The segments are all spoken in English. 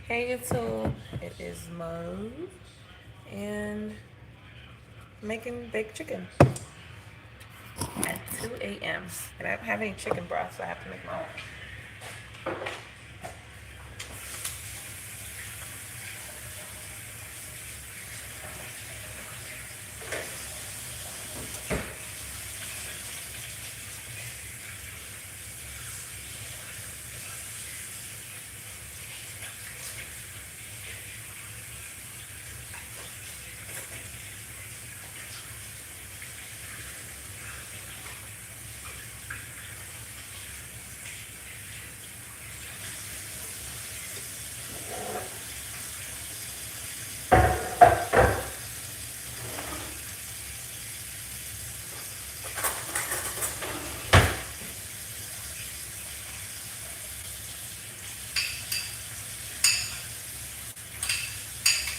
Hey YouTube, it is Mo and making baked chicken at 2 a.m. And I don't have any chicken broth, so I have to make my own.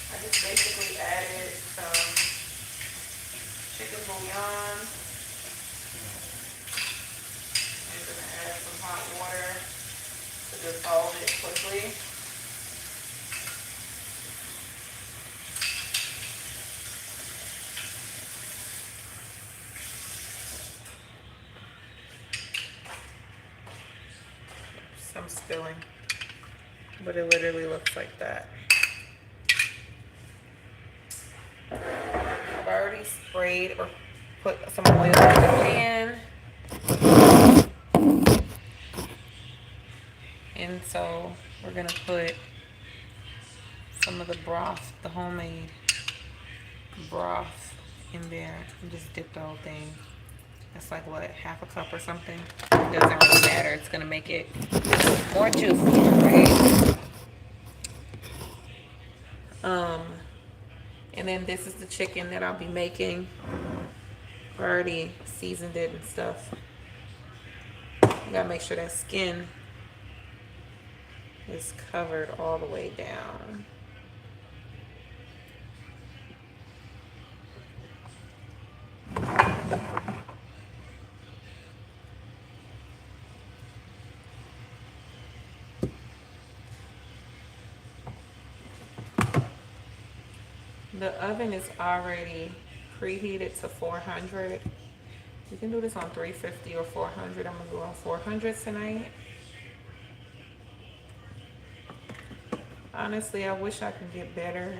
I just basically added some chicken bouillon. I'm gonna add some hot water to dissolve it quickly. Some spilling, but it literally looks like that. I've already sprayed or put some oil in the pan. And so we're gonna put some of the broth, the homemade broth in there and just dip the whole thing. That's like what, half a cup or something? It doesn't really matter. It's gonna make it more juicy, right? Um, and then this is the chicken that I'll be making. I've already seasoned it and stuff. You gotta make sure that skin is covered all the way down. The oven is already preheated to 400. You can do this on 350 or 400. I'm gonna go on 400 tonight. Honestly, I wish I could get better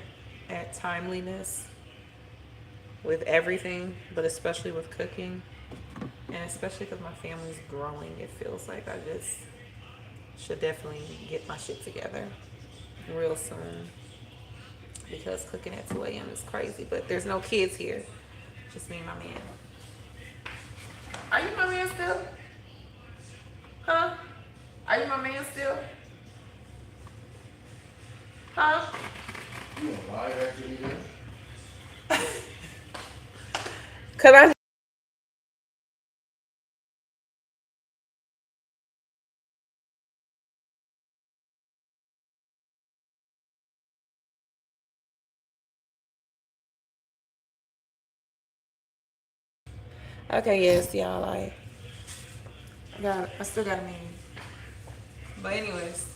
at timeliness with everything, but especially with cooking. And especially because my family's growing, it feels like I just should definitely get my shit together real soon. Because cooking at 2 a.m. is crazy, but there's no kids here. Just me and my man. Are you my man still? Huh? Are you my man still? Huh? You alive after you done? Cause I okay, yes, y'all. I still got a meeting. But anyways,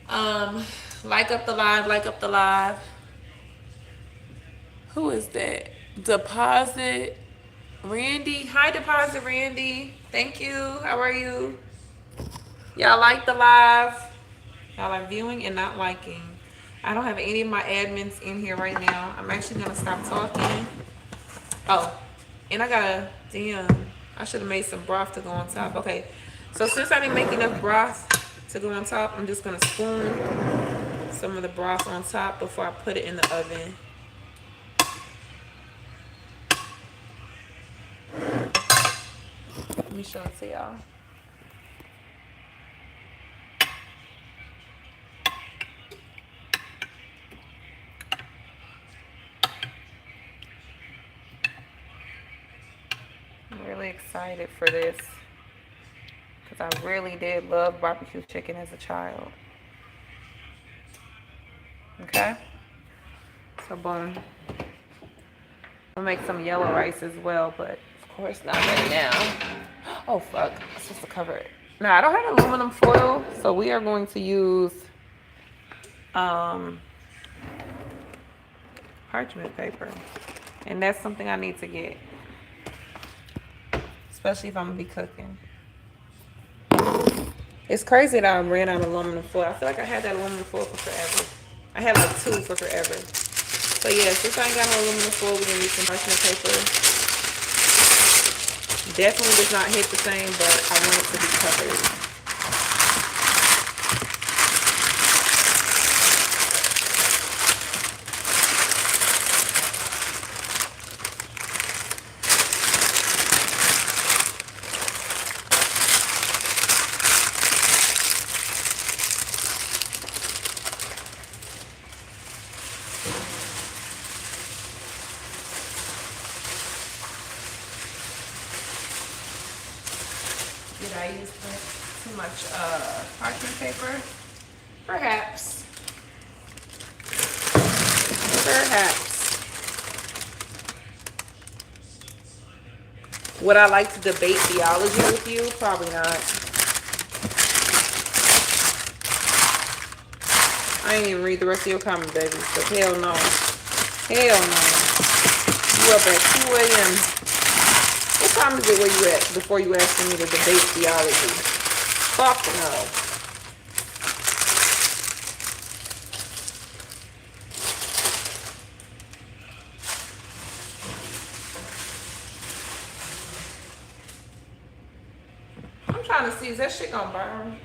um, like up the live, like up the live. Who is that? Deposit Randy. Hi, Deposit Randy. Thank you. How are you? Y'all like the live? Y'all are viewing and not liking. I don't have any of my admins in here right now. I'm actually gonna stop talking. Oh, and I gotta, damn, I should have made some broth to go on top. Okay, so since I didn't make enough broth to go on top, I'm just gonna spoon some of the broth on top before I put it in the oven. Let me show it to y'all. I'm really excited for this because I really did love barbecue chicken as a child. Okay, so boom. I'll make some yellow rice as well, but of course not right now. Oh fuck, I'm supposed to cover it. Now I don't have aluminum foil, so we are going to use um, parchment paper. And that's something I need to get, especially if I'm gonna be cooking. It's crazy that I ran out of aluminum foil. I feel like I had that aluminum foil for forever. I had like two for forever. So yeah, since I ain't got no aluminum foil, we're gonna use some parchment paper. Definitely does not hit the same, but I want it to be covered. Did I use too much parchment paper? Perhaps. Perhaps. Would I like to debate theology with you? Probably not. I ain't even read the rest of your comment, baby. So hell no. Hell no. You up at 2 a.m. What time is it where you at before you asking me to debate theology? Fuck no. I'm trying to see, is that shit gonna burn?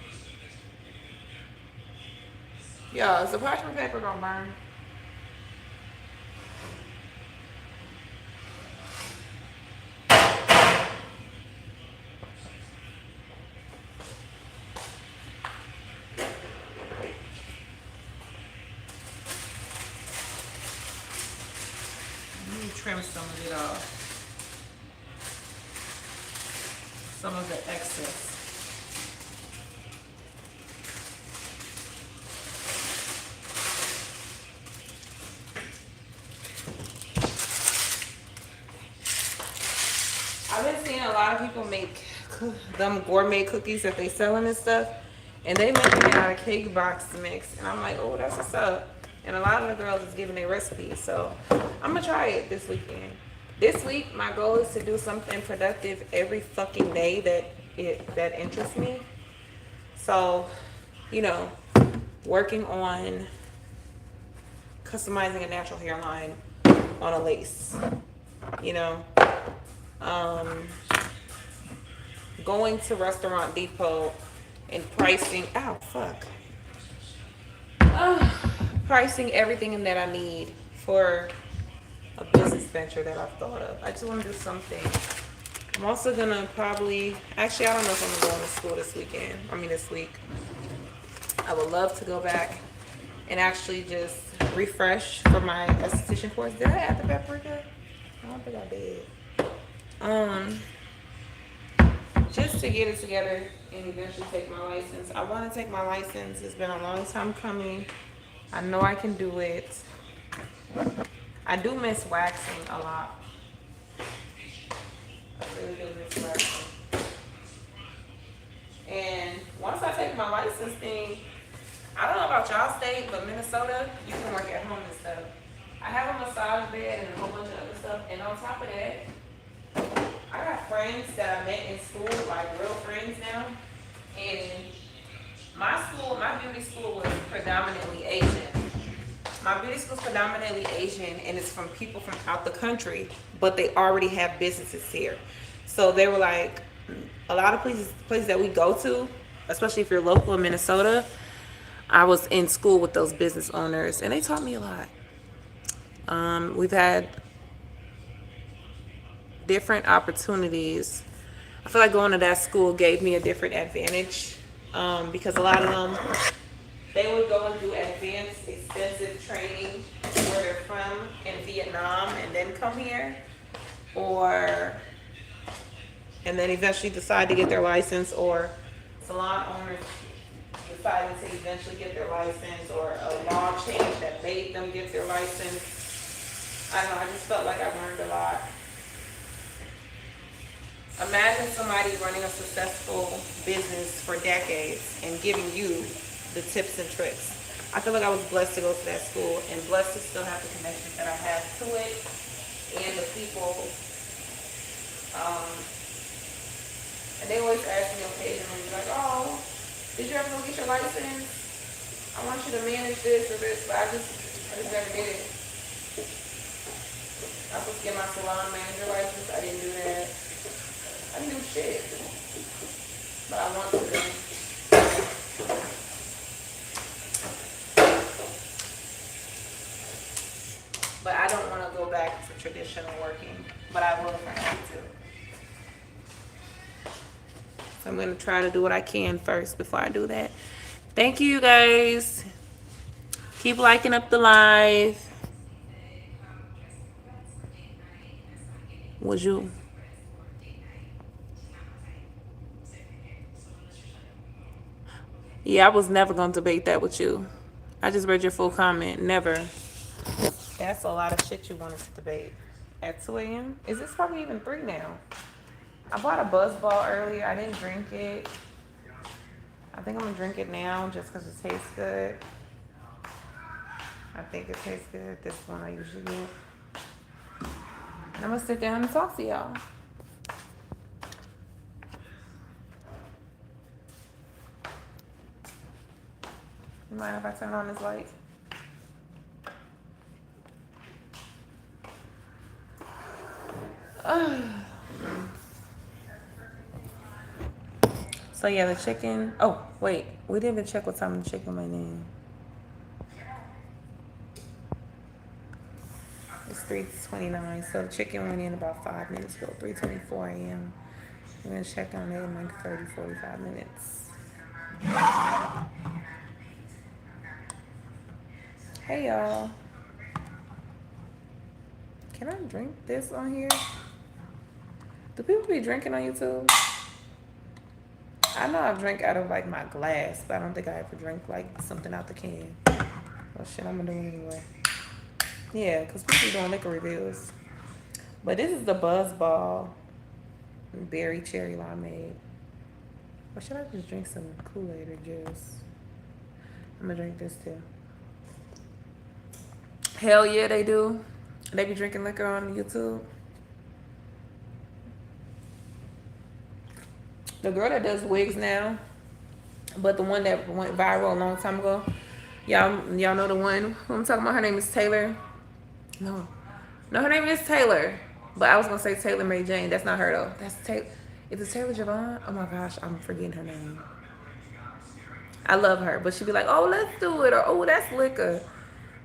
Yeah, is the parchment paper gonna burn? Let me trim some of it off. Some of the excess. I've been seeing a lot of people make them gourmet cookies that they selling and stuff, and they making it out of cake box mix, and I'm like, oh, that's what's up. And a lot of the girls is giving their recipes, so I'm gonna try it this weekend. This week, my goal is to do something productive every fucking day that interests me. So, you know, working on customizing a natural hairline on a lace, you know. Going to Restaurant Depot and pricing, pricing everything that I need for a business venture that I've thought of. I just want to do something. I'm also gonna probably, actually, I don't know if I'm going to school this week. I would love to go back and actually just refresh for my esthetician course. Did I add the paprika? I don't think I did. Just to get it together and eventually take my license. I want to take my license. It's been a long time coming. I know I can do it. I do miss waxing a lot. I really do miss waxing. And once I take my license thing, I don't know about y'all state, but Minnesota, you can work at home and stuff. I have a massage bed and a whole bunch of other stuff. And on top of that, I got friends that I met in school, like real friends now. And my beauty school was predominantly Asian. My beauty school is predominantly Asian, and it's from people from out the country, but they already have businesses here. So they were like, a lot of places that we go to, especially if you're local in Minnesota, I was in school with those business owners, and they taught me a lot. We've had different opportunities. I feel like going to that school gave me a different advantage, because a lot of them, they would go and do advanced, extensive training where they're from in Vietnam and then come here, and then eventually decide to get their license, or salon owners deciding to eventually get their license, or a law change that made them get their license. I don't know, I just felt like I learned a lot. Imagine somebody running a successful business for decades and giving you the tips and tricks. I feel like I was blessed to go to that school and blessed to still have the connections that I have to it and the people. Um, and they always ask me occasionally, like, oh, did you ever go get your license? I want you to manage this or this, but I just never did it. I was supposed to get my salon manager license. I didn't do that. I didn't do shit, but I want to. But I don't want to go back to traditional working, but I will if I have to. So I'm going to try to do what I can first before I do that. Thank you guys. Keep liking up the live. Was you? Yeah, I was never going to debate that with you. I just read your full comment. Never. That's a lot of shit you wanted to debate. At 2 a.m.? Is this probably even 3 now? I bought a Buzz Ball earlier. I didn't drink it. I think I'm going to drink it now just because it tastes good. I think it tastes good. This one I usually get. And I'm going to sit down and talk to y'all. You mind if I turn on this light? So yeah, the chicken. Oh, wait. We didn't even check what time the chicken went in. It's 3:29. So the chicken went in about 5 minutes ago. 3:24 a.m. We're going to check on it in like 30, 45 minutes. Hey, y'all. Can I drink this on here? Do people be drinking on YouTube? I know I drink out of like my glass, but I don't think I ever drink like something out the can. Oh shit, I'm gonna do it anyway. Yeah, because people be doing liquor reviews. But this is the Buzz Ball berry cherry limeade. Or should I just drink some Kool-Aid or juice? I'm gonna drink this too. Hell yeah, they do. They be drinking liquor on YouTube. The girl that does wigs now, but the one that went viral a long time ago, y'all know the one who I'm talking about. Her name is Taylor. No, her name is Taylor. But I was gonna say Taylor Mary Jane. That's not her though. That's Taylor. Is it Taylor Javon? Oh my gosh, I'm forgetting her name. I love her, but she'd be like, "Oh, let's do it," or "Oh, that's liquor."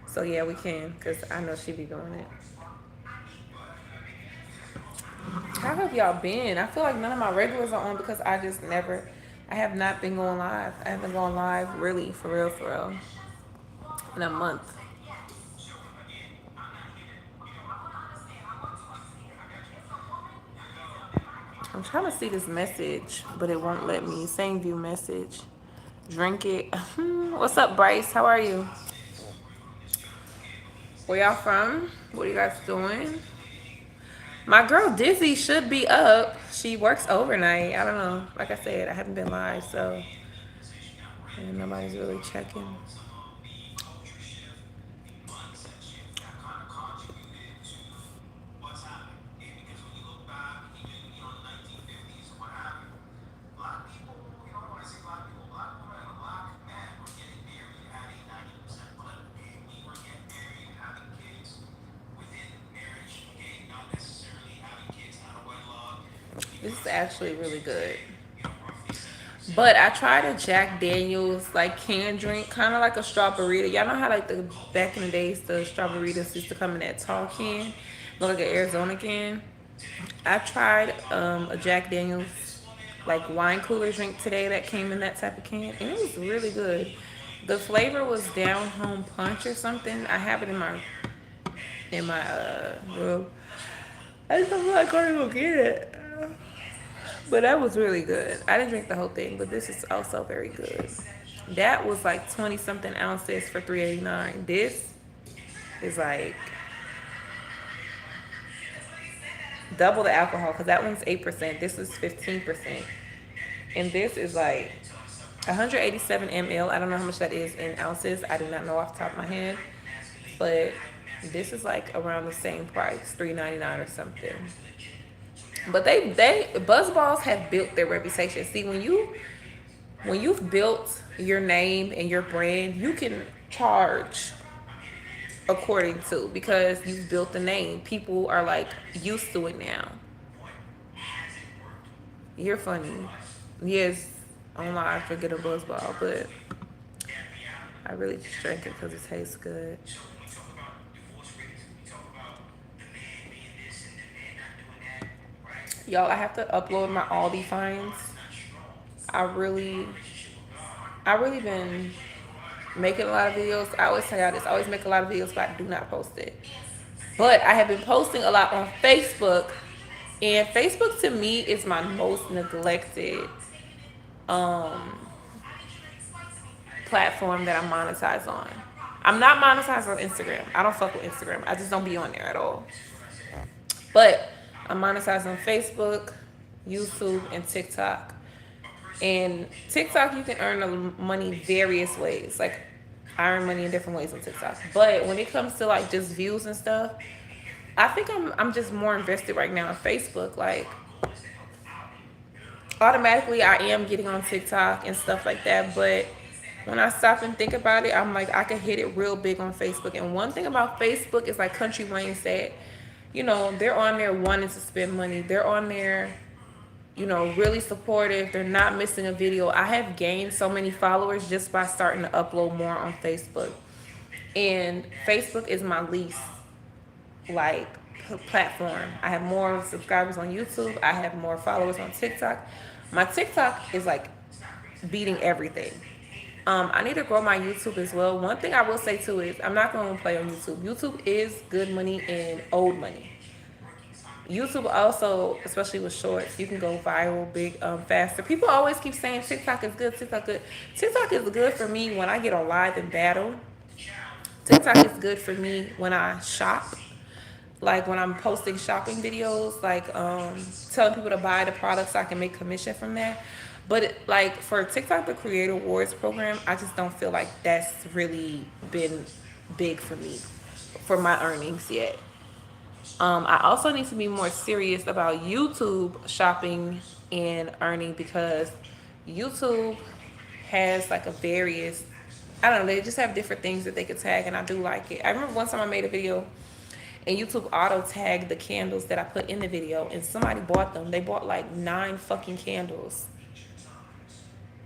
So yeah, we can, cause I know she be doing it. How have y'all been? I feel like none of my regulars are on because I have not been going live. I haven't gone live really, for real, in a month. I'm trying to see this message, but it won't let me. Same view message. Drink it. What's up, Bryce? How are you? Where y'all from? What are you guys doing? My girl Dizzy should be up. She works overnight. I don't know. Like I said, I haven't been live, so and nobody's really checking. This is actually really good. But I tried a Jack Daniels like canned drink, kind of like a strawberry. Y'all know how like the back in the days the strawberries used to come in that tall can, look like an Arizona can. I tried a Jack Daniels like wine cooler drink today that came in that type of can, and it was really good. The flavor was Down Home Punch or something. I have it in my room. I just feel like going to go get it. But that was really good. I didn't drink the whole thing, but this is also very good. That was like 20 something ounces for $3.89. This is like double the alcohol because that one's 8%. This is 15%. And this is like 187 ml. I don't know how much that is in ounces. I do not know off the top of my head, but this is like around the same price, $3.99 or something. But they Buzzballs have built their reputation. See, when you've built your name and your brand, you can charge according to, because you've built the name. People are like used to it now. You're funny. Yes, online I forget a Buzzball, but I really just drank it because it tastes good. Y'all, I have to upload my Aldi finds. I really, I really been making a lot of videos. I always tell y'all this. I always make a lot of videos, but I do not post it. But I have been posting a lot on Facebook, and Facebook to me is my most neglected um, platform that I monetize on. I'm not monetized on Instagram. I don't fuck with Instagram. I just don't be on there at all. But I'm monetized on Facebook, YouTube, and TikTok. And TikTok, you can earn the money various ways. Like, I earn money in different ways on TikTok. But when it comes to like just views and stuff, I think I'm just more invested right now in Facebook. Like, automatically I am getting on TikTok and stuff like that, but when I stop and think about it, I'm like, I could hit it real big on Facebook. And one thing about Facebook is, like Country Wayne said, they're on there wanting to spend money. They're on there, really supportive. They're not missing a video. I have gained so many followers just by starting to upload more on Facebook. And Facebook is my least like platform. I have more subscribers on YouTube. I have more followers on TikTok. My TikTok is like beating everything. I need to grow my YouTube as well. One thing I will say too is I'm not going to play on YouTube. YouTube is good money and old money. YouTube also, especially with shorts, you can go viral big faster. People always keep saying TikTok is good, TikTok good. TikTok is good for me when I get on live and battle. TikTok is good for me when I shop, like when I'm posting shopping videos, like telling people to buy the products so I can make commission from that. But like for TikTok, the Creator Awards program, I just don't feel like that's really been big for me for my earnings yet. I also need to be more serious about YouTube shopping and earning, because YouTube has like a various, I don't know, they just have different things that they could tag, and I do like it. I remember one time I made a video and YouTube auto tagged the candles that I put in the video, and somebody bought them. They bought like 9 fucking candles.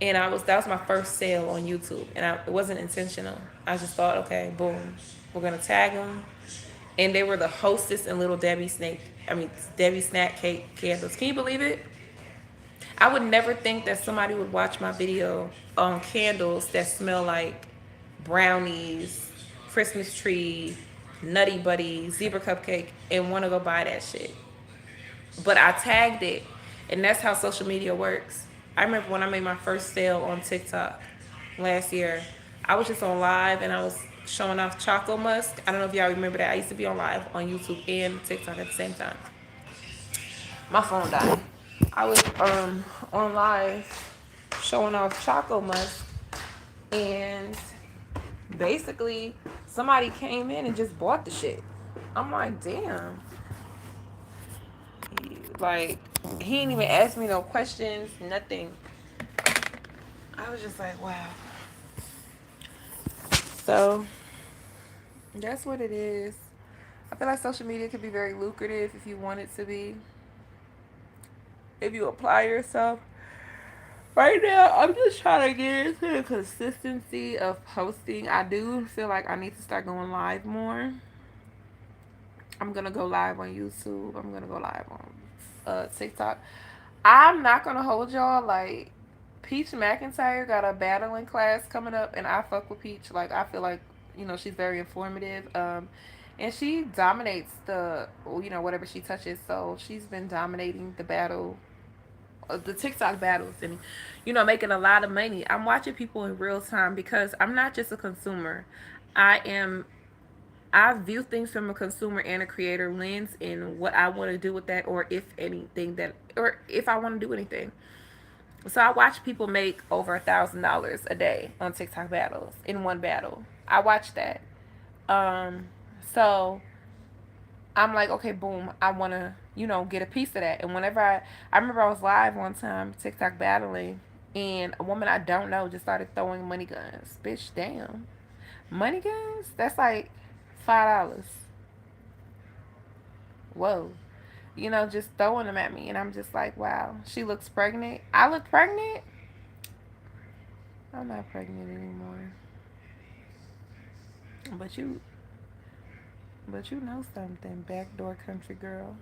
And that was my first sale on YouTube, and it wasn't intentional. I just thought, okay, boom, we're gonna tag them. And they were the Hostess and Little Debbie Snack Cake candles. Can you believe it? I would never think that somebody would watch my video on candles that smell like brownies, Christmas tree, Nutty Buddy, zebra cupcake, and want to go buy that shit. But I tagged it, and that's how social media works. I remember when I made my first sale on TikTok last year, I was just on live and I was showing off Choco Musk. I don't know if y'all remember that. I used to be on live on YouTube and TikTok at the same time. My phone died. I was on live showing off Choco Musk, and basically somebody came in and just bought the shit. I'm like, damn. Like, he didn't even ask me no questions, nothing. I was just like, wow. So that's what it is. I feel like social media could be very lucrative if you want it to be, if you apply yourself. Right now, I'm just trying to get into the consistency of posting. I do feel like I need to start going live more. I'm gonna go live on YouTube. I'm gonna go live on TikTok. I'm not gonna hold y'all. Like, Peach McIntyre got a battling class coming up, and I fuck with Peach. Like, I feel like she's very informative. And she dominates the whatever she touches. So she's been dominating the TikTok battles, and making a lot of money. I'm watching people in real time because I'm not just a consumer. I am I view things from a consumer and a creator lens in what I want to do with that, or if anything or if I want to do anything. So I watch people make over $1,000 a day on TikTok battles in one battle. I watch that. Um, so I'm like, okay, boom, I want to, get a piece of that. And whenever I remember I was live one time TikTok battling, and a woman I don't know just started throwing money guns. Bitch, damn, money guns? That's like $5. Whoa. Just throwing them at me. And I'm just like, wow, she looks pregnant. I look pregnant? I'm not pregnant anymore. But you, but you know something, backdoor country girl.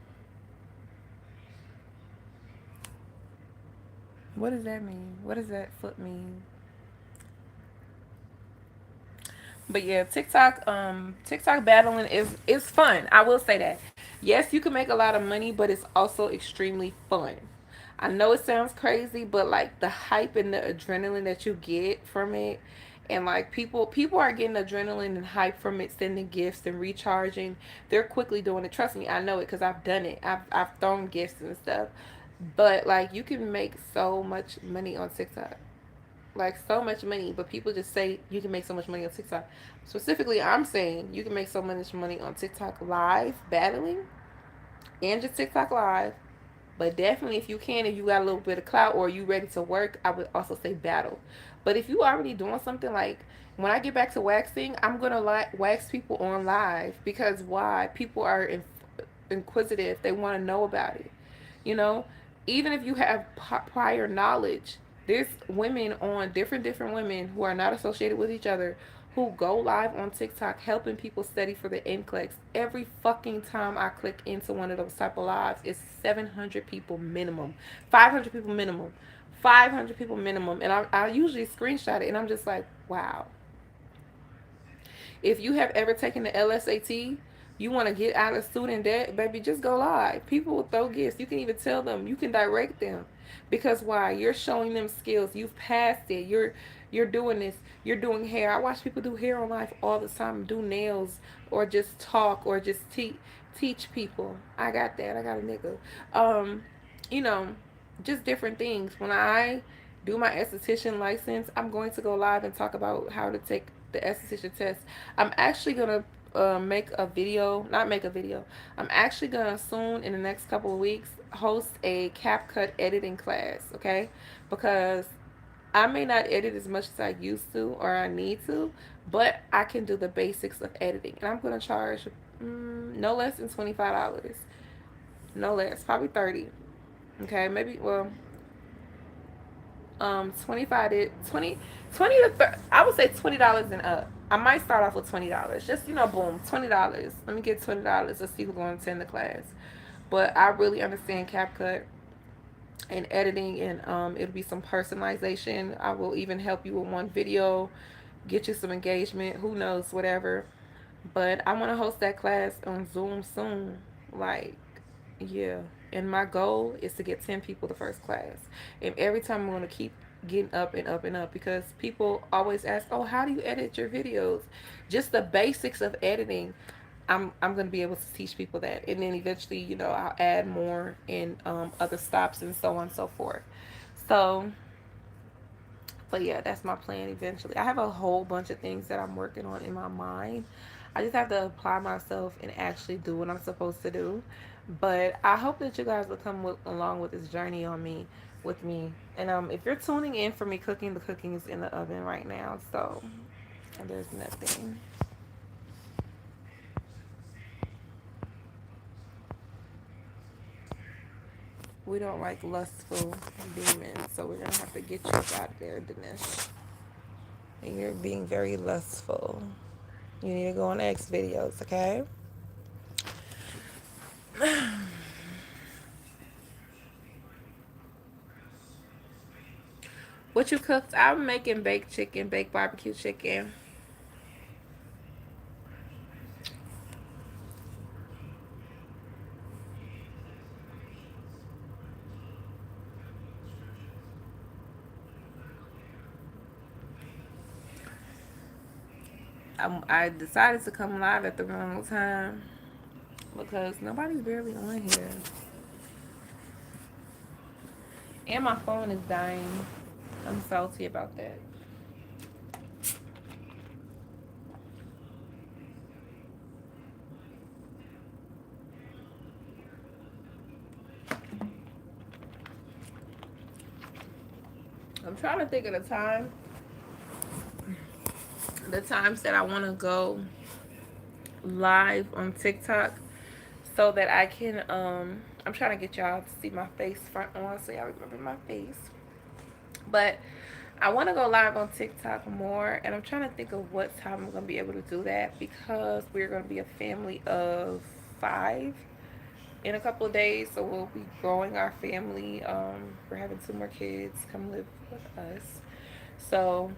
What does that mean? What does that foot mean? But yeah, TikTok battling is fun. I will say that. Yes, you can make a lot of money, but it's also extremely fun. I know it sounds crazy, but like the hype and the adrenaline that you get from it, and like people are getting adrenaline and hype from it, sending gifts and recharging. They're quickly doing it. Trust me, I know it because I've done it. I've thrown gifts and stuff. But like you can make so much money on TikTok, like so much money, but people just say you can make so much money on TikTok. Specifically, I'm saying you can make so much money on TikTok live battling and just TikTok live. But definitely, if you can, if you got a little bit of clout or you ready to work, I would also say battle. But if you already doing something, like when I get back to waxing, I'm gonna wax people on live because why? People are inquisitive. They want to know about it. You know, even if you have prior knowledge, there's women on different women who are not associated with each other who go live on TikTok helping people study for the NCLEX. Every fucking time I click into one of those type of lives, it's 700 people minimum, 500 people minimum, 500 people minimum. And I usually screenshot it and I'm just like, wow. If you have ever taken the LSAT, you want to get out of student debt, baby, just go live. People will throw gifts. You can even tell them. You can direct them. Because why? You're showing them skills. You've passed it. You're doing this. You're doing hair. I watch people do hair on live all the time. Do nails or just talk or just teach people. I got that. I got a nigga. Um, you know, just different things. When I do my esthetician license, I'm going to go live and talk about how to take the esthetician test. I'm actually gonna make a video, not make a video. I'm actually gonna soon in the next couple of weeks host a CapCut editing class, okay? Because I may not edit as much as I used to or I need to, but I can do the basics of editing, and I'm gonna charge no less than $25, no less, probably 30. Okay, maybe 25 to 20, 20 to 30, I would say $20 and up. I might start off with $20. Just, boom, $20. Let me get $20. Let's see who's going to attend the class. But I really understand CapCut and editing, and it'll be some personalization. I will even help you with one video, get you some engagement, who knows, whatever. But I want to host that class on Zoom soon. Like, yeah. And my goal is to get 10 people the first class. And every time I'm going to keep getting up and up and up because people always ask, "Oh, how do you edit your videos?" Just the basics of editing. I'm going to be able to teach people that. And then eventually, I'll add more in other stops and so on and so forth. So, but yeah, that's my plan eventually. I have a whole bunch of things that I'm working on in my mind. I just have to apply myself and actually do what I'm supposed to do. But I hope that you guys will come along with this journey with me. And if you're tuning in for me cooking, the cooking is in the oven right now. So there's nothing. We don't like lustful demons, so we're gonna have to get you out of there, Dinesh. And you're being very lustful. You need to go on X videos, okay? What you cooked? I'm making baked chicken, baked barbecue chicken. I decided to come live at the wrong time because nobody's barely on here. And my phone is dying. I'm salty about that. I'm trying to think of the times that I want to go live on TikTok so that I can I'm trying to get y'all to see my face front on so y'all remember my face. But I want to go live on TikTok more, and I'm trying to think of what time I'm going to be able to do that because we're going to be a family of 5 in a couple of days. So we'll be growing our family. We're having 2 more kids come live with us. So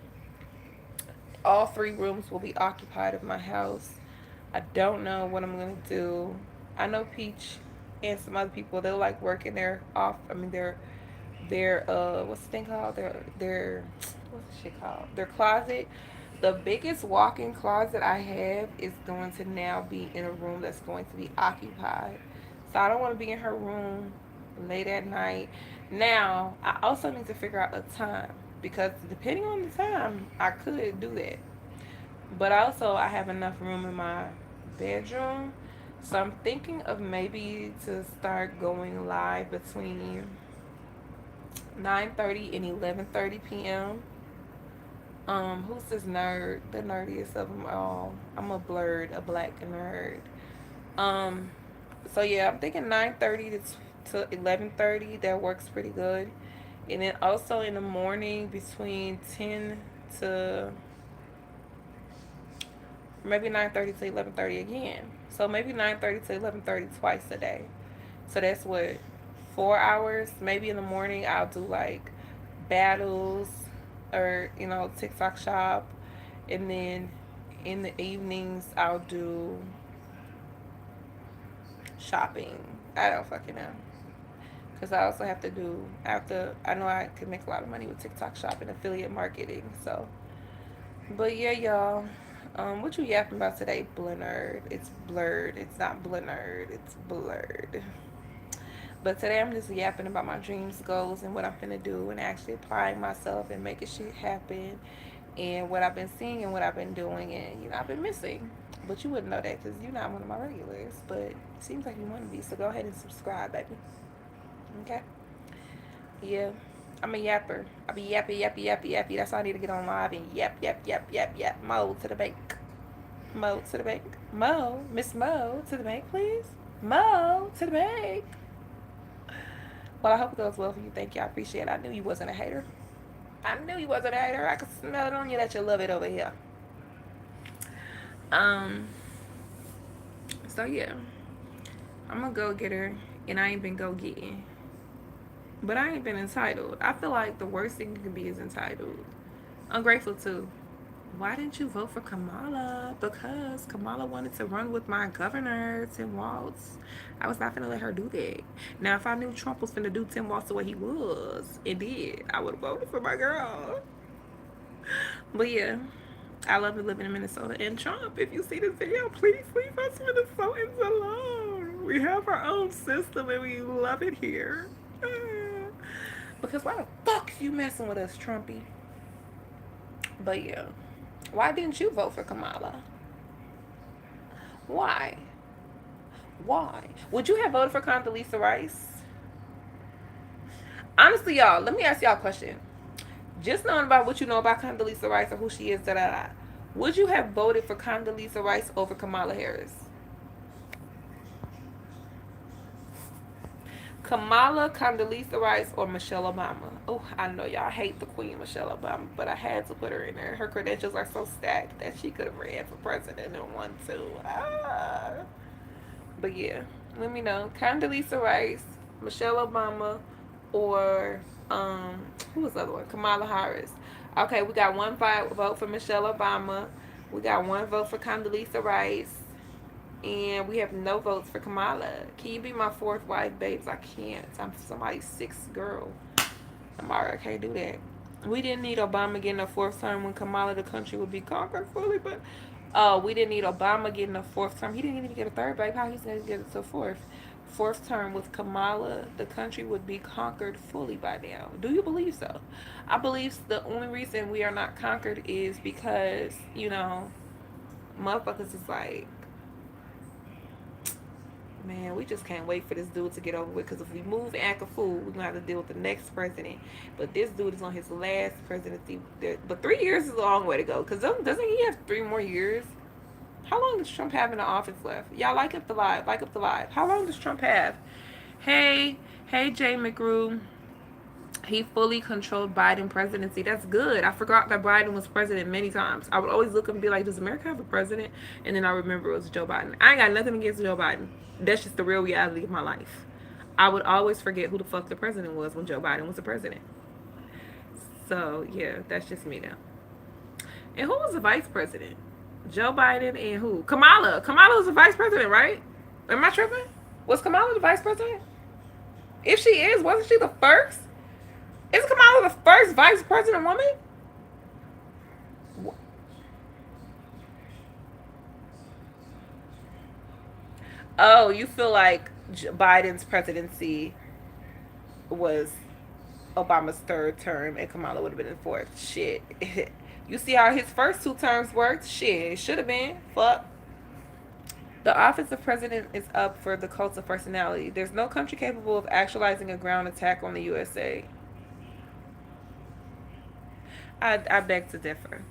all 3 rooms will be occupied of my house. I don't know what I'm going to do. I know Peach and some other people, they'll like working their off. I mean, their what's the thing called, their what's the shit called, their closet. The biggest walk-in closet I have is going to now be in a room that's going to be occupied, so I don't want to be in her room late at night. Now I also need to figure out a time because depending on the time I could do that, but also I have enough room in my bedroom, so I'm thinking of maybe to start going live between 9:30 and 11:30 p.m. Who's this nerd? The nerdiest of them all. I'm a black nerd. Um, so yeah, I'm thinking 9:30 to 11:30. That works pretty good. And then also in the morning between 10 to maybe 9:30 to 11:30 again. So maybe 9:30 to 11:30 twice a day. So that's what, 4 hours. Maybe in the morning I'll do like battles or TikTok shop, and then in the evenings I'll do shopping. I don't fucking know because I also have to do after. I know I can make a lot of money with TikTok shop and affiliate marketing. So, but yeah, y'all. What you yapping about today, Blurred? It's blurred. It's not blurred. It's blurred. But today I'm just yapping about my dreams, goals, and what I'm finna do, and actually applying myself and making shit happen, and what I've been seeing and what I've been doing, and I've been missing. But you wouldn't know that because you're not one of my regulars. But it seems like you want to be, so go ahead and subscribe, baby. Okay? Yeah. I'm a yapper. I be yappy, yappy, yappy, yappy. That's why I need to get on live and yap, yap, yap, yap, yap. Mo to the bank. Mo to the bank. Mo, Miss Mo to the bank, please. Mo to the bank. Well, I hope it goes well for you. Thank you. I appreciate it. I knew you wasn't a hater. I knew you wasn't a hater. I could smell it on you that you love it over here. Um. So yeah, I'm a go getter, and I ain't been go getting, but I ain't been entitled. I feel like the worst thing you can be is entitled. Ungrateful too. Why didn't you vote for Kamala? Because Kamala wanted to run with my governor, Tim Walz. I was not going to let her do that. Now, if I knew Trump was going to do Tim Walz the way he was and did, I would have voted for my girl. But yeah, I love living in Minnesota. And Trump, if you see this video, please leave us Minnesotans alone. We have our own system and we love it here. Because why the fuck you messing with us, Trumpy? But yeah. Why didn't you vote for Kamala? Why? Why? Would you have voted for Condoleezza Rice? Honestly, y'all, let me ask y'all a question. Just knowing about what you know about Condoleezza Rice or who she is, would you have voted for Condoleezza Rice over Kamala Harris? Kamala, Condoleezza Rice, or Michelle Obama? Oh, I know y'all hate the Queen Michelle Obama, but I had to put her in there. Her credentials are so stacked that she could have ran for president and won too. But yeah, let me know. Condoleezza Rice, Michelle Obama, or who was the other one? Kamala Harris. Okay, we got one vote for Michelle Obama. We got one vote for Condoleezza Rice. And we have no votes for Kamala. Can you be my 4th wife, babes? I can't. I'm somebody's 6th girl. I can't do that. We didn't need Obama getting a 4th term when Kamala, the country would be conquered fully, but we didn't need Obama getting a 4th term. He didn't even get a 3rd, babe. How he's going to get it to 4th? fourth term with Kamala, the country would be conquered fully by now. Do you believe so? I believe the only reason we are not conquered is because, motherfuckers is like, man, we just can't wait for this dude to get over with. Because if we move and act a fool, we're gonna have to deal with the next president. But this dude is on his last presidency. But 3 years is a long way to go. Because doesn't he have 3 more years? How long does Trump have in the office left? Y'all like up the live. Like up the live. How long does Trump have? Hey, hey, Jay McGrew. He fully controlled Biden presidency. That's good. I forgot that Biden was president many times. I would always look and be like, does America have a president? And then I remember it was Joe Biden. I ain't got nothing against Joe Biden. That's just the real reality of my life. I would always forget who the fuck the president was when Joe Biden was the president. So, yeah, that's just me now. And who was the vice president? Joe Biden and who? Kamala. Kamala was the vice president, right? Am I tripping? Was Kamala the vice president? If she is, wasn't she the first? Is Kamala the first vice president woman? Oh, you feel like Biden's presidency was Obama's third term and Kamala would have been in fourth. Shit. You see how his first 2 terms worked? Shit, it should have been. Fuck. The office of president is up for the cult of personality. There's no country capable of actualizing a ground attack on the USA. I beg to differ.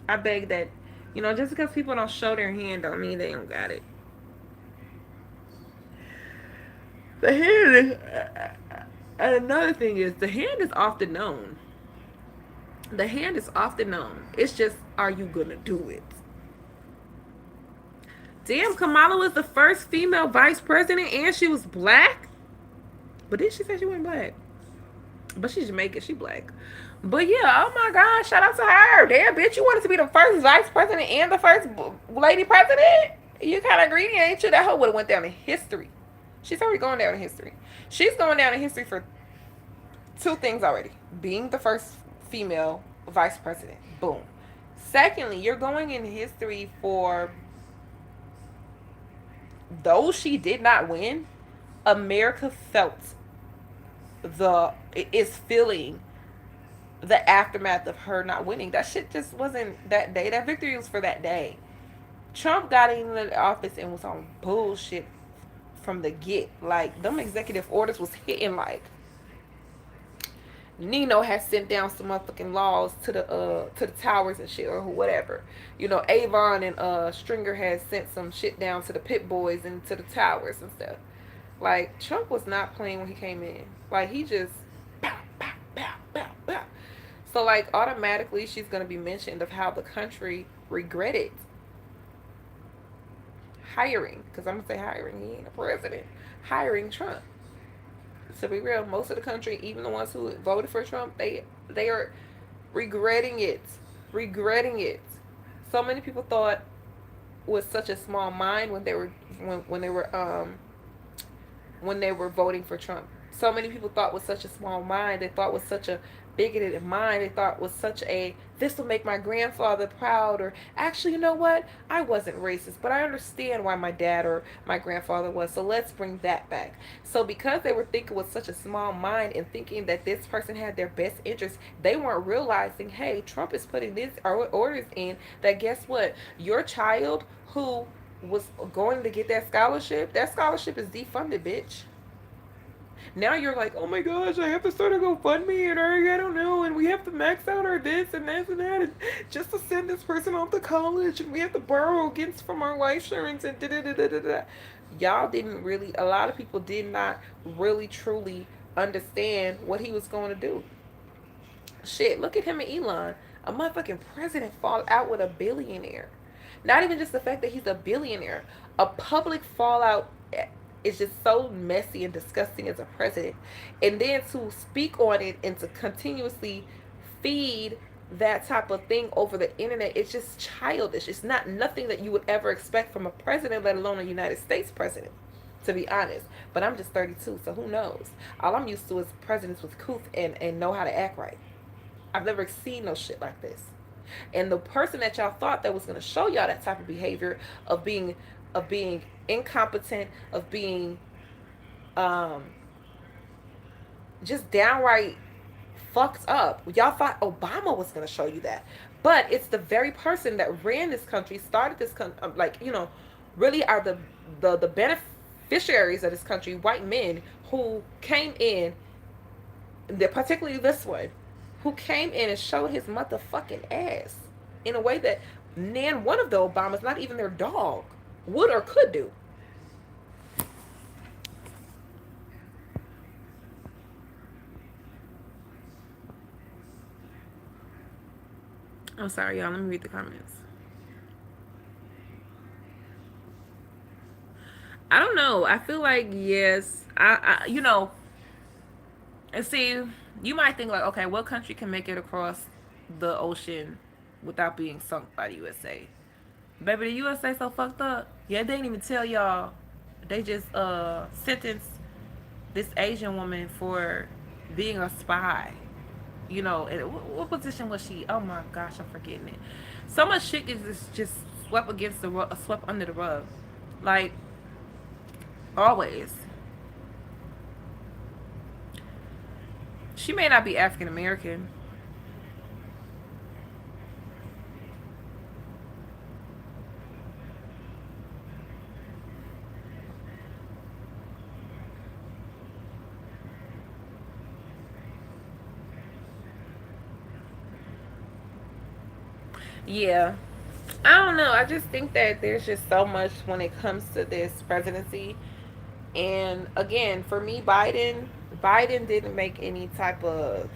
I beg that, just because people don't show their hand don't mean they don't got it. The hand is, and another thing is, the hand is often known. The hand is often known. It's just, are you gonna do it? Damn, Kamala was the first female vice president and she was black? But then she said she wasn't black. But she's Jamaican, she black. But yeah, oh my God, shout out to her. Damn, bitch, you wanted to be the first vice president and the first lady president? You kind of greedy, ain't you? That hoe would have went down in history. She's already going down in history. She's going down in history for 2 things already. Being the first female vice president. Boom. Secondly, you're going in history for, though she did not win, America is feeling the aftermath of her not winning. That shit just wasn't that day. That victory was for that day. Trump got into the office and was on bullshit from the get. Like, them executive orders was hitting like Nino has sent down some motherfucking laws to the towers and shit or whatever. Avon and Stringer has sent some shit down to the pit boys and to the towers and stuff. Like, Trump was not playing when he came in. Like, he just pow, pow, pow, pow, pow. So, like, automatically she's going to be mentioned of how the country regretted hiring, because I'm going to say hiring, he ain't a president, hiring Trump. To be real, most of the country, even the ones who voted for Trump, they are regretting it. Regretting it. So many people thought with such a small mind when they were voting for Trump. So many people thought with such a small mind, they thought with such a bigoted mind, they thought was such a, this will make my grandfather proud, or actually, you know what, I wasn't racist, but I understand why my dad or my grandfather was, so let's bring that back. So because they were thinking with such a small mind and thinking that this person had their best interest, they weren't realizing, hey, Trump is putting these orders in that, guess what, your child who was going to get that scholarship is defunded, bitch. Now you're like, oh my gosh, I have to start a GoFundMe, and I don't know, and we have to max out our this and that and that, and just to send this person off to college, and we have to borrow against from our life insurance, and da-da-da-da-da-da. Y'all didn't really, a lot of people did not really truly understand what he was going to do. Shit, look at him and Elon. A motherfucking president fall out with a billionaire. Not even just the fact that he's a billionaire. A public fallout is just so messy and disgusting as a president. And then to speak on it and to continuously feed that type of thing over the internet, it's just childish. It's not nothing that you would ever expect from a president, let alone a United States president, to be honest. But I'm just 32, so who knows? All I'm used to is presidents with couth and know how to act right. I've never seen no shit like this. And the person that y'all thought that was going to show y'all that type of behavior of being incompetent, of being um, just downright fucked up. Y'all thought Obama was going to show you that. But it's the very person that ran this country, started this country, really are the beneficiaries of this country, white men who came in, particularly this one, who came in and showed his motherfucking ass in a way that nan one of the Obamas, not even their dog, would or could do. I'm sorry, y'all. Let me read the comments. I don't know. I feel like yes. And see, you might think like, okay, what country can make it across the ocean without being sunk by the USA? Baby, the USA so fucked up. Yeah, they didn't even tell y'all. They just sentenced this Asian woman for being a spy. And what position was she? Oh my gosh, I'm forgetting it. So much shit is just swept against the rug, swept under the rug, like always. She may not be African American. Yeah, I don't know. I just think that there's just so much when it comes to this presidency. And again, for me, Biden didn't make any type of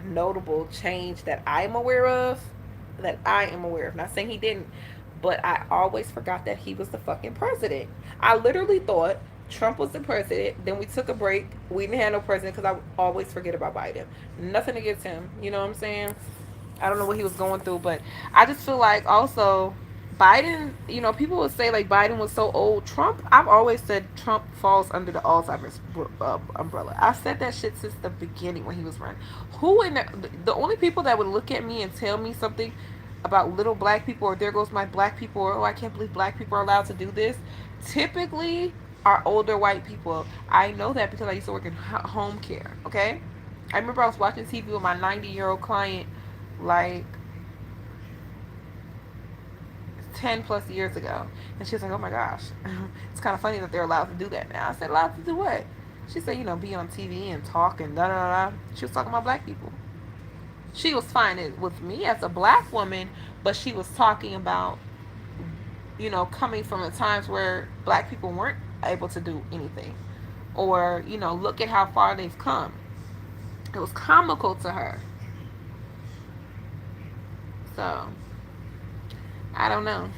notable change that I'm aware of. That I am aware of. Not saying he didn't, but I always forgot that he was the fucking president. I literally thought Trump was the president. Then we took a break. We didn't have no president because I always forget about Biden. Nothing against him. You know what I'm saying? I don't know what he was going through, but I just feel like also Biden, people would say like Biden was so old. Trump, I've always said Trump falls under the Alzheimer's umbrella. I said that shit since the beginning when he was running. Who in the only people that would look at me and tell me something about little black people or there goes my black people or oh I can't believe black people are allowed to do this, typically are older white people. I know that because I used to work in home care. Okay, I remember I was watching TV with my 90-year-old client like 10 plus years ago. And she was like, oh my gosh, it's kind of funny that they're allowed to do that now. I said, allowed to do what? She said, be on TV and talk and da da da. She was talking about black people. She was fine with me as a black woman, but she was talking about, coming from the times where black people weren't able to do anything. Or, look at how far they've come. It was comical to her. So, I don't know.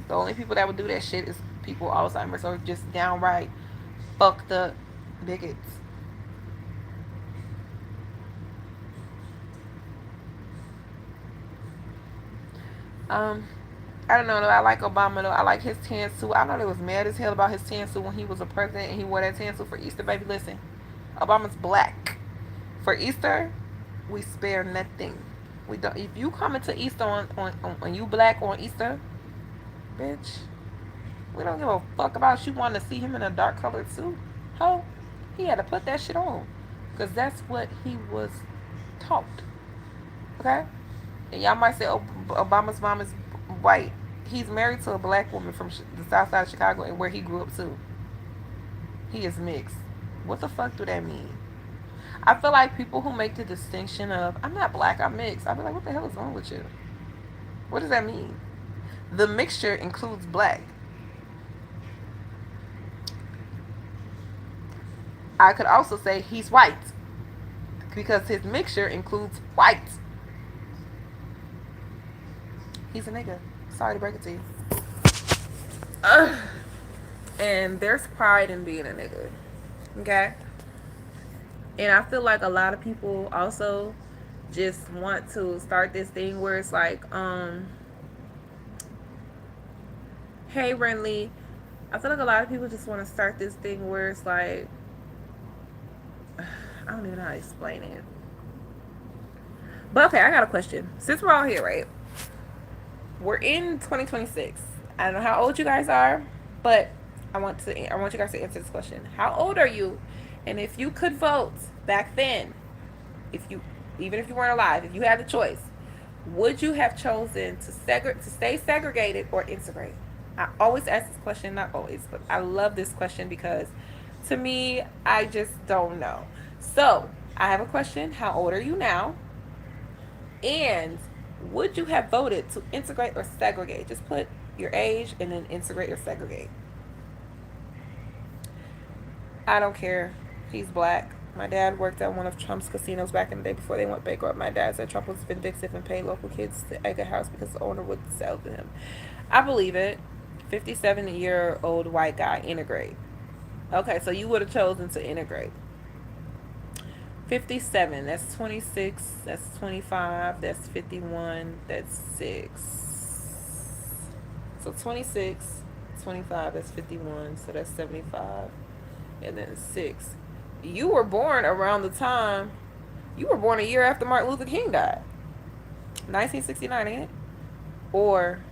The only people that would do that shit is people with Alzheimer's or just downright fucked up bigots. Um, I don't know though. I like Obama though. I like his tan suit. I know they was mad as hell about his tan suit when he was a president and he wore that tan suit for Easter. Baby, listen, Obama's black. For Easter, we spare nothing. We don't. If you come into Easter on you black on Easter, bitch, we don't give a fuck about you wanting to see him in a dark colored suit. Ho, he had to put that shit on, cause that's what he was taught. Okay, and y'all might say, oh, Obama's mom is white. He's married to a black woman from the south side of Chicago and where he grew up too. He is mixed. What the fuck do that mean? I feel like people who make the distinction of I'm not black, I'm mixed. I be like, what the hell is wrong with you? What does that mean? The mixture includes black. I could also say he's white because his mixture includes white. He's a nigga. Sorry to break it to you. Ugh. And there's pride in being a nigga. Okay? And I feel like a lot of people also just want to start this thing where it's like, hey Renly, I feel like a lot of people just want to start this thing where it's like, I don't even know how to explain it. But okay, I got a question. Since we're all here, right? We're in 2026. I don't know how old you guys are, but I want you guys to answer this question. How old are you? And if you could vote back then, if you even if you weren't alive, if you had the choice, would you have chosen to stay segregated or integrate? I always ask this question, not always, but I love this question because to me, I just don't know. So, I have a question. How old are you now? And would you have voted to integrate or segregate? Just put your age and then integrate or segregate. I don't care. He's black. My dad worked at one of Trump's casinos back in the day before they went bankrupt. My dad said Trump was vindictive and paid local kids to egg a house because the owner would sell to him. I believe it. 57-year-old white guy, integrate. Okay, so you would have chosen to integrate. 57, that's 26, that's 25, that's 51, that's 6. So 26, 25, that's 51, so that's 75, and then 6. You were born around the time, you were born a year after Martin Luther King died. 1969, ain't it? Or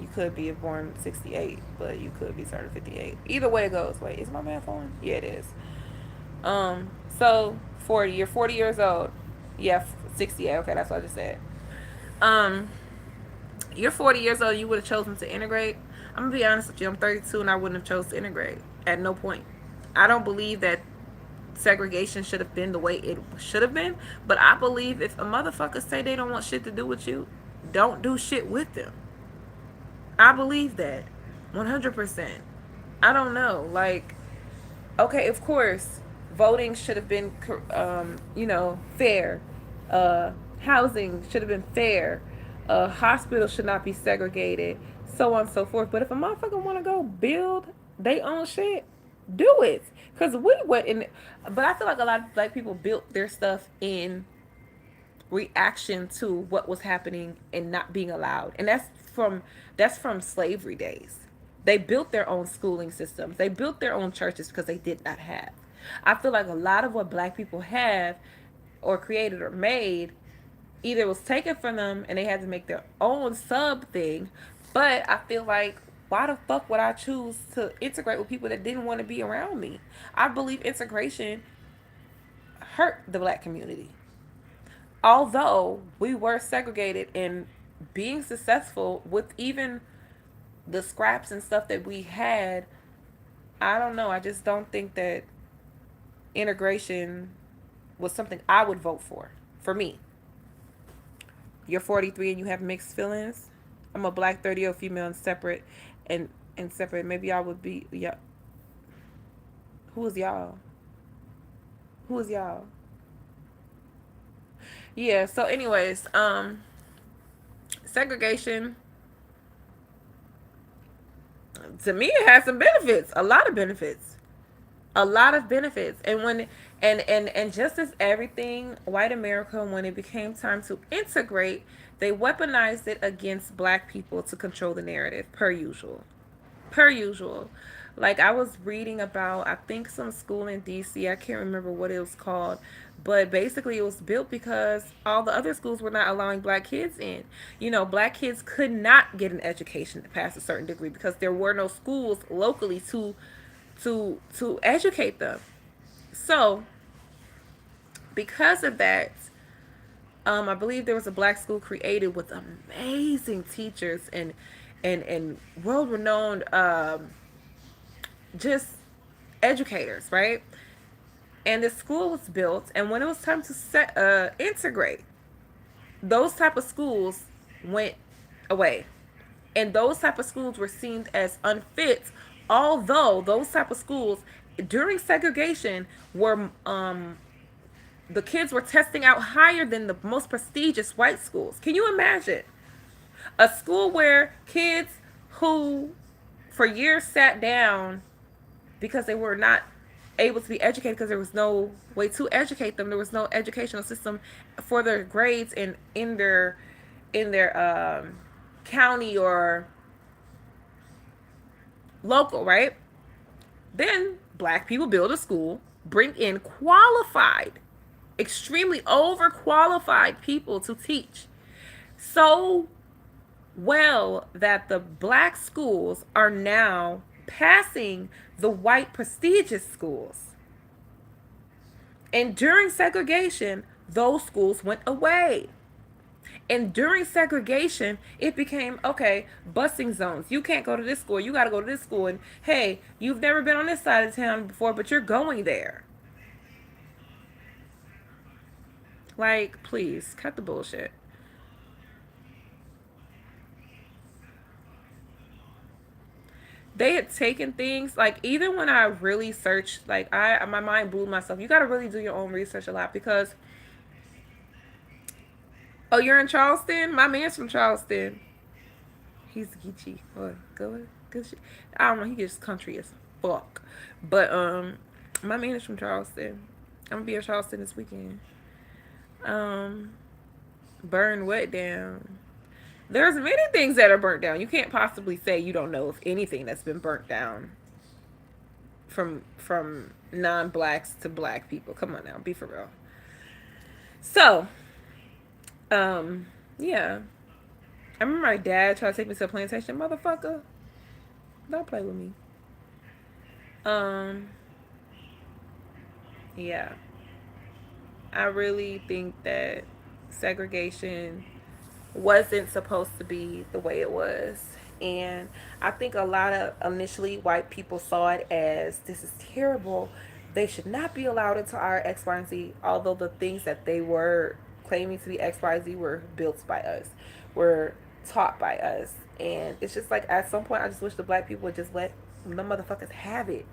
you could be born 68, but you could be started 58. Either way it goes. Wait, is my math on? Yeah, it is. So 40. You're 40 years old. Yeah, 68. Okay, that's what I just said. Um, you're 40 years old. You would have chosen to integrate. I'm gonna be honest with you. I'm 32, and I wouldn't have chose to integrate at no point. I don't believe that segregation should have been the way it should have been. But I believe if a motherfucker say they don't want shit to do with you, don't do shit with them. I believe that 100%. I don't know. Like, okay, of course, voting should have been, fair. Housing should have been fair. Hospitals should not be segregated, so on and so forth. But if a motherfucker want to go build they own shit, do it. Cause we went in, but I feel like a lot of black people built their stuff in reaction to what was happening and not being allowed, and that's from slavery days. They built their own schooling systems. They built their own churches because they did not have. I feel like a lot of what black people have or created or made either was taken from them and they had to make their own sub thing. But I feel like why the fuck would I choose to integrate with people that didn't want to be around me? I believe integration hurt the black community. Although we were segregated and being successful with even the scraps and stuff that we had, I don't know. I just don't think that integration was something I would vote for me. You're 43 and you have mixed feelings. I'm a black 30-year-old female and separate and separate. Maybe y'all would be yeah. Who is y'all? Who is y'all? Yeah, so anyways, segregation to me it has some benefits, a lot of benefits. A lot of benefits. And when and just as everything white America, when it became time to integrate, they weaponized it against black people to control the narrative, per usual. Per usual. Like I was reading about, I think some school in DC, I can't remember what it was called, but basically it was built because all the other schools were not allowing black kids in. Black kids could not get an education to pass a certain degree because there were no schools locally to educate them. So, because of that, I believe there was a black school created with amazing teachers and world renowned just educators, right? And the school was built, and when it was time to integrate, those type of schools went away, and those type of schools were seen as unfit. Although those type of schools during segregation were the kids were testing out higher than the most prestigious white schools. Can you imagine a school where kids who for years sat down because they were not able to be educated because there was no way to educate them. There was no educational system for their grades in their county or local, right? Then black people build a school, bring in qualified, extremely overqualified people to teach. So well that the black schools are now passing the white prestigious schools. And during segregation, those schools went away. And during segregation, it became okay, busing zones. You can't go to this school. You got to go to this school. And hey, you've never been on this side of town before, but you're going there. Like, please, cut the bullshit. They had taken things like, even when I really searched, like my mind blew myself. You got to really do your own research a lot because, oh, you're in Charleston. My man's from Charleston. He's Geechee or good shit. I don't know. He gets country as fuck, but my man is from Charleston. I'm gonna be in Charleston this weekend. Um, burn what down? There's many things that are burnt down. You can't possibly say you don't know of anything that's been burnt down from non-blacks to black people. Come on now, be for real. So, yeah. I remember my dad tried to take me to a plantation. Motherfucker, don't play with me. Um, yeah. I really think that segregation wasn't supposed to be the way it was. And I think a lot of initially white people saw it as this is terrible. They should not be allowed into our XYZ, although the things that they were claiming to be XYZ were built by us, were taught by us. And it's just like at some point I just wish the black people would just let the motherfuckers have it.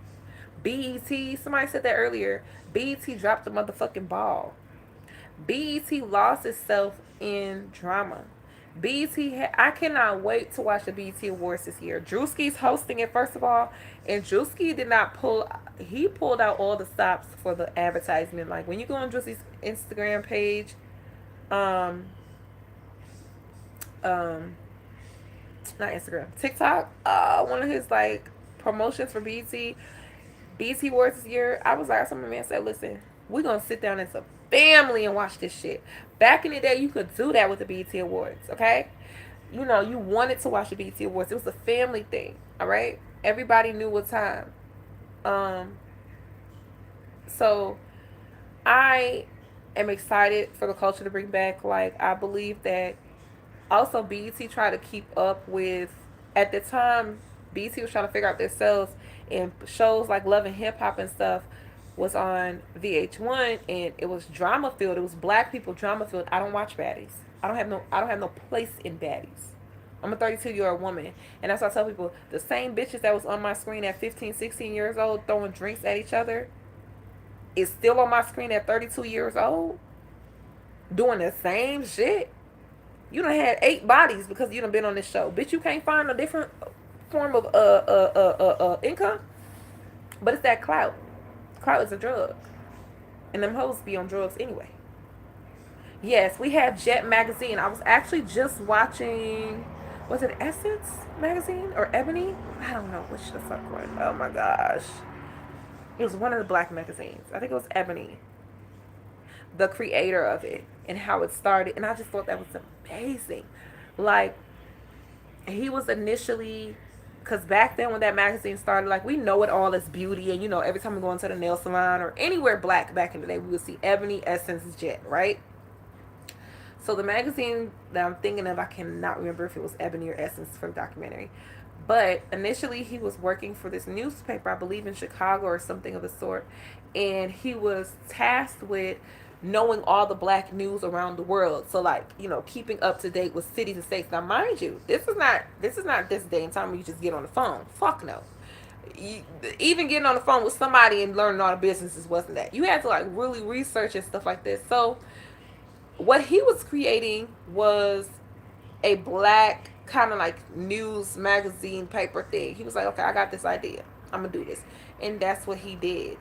BET, somebody said that earlier. BET dropped the motherfucking ball. BET lost itself in drama. I cannot wait to watch the BET Awards this year. Drewski's hosting it, first of all, and Drewski did not he pulled out all the stops for the advertisement. Like when you go on Drewski's Instagram page, not Instagram, TikTok, one of his like promotions for BET Awards this year, I was like, I told my man, said, listen, we're gonna sit down as a family and watch this shit. Back in the day, you could do that with the BET Awards, okay? You know, you wanted to watch the BET Awards. It was a family thing, all right? Everybody knew what time. So I am excited for the culture to bring back. Like, I believe that also BET tried to keep up with, at the time, BET was trying to figure out themselves, and shows like Love and Hip Hop and stuff was on VH1, and it was drama filled. It was black people drama filled. I don't watch baddies. I don't have no place in baddies. I'm a 32-year-old woman, and that's why I tell people the same bitches that was on my screen at 15, 16 years old throwing drinks at each other is still on my screen at 32 years old doing the same shit. You done had 8 bodies because you done been on this show. Bitch, you can't find a different form of income. But it's that clout. Clout is a drug. And them hoes be on drugs anyway. Yes, we have Jet Magazine. I was actually just watching, was it Essence Magazine or Ebony? I don't know which the fuck one. Oh my gosh. It was one of the black magazines. I think it was Ebony. The creator of it and how it started. And I just thought that was amazing. Like, he was initially, because back then when that magazine started, like, we know it all as beauty. And, you know, every time we go into the nail salon or anywhere black back in the day, we would see Ebony, Essence, Jet, right? So the magazine that I'm thinking of, I cannot remember if it was Ebony or Essence for the documentary. But initially he was working for this newspaper, I believe in Chicago or something of the sort. And he was tasked with knowing all the black news around the world. So, like, you know, keeping up to date with cities and states. Now, mind you, this is not this day and time where you just get on the phone. Fuck no. Even getting on the phone with somebody and learning all the businesses wasn't that. You had to, like, really research and stuff like this. So what he was creating was a black kind of like news magazine paper thing. He was like, okay, I got this idea. I'm gonna do this. And that's what he did.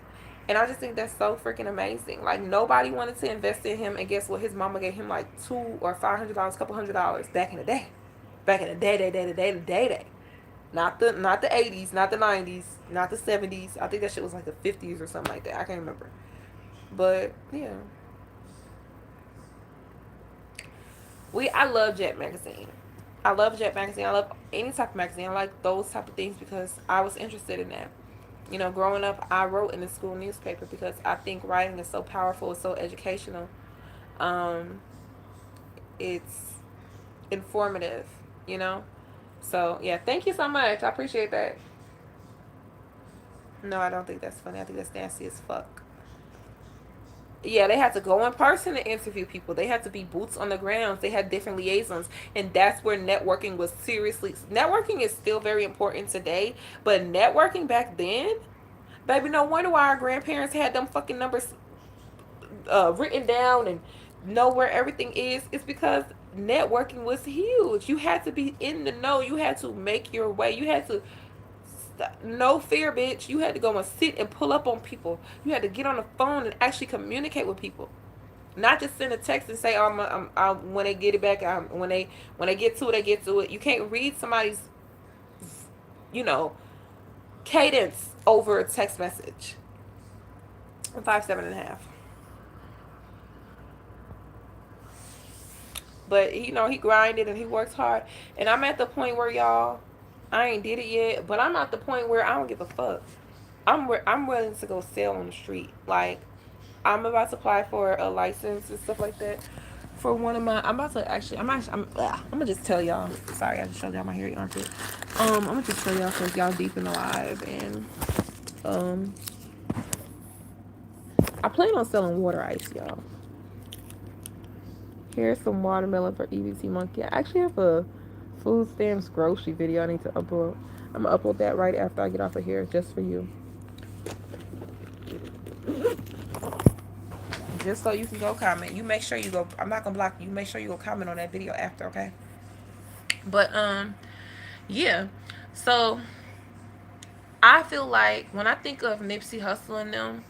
And I just think that's so freaking amazing. Like, nobody wanted to invest in him, and guess what? His mama gave him like $200 or $500, couple $100 back in the day. Back in the day. Not the 80s, not the 90s, not the 70s. I think that shit was like the 50s or something like that. I can't remember. But yeah. I love Jet Magazine. I love Jet magazine. I love any type of magazine. I like those type of things because I was interested in that. You know, growing up, I wrote in the school newspaper because I think writing is so powerful, it's so educational. Um, it's informative, you know. So yeah, thank you so much. I appreciate that. No, I don't think that's funny. I think that's nasty as fuck. Yeah, they had to go in person to interview people. They had to be boots on the ground. They had different liaisons, and that's where networking was seriously. Networking is still very important today, but networking back then, baby, no wonder why our grandparents had them fucking numbers written down and know where everything is. It's because networking was huge. You had to be in the know. You had to make your way. You had to no fear, bitch. You had to go and sit and pull up on people. You had to get on the phone and actually communicate with people. Not just send a text and say, "Oh, when they get it back, when they get to it, they get to it." You can't read somebody's, you know, cadence over a text message. 5'7.5". But you know, he grinded and he works hard. And I'm at the point where y'all, I ain't did it yet, but I'm at the point where I don't give a fuck. I'm willing to go sell on the street. Like I'm about to apply for a license and stuff like that. For one of my, I'm about to actually, I'm gonna just tell y'all. Sorry, I just showed y'all my hairy armpit. I'm gonna just tell y'all because y'all deep in the live, and um, I plan on selling water ice, y'all. Here's some watermelon for EBT Monkey. I actually have a food stamps grocery video I need to upload. I'm gonna upload that right after I get off of here, just for you. Just so you can go comment. You make sure you go. I'm not gonna block you. Make sure you go comment on that video after, okay? But yeah. So I feel like when I think of Nipsey Hussle and them,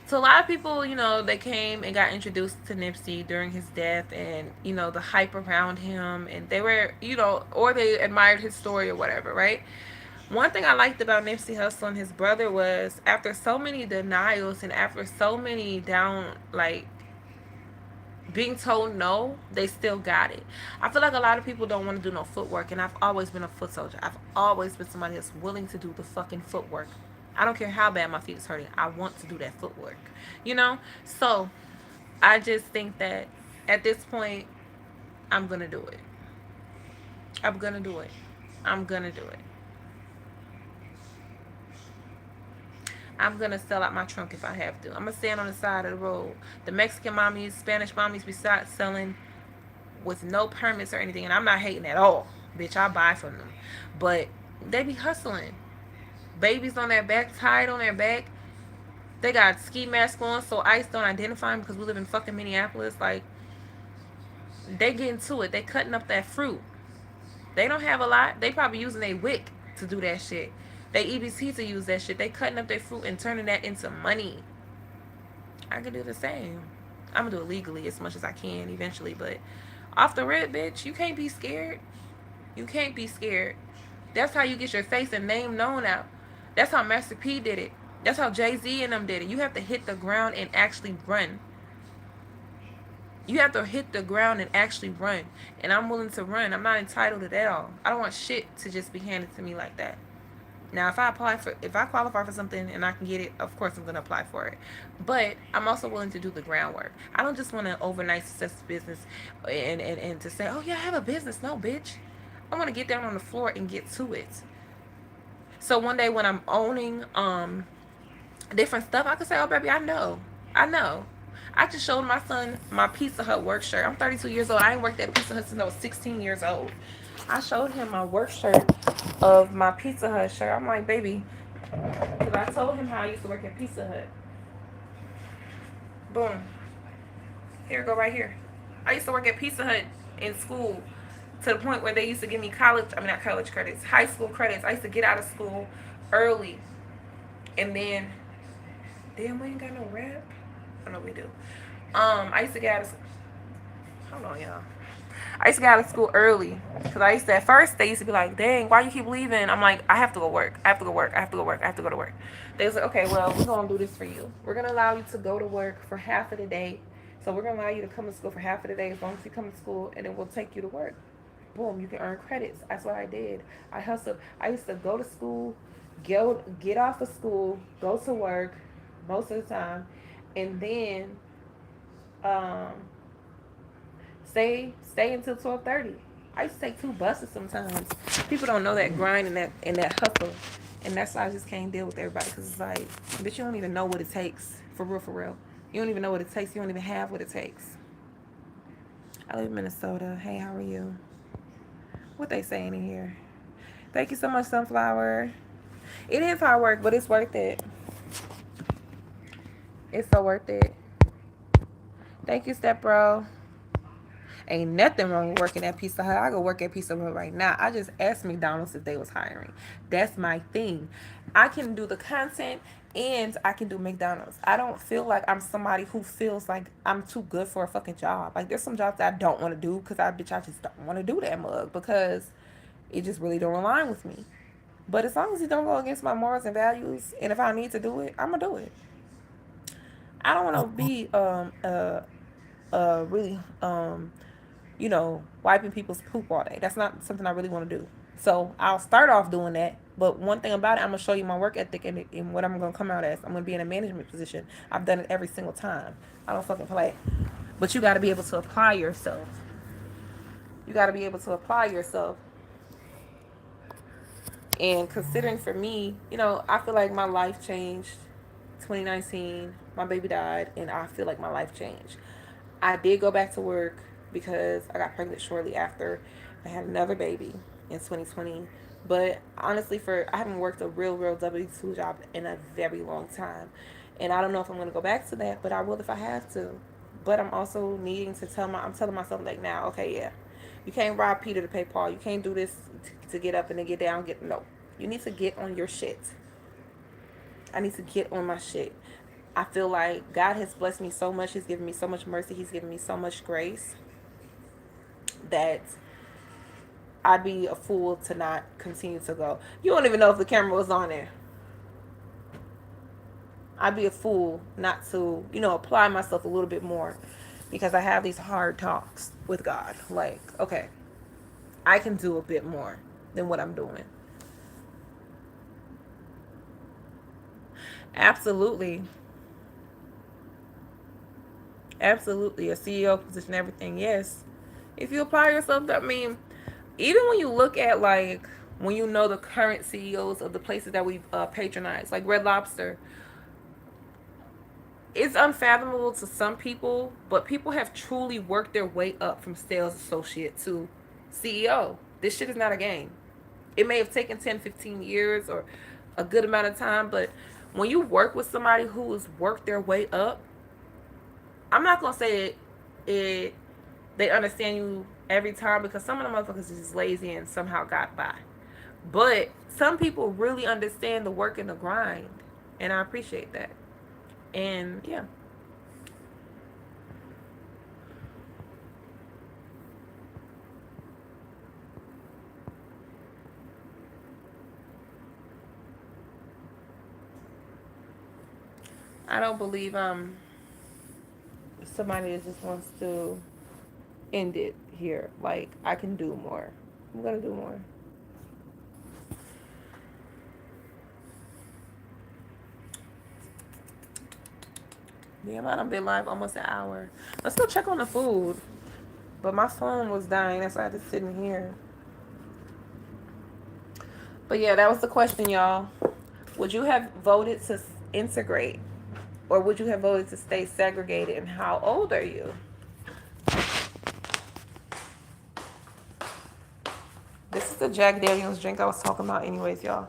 so a lot of people, you know, they came and got introduced to Nipsey during his death, and you know the hype around him, and they were, you know, or they admired his story or whatever, right? One thing I liked about Nipsey Hussle and his brother was after so many denials and after so many down, like being told no, they still got it. I feel like a lot of people don't want to do no footwork, and I've always been a foot soldier. I've always been somebody that's willing to do the fucking footwork. I don't care how bad my feet is hurting. I want to do that footwork, you know? So I just think that at this point, I'm going to do it. I'm going to do it. I'm going to do it. I'm gonna sell out my trunk if I have to. I'm gonna stand on the side of the road. The Mexican mommies, Spanish mommies, besides selling with no permits or anything, and I'm not hating at all. Bitch, I buy from them. But they be hustling. Babies on their back, tied on their back. They got ski masks on so ICE don't identify them because we live in fucking Minneapolis. Like, they getting to it. They cutting up that fruit. They don't have a lot. They probably using a wick to do that shit. They EBT to use that shit. They cutting up their fruit and turning that into money. I can do the same. I'm gonna do it legally as much as I can eventually, but off the rip, bitch, you can't be scared. You can't be scared. That's how you get your face and name known out. That's how Master P did it. That's how Jay-Z and them did it. You have to hit the ground and actually run. You have to hit the ground and actually run. And I'm willing to run. I'm not entitled to that all. I don't want shit to just be handed to me like that. Now, if I qualify for something and I can get it, of course I'm gonna apply for it. But I'm also willing to do the groundwork. I don't just want to overnight success business and to say, oh yeah, I have a business. No, bitch. I want to get down on the floor and get to it. So one day when I'm owning different stuff, I can say, oh baby, I know. I just showed my son my Pizza Hut work shirt. I'm 32 years old. I ain't worked at Pizza Hut since I was 16 years old. I showed him my work shirt of my Pizza Hut shirt. I'm like, baby, because I told him how I used to work at Pizza Hut. Boom. Here, go right here. I used to work at Pizza Hut in school to the point where they used to give me not college credits, high school credits. I used to get out of school early. And then, damn, we ain't got no rap. I know we do. I used to get out of school. Hold on, y'all. I used to get out of school early because at first they used to be like, dang, why you keep leaving? I'm like, I have to go work. I have to go to work. They was like, okay, well, we're going to do this for you. We're going to allow you to go to work for half of the day. So we're going to allow you to come to school for half of the day as long as you come to school, and then we'll take you to work. Boom, you can earn credits. That's what I did. I hustled. I used to go to school, get off of school, go to work most of the time, and then um, stay until 12:30. I used to take two buses sometimes. People don't know that grind and that hustle, and that's why I just can't deal with everybody because it's like, bitch, you don't even know what it takes for real, for real. You don't even know what it takes. You don't even have what it takes. I live in Minnesota. Hey, how are you? What they saying in here? Thank you so much, Sunflower. It is hard work, but it's worth it. It's so worth it. Thank you, Step Bro. Ain't nothing wrong with working at Pizza Hut. I go work at Pizza Hut right now. I just asked McDonald's if they was hiring. That's my thing. I can do the content and I can do McDonald's. I don't feel like I'm somebody who feels like I'm too good for a fucking job. Like there's some jobs that I don't want to do because I just don't want to do that mug because it just really don't align with me. But as long as it don't go against my morals and values, and if I need to do it, I'm gonna do it. I don't want to be really wiping people's poop all day. That's not something I really want to do. So I'll start off doing that. But one thing about it, I'm gonna show you my work ethic and what I'm gonna come out as. I'm gonna be in a management position. I've done it every single time. I don't fucking play. But you got to be able to apply yourself. You got to be able to apply yourself. And considering for me, I feel like my life changed. 2019, my baby died, and I feel like my life changed. I did go back to work because I got pregnant shortly after I had another baby in 2020. But honestly, I haven't worked a real W-2 job in a very long time. And I don't know if I'm going to go back to that, but I will if I have to. But I'm also needing to I'm telling myself like now, okay, yeah, you can't rob Peter to pay Paul. You can't do this to get up and then get down. No, you need to get on your shit. I need to get on my shit. I feel like God has blessed me so much. He's given me so much mercy. He's given me so much grace that I'd be a fool to not continue to go. You don't even know if the camera was on there. I'd be a fool not to, apply myself a little bit more because I have these hard talks with God. Like, okay, I can do a bit more than what I'm doing. Absolutely. Absolutely. A CEO position, everything, yes. If you apply yourself, I mean, even when you look at like when you know the current CEOs of the places that we patronize, like Red Lobster, it's unfathomable to some people, but people have truly worked their way up from sales associate to CEO. This shit is not a game. It may have taken 10, 15 years or a good amount of time, but when you work with somebody who has worked their way up, I'm not gonna say they understand you every time because some of the motherfuckers is just lazy and somehow got by. But some people really understand the work and the grind, and I appreciate that. And yeah. I don't believe somebody that just wants to end it here. Like I can do more. I'm gonna do more. Damn, I've been live almost an hour. Let's go check on the food. But my phone was dying. That's why I had to sit in here. But yeah, that was the question, y'all. Would you have voted to integrate? Or would you have voted to stay segregated? And how old are you? This is the Jack Daniels drink I was talking about anyways, y'all.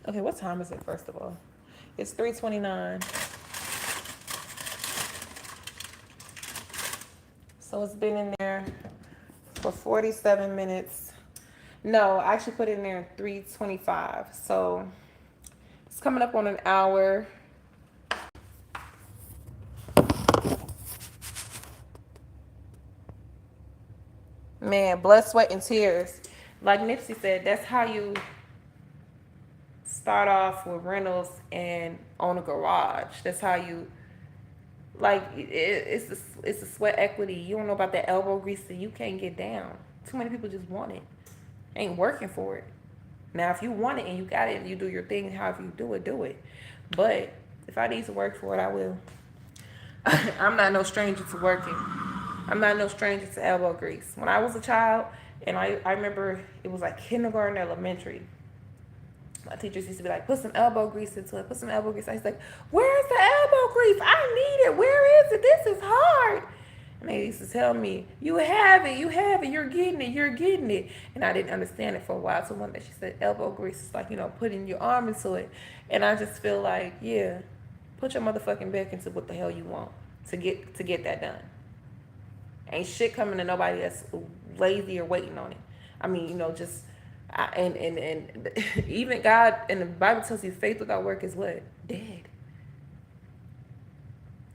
Okay, what time is it, first of all? It's 3:29. So it's been in there for 47 minutes. No, I actually put it in there at 3:25. So it's coming up on an hour. Man, blood, sweat, and tears. Like Nipsey said, that's how you start off with rentals and own a garage. That's how you Like it's a sweat equity. You don't know about that elbow grease that you can't get down. Too many people just want it. Ain't working for it. Now if you want it and you got it and you do your thing, however you do it, do it. But if I need to work for it, I will. I'm not no stranger to working. I'm not no stranger to elbow grease. When I was a child, and I remember it was like kindergarten, elementary. My teachers used to be like, put some elbow grease into it. Put some elbow grease. I was like, where's the elbow grease? I need it. Where is it? This is hard. And they used to tell me, you have it. You have it. You're getting it. You're getting it. And I didn't understand it for a while. So one day she said, elbow grease is like, putting your arm into it. And I just feel like, yeah, put your motherfucking back into what the hell you want to get that done. Ain't shit coming to nobody that's lazy or waiting on it. I mean, and even God and the Bible tells you faith without work is what? Dead.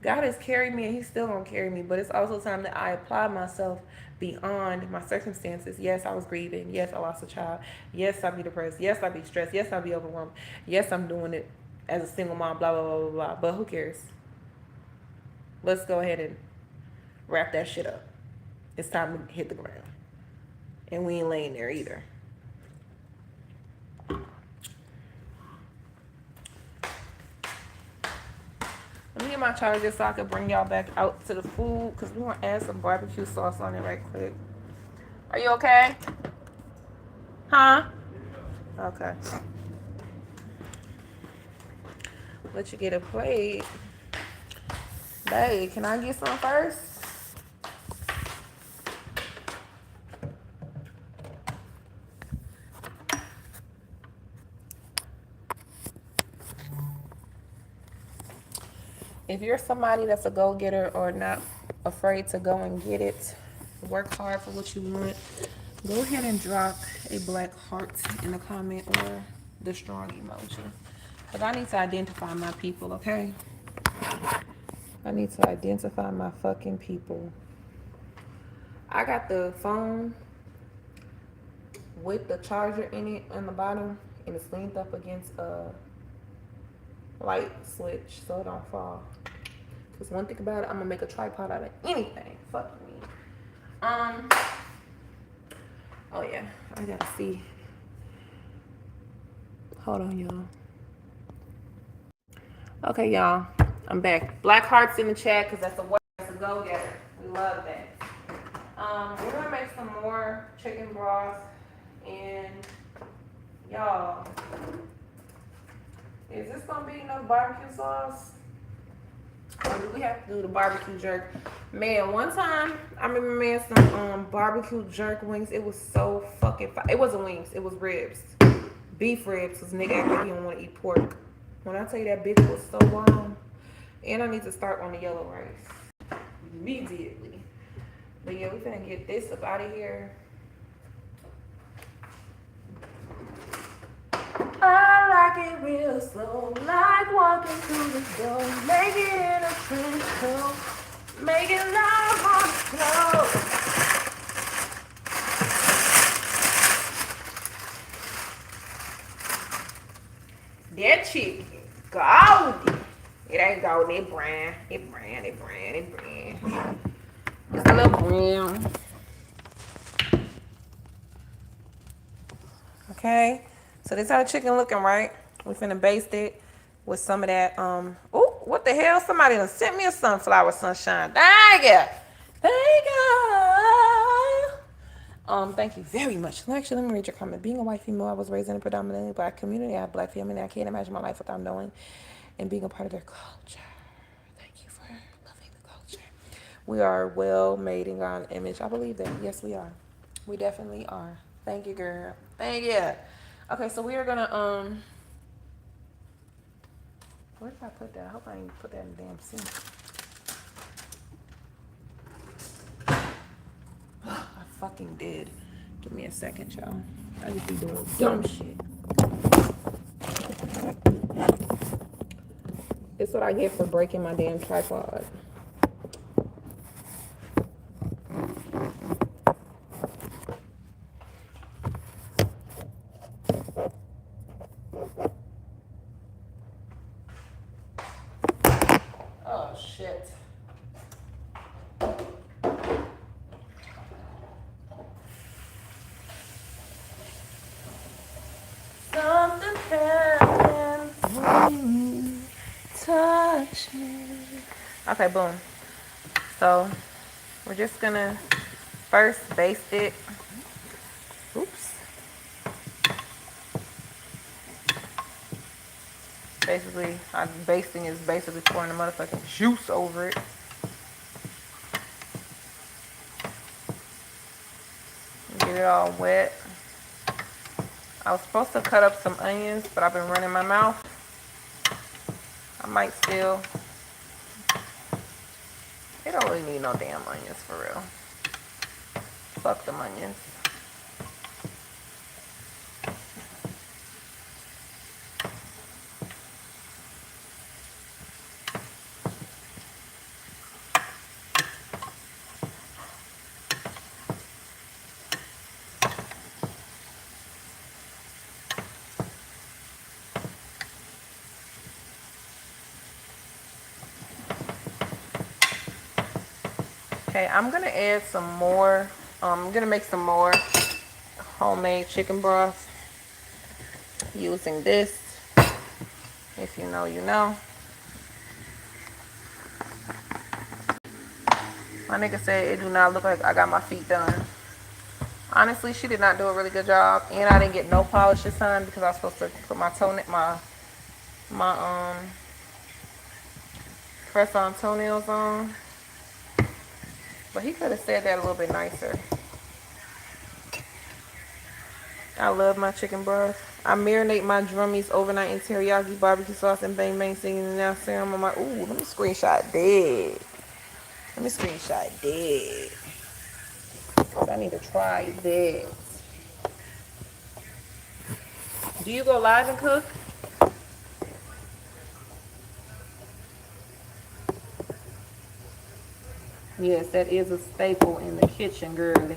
God has carried me and he's still gonna carry me, but it's also time that I apply myself beyond my circumstances. Yes, I was grieving. Yes, I lost a child. Yes, I'll be depressed. Yes, I'll be stressed. Yes, I'll be overwhelmed. Yes, I'm doing it as a single mom, blah, blah, blah, blah, blah. But who cares? Let's go ahead and wrap that shit up. It's time to hit the ground. And we ain't laying there either. Let me get my charger so I can bring y'all back out to the food because we want to add some barbecue sauce on it right quick. Are you okay? Huh? Okay. Let you get a plate. Babe, can I get some first? If you're somebody that's a go-getter or not afraid to go and get it, work hard for what you want, go ahead and drop a black heart in the comment or the strong emoji. Because I need to identify my people, okay? I need to identify my fucking people. I got the phone with the charger in it on the bottom, and it's leaned up against a light switch so it don't fall. Because one thing about it, I'm gonna make a tripod out of anything. Fuck me. Oh yeah, I gotta see. Hold on, y'all. Okay, y'all, I'm back. Black hearts in the chat because that's a word. That's a go-getter. We love that. We're gonna make some more chicken broth, and y'all, is this gonna be enough barbecue sauce? Or do we have to do the barbecue jerk? Man, one time I remember making some barbecue jerk wings. It was so fucking it wasn't wings, it was ribs. Beef ribs, because nigga act like he don't want to eat pork. When I tell you that bitch was so bomb. And I need to start on the yellow rice immediately. But yeah, we finna get this up out of here. I like it real slow, like walking through the door, make it in a trench coat, make it love on the floor. That chicken, golden. It ain't golden, it brown, it brown, it brown, it brown. It's a little brown. Okay. So this how the chicken looking, right? We finna baste it with some of that, oh, what the hell? Somebody done sent me a sunflower sunshine. Thank you. Thank you. Thank you very much. Actually, let me read your comment. Being a white female, I was raised in a predominantly black community. I have black family. I can't imagine my life without knowing and being a part of their culture. Thank you for loving the culture. We are well made in God's image. I believe that. Yes, we are. We definitely are. Thank you, girl. Thank you. Okay, so we are gonna where did I put that? I hope I didn't put that in the damn sink. I fucking did. Give me a second, y'all. I just be doing dumb shit. It's what I get for breaking my damn tripod. Oh shit. Okay, boom. So we're just gonna first baste it. Oops. Basically, basting is basically pouring the motherfucking juice over it. Get it all wet. I was supposed to cut up some onions, but I've been running my mouth. I might still. It don't really need no damn onions for real. Fuck them onions. Okay, I'm gonna add some more. I'm gonna make some more homemade chicken broth using this. If you know, you know. My nigga said it do not look like I got my feet done. Honestly, she did not do a really good job, and I didn't get no polish this time because I was supposed to put my press on toenails on. But he could have said that a little bit nicer. I love my chicken broth. I marinate my drummies overnight in teriyaki barbecue sauce and bang bang seasoning. Now serum on my. Ooh, let me screenshot that. Let me screenshot that. Cause I need to try that. Do you go live and cook? Yes, that is a staple in the kitchen, girlie.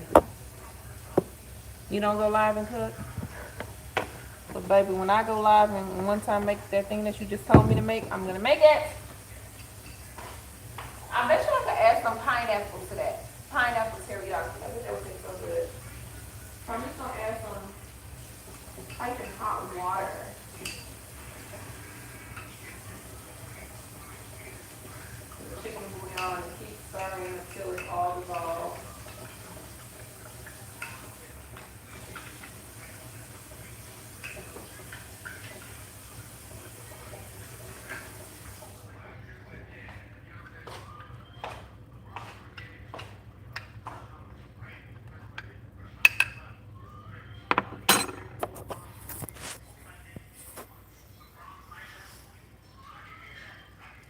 You don't go live and cook? But baby, when I go live and one time make that thing that you just told me to make, I'm gonna make it. I bet you I could add some pineapple to that. Pineapple teriyaki. I bet that would taste so good. I'm just gonna add some piping hot water. The chicken bouillon and keep stirring until it's all dissolved.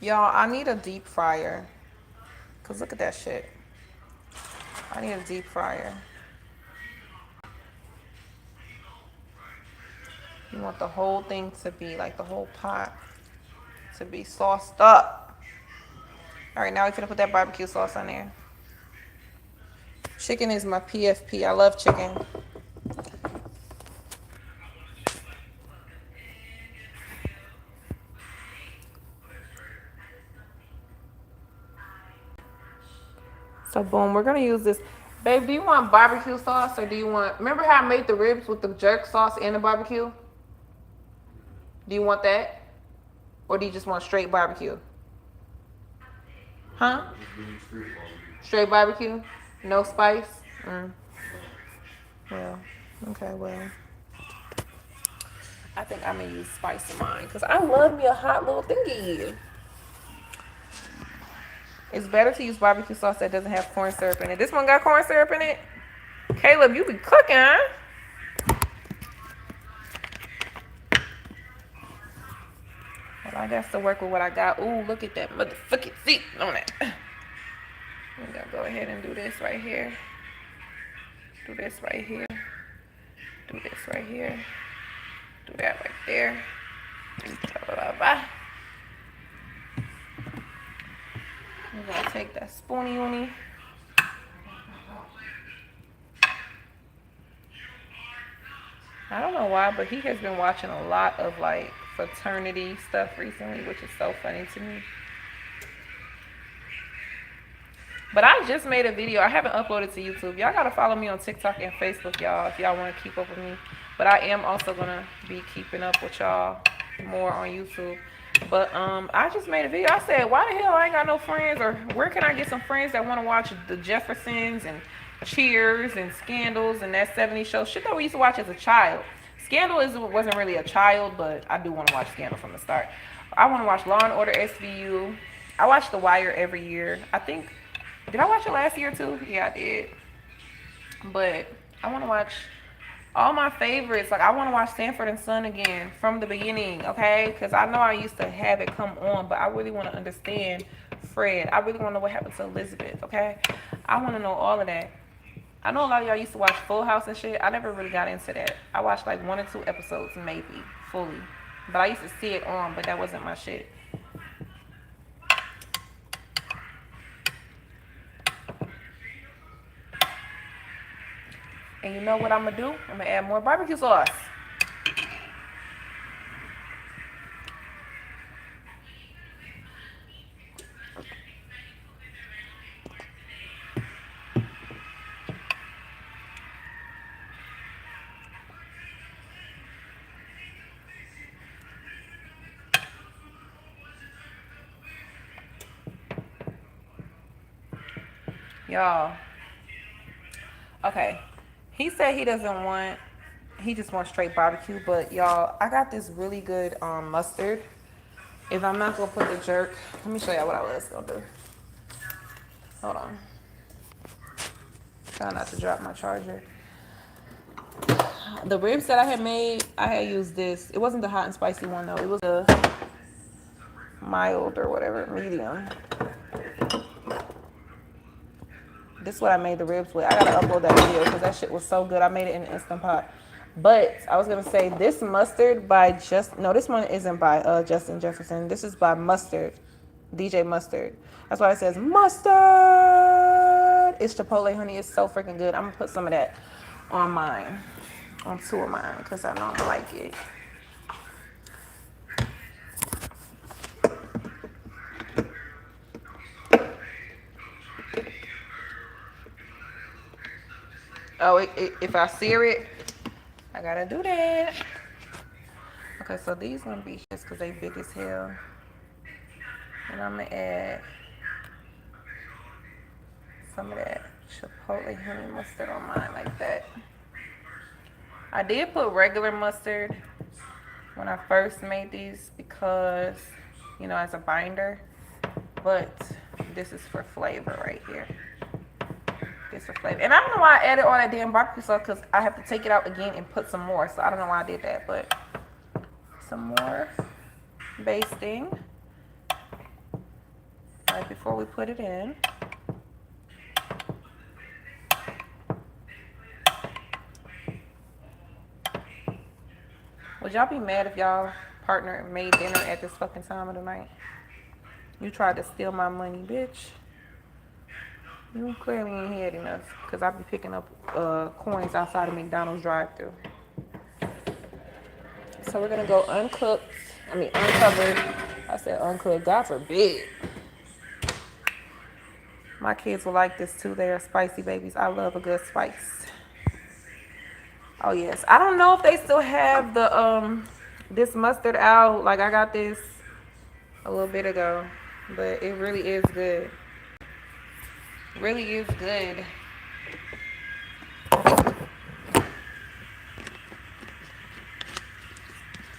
Y'all, I need a deep fryer. Cause look at that shit. I need a deep fryer. You want the whole thing to be, like the whole pot, to be sauced up. All right, now we're gonna put that barbecue sauce on there. Chicken is my PFP. I love chicken. So boom, we're gonna use this. Babe, do you want barbecue sauce or do you want, remember how I made the ribs with the jerk sauce and the barbecue? Do you want that? Or do you just want straight barbecue? Huh? Straight barbecue? No spice? Well, okay, well. I think I'm gonna use spice in mine because I love me a hot little thingy. It's better to use barbecue sauce that doesn't have corn syrup in it. This one got corn syrup in it? Caleb, you be cooking, huh? Well, I got to work with what I got. Ooh, look at that motherfucking seat on it. I'm gonna go ahead and do this right here. Do this right here. Do this right here. Do that right there. Blah, blah, blah. I'm gonna take that spoony uni. I don't know why, but he has been watching a lot of like fraternity stuff recently, which is so funny to me. But I just made a video. I haven't uploaded to YouTube. Y'all gotta follow me on TikTok and Facebook, y'all, if y'all want to keep up with me. But I am also gonna be keeping up with y'all more on YouTube. But I just made a video. I said, why the hell I ain't got no friends, or where can I get some friends that want to watch the Jeffersons and Cheers and Scandals and that 70s show shit that we used to watch as a child. Wasn't really a child, but I do want to watch Scandal from the start. I want to watch Law and Order SVU. I watch The Wire every year. I think, did I watch it last year too? Yeah, I did. But I want to watch all my favorites. Like, I want to watch Sanford and Son again from the beginning, okay? Because I know I used to have it come on, but I really want to understand Fred. I really want to know what happened to Elizabeth, okay? I want to know all of that. I know a lot of y'all used to watch Full House and shit. I never really got into that. I watched like 1 or 2 episodes maybe, fully. But I used to see it on, but that wasn't my shit. And you know what I'm gonna do? I'm gonna add more barbecue sauce. Y'all. Okay. He said he doesn't want, he just wants straight barbecue. But y'all, I got this really good mustard. If I'm not gonna put the jerk, let me show y'all what I was gonna do. Hold on. Try not to drop my charger. The ribs that I had made, I had used this. It wasn't the hot and spicy one though. It was a mild or whatever, medium. This is what I made the ribs with. I gotta upload that video because that shit was so good. I made it in an Instant Pot. But I was gonna say this mustard by this one isn't by Justin Jefferson. This is by Mustard, DJ Mustard. That's why it says mustard. It's Chipotle honey. It's so freaking good. I'm gonna put some of that on mine, on 2 of mine, because I know I'm gonna like it. Oh, if I sear it, I gotta do that. Okay, so these gonna be just because they big as hell. And I'm gonna add some of that Chipotle honey mustard on mine like that. I did put regular mustard when I first made these because, you know, as a binder. But this is for flavor right here. This for flavor. And I don't know why I added all that damn barbecue sauce because I have to take it out again and put some more. So I don't know why I did that, but some more basting right before we put it in. Would y'all be mad if y'all partner made dinner at this fucking time of the night? You tried to steal my money, bitch. You clearly ain't had enough because I be picking up coins outside of McDonald's drive-thru. So we're gonna go uncooked. I mean uncovered. I said uncooked. God forbid. My kids will like this too. They are spicy babies. I love a good spice. Oh yes. I don't know if they still have the this mustard out. Like I got this a little bit ago, but it really is good. Really is good.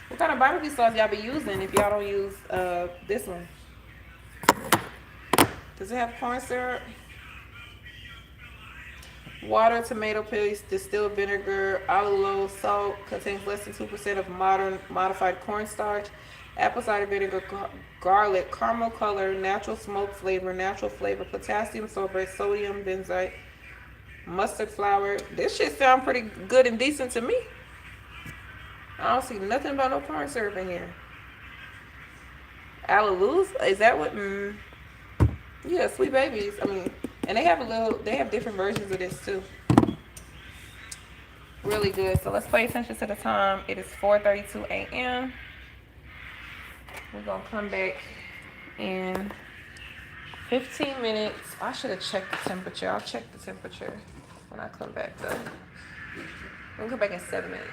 What kind of barbecue sauce y'all be using if y'all don't use this one? Does it have corn syrup? Water, tomato paste, distilled vinegar, allulose, salt, contains less than 2% of modified cornstarch, apple cider vinegar, garlic, caramel color, natural smoke flavor, potassium sorbate, sodium benzoate, mustard flour. This shit sound pretty good and decent to me. I don't see nothing about no corn syrup in here. Allulose? Is that what? Yeah, Sweet Babies. I mean, and they have different versions of this too. Really good. So let's pay attention to the time. It is 4:32 a.m. We're gonna come back in 15 minutes. I should have checked the temperature. I'll check the temperature when I come back though. We'll come back in 7 minutes.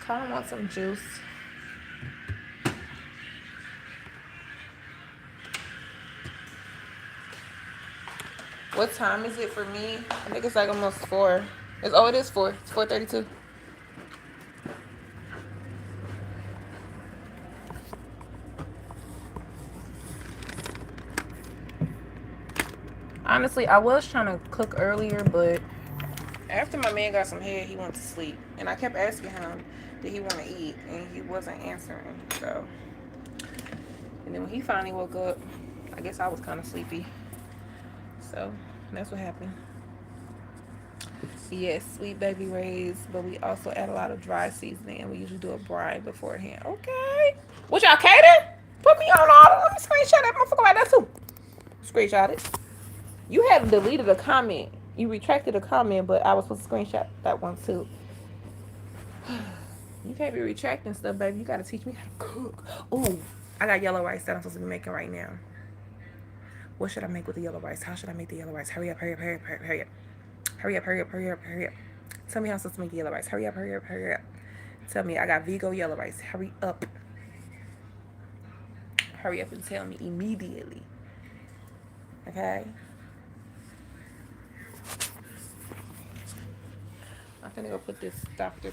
Kind of want some juice. What time is it for me? I think it's like almost 4. It is 4. It's 4:32. Honestly, I was trying to cook earlier, but after my man got some head, he went to sleep. And I kept asking him, did he want to eat? And he wasn't answering. So, and then when he finally woke up, I guess I was kind of sleepy. So, that's what happened. Yes, sweet baby rays, but we also add a lot of dry seasoning, and we usually do a brine beforehand. Okay. What y'all cater? Put me on all. Let me screenshot that motherfucker like that too. Screenshot it. You haven't deleted a comment. You retracted a comment, but I was supposed to screenshot that one too. You can't be retracting stuff, baby. You gotta teach me how to cook. Ooh, I got yellow rice that I'm supposed to be making right now. What should I make with the yellow rice? How should I make the yellow rice? Hurry up, hurry up, hurry up, hurry up. Hurry up, hurry up, hurry up, hurry up. Tell me how I'm supposed to make the yellow rice. Hurry up, hurry up, hurry up. Tell me I got Vigo yellow rice. Hurry up. Hurry up and tell me immediately. Okay? I'm gonna go put this not Dr.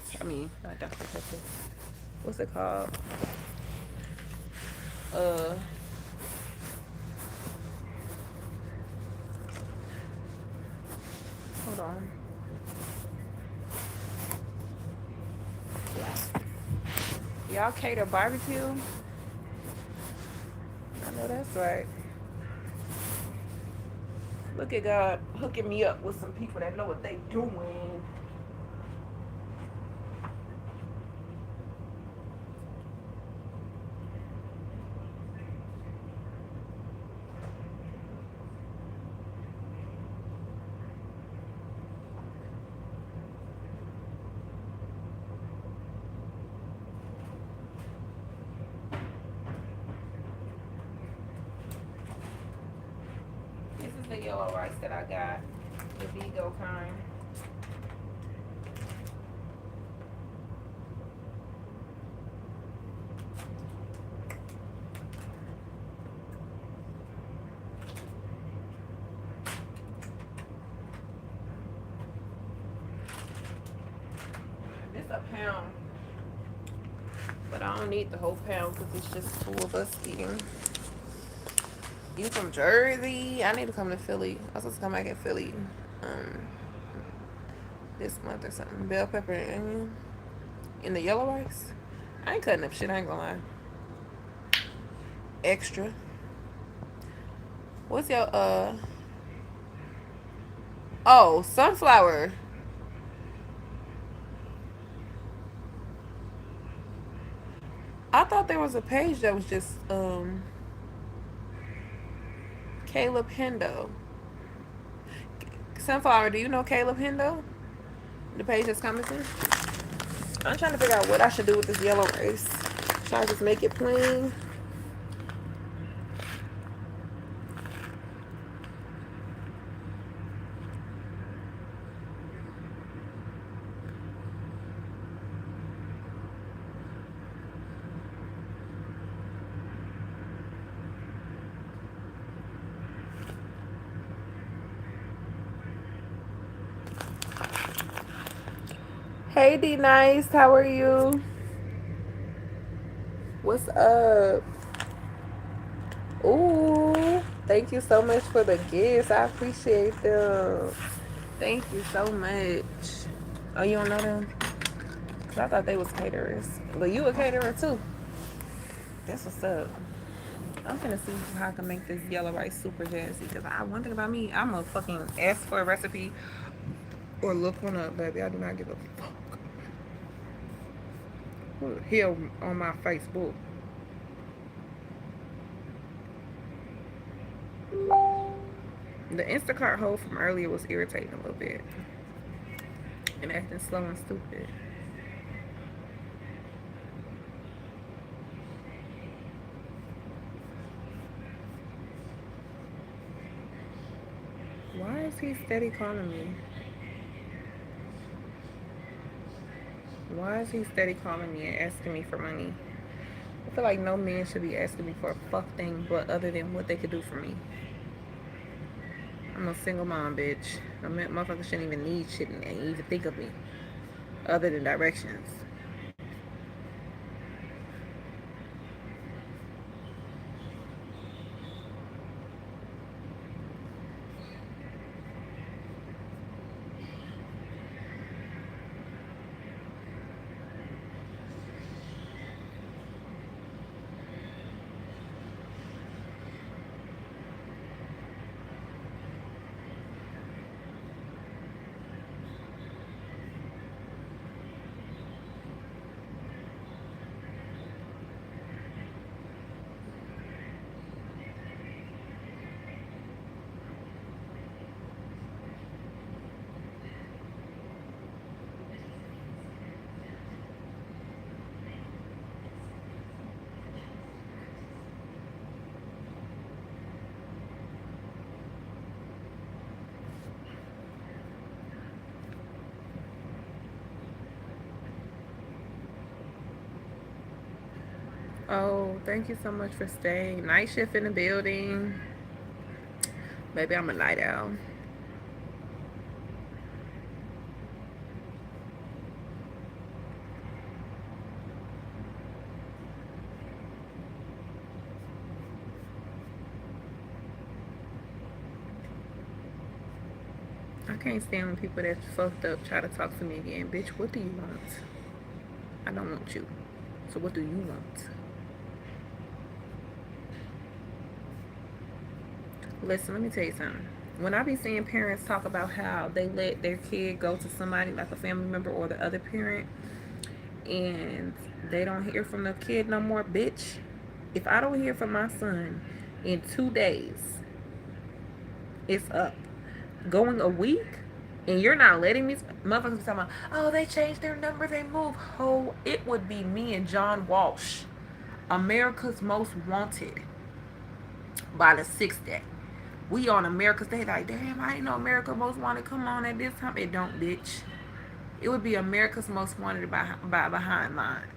Pepper. What's it called? Hold on. Y'all cater barbecue? I know that's right. Look at God hooking me up with some people that know what they doing. This is the yellow rice that I got, the Vigo kind. It's a pound, but I don't need the whole pound because it's just 2 of us eating. You from Jersey? I need to come to Philly. I was supposed to come back in Philly this month or something. Bell pepper and onion in the yellow rice. I ain't cutting up shit. I ain't gonna lie. Extra. What's your Oh, sunflower. I thought there was a page that was just Caleb Hendo. Sunflower, do you know Caleb Hendo? The page that's coming to? I'm trying to figure out what I should do with this yellow rice. Should I just make it plain? Hey D Nice, how are you? What's up? Ooh, thank you so much for the gifts. I appreciate them. Thank you so much. Oh, you don't know them? Cause I thought they was caterers. But you a caterer too. That's what's up. I'm gonna see how I can make this yellow rice super jazzy. Cause one thing about me, I'm a fucking ask for a recipe or look one up, baby. I do not give a fuck. What the hell on my Facebook? The Instacart hold from earlier was irritating a little bit and acting slow and stupid. Why is he steady calling me? Why is he steady calling me and asking me for money? I feel like no man should be asking me for a fuck thing but other than what they could do for me. I'm a single mom, bitch. A motherfucker shouldn't even need shit and even think of me other than directions. Oh, thank you so much for staying. Night shift in the building. Maybe I'm a night owl. I can't stand when people that's fucked up try to talk to me again. Bitch, what do you want? I don't want you. So what do you want? Listen, let me tell you something. When I be seeing parents talk about how they let their kid go to somebody like a family member or the other parent and they don't hear from the kid no more, bitch. If I don't hear from my son in 2 days, it's up. Going a week and you're not letting me, motherfuckers be talking about, oh, they changed their number, they moved. Oh, it would be me and John Walsh, America's Most Wanted, by the 6th day. We on America's Day, like, damn, I ain't know America Most Wanted come on at this time. It don't, bitch. It would be America's Most Wanted by behind mine.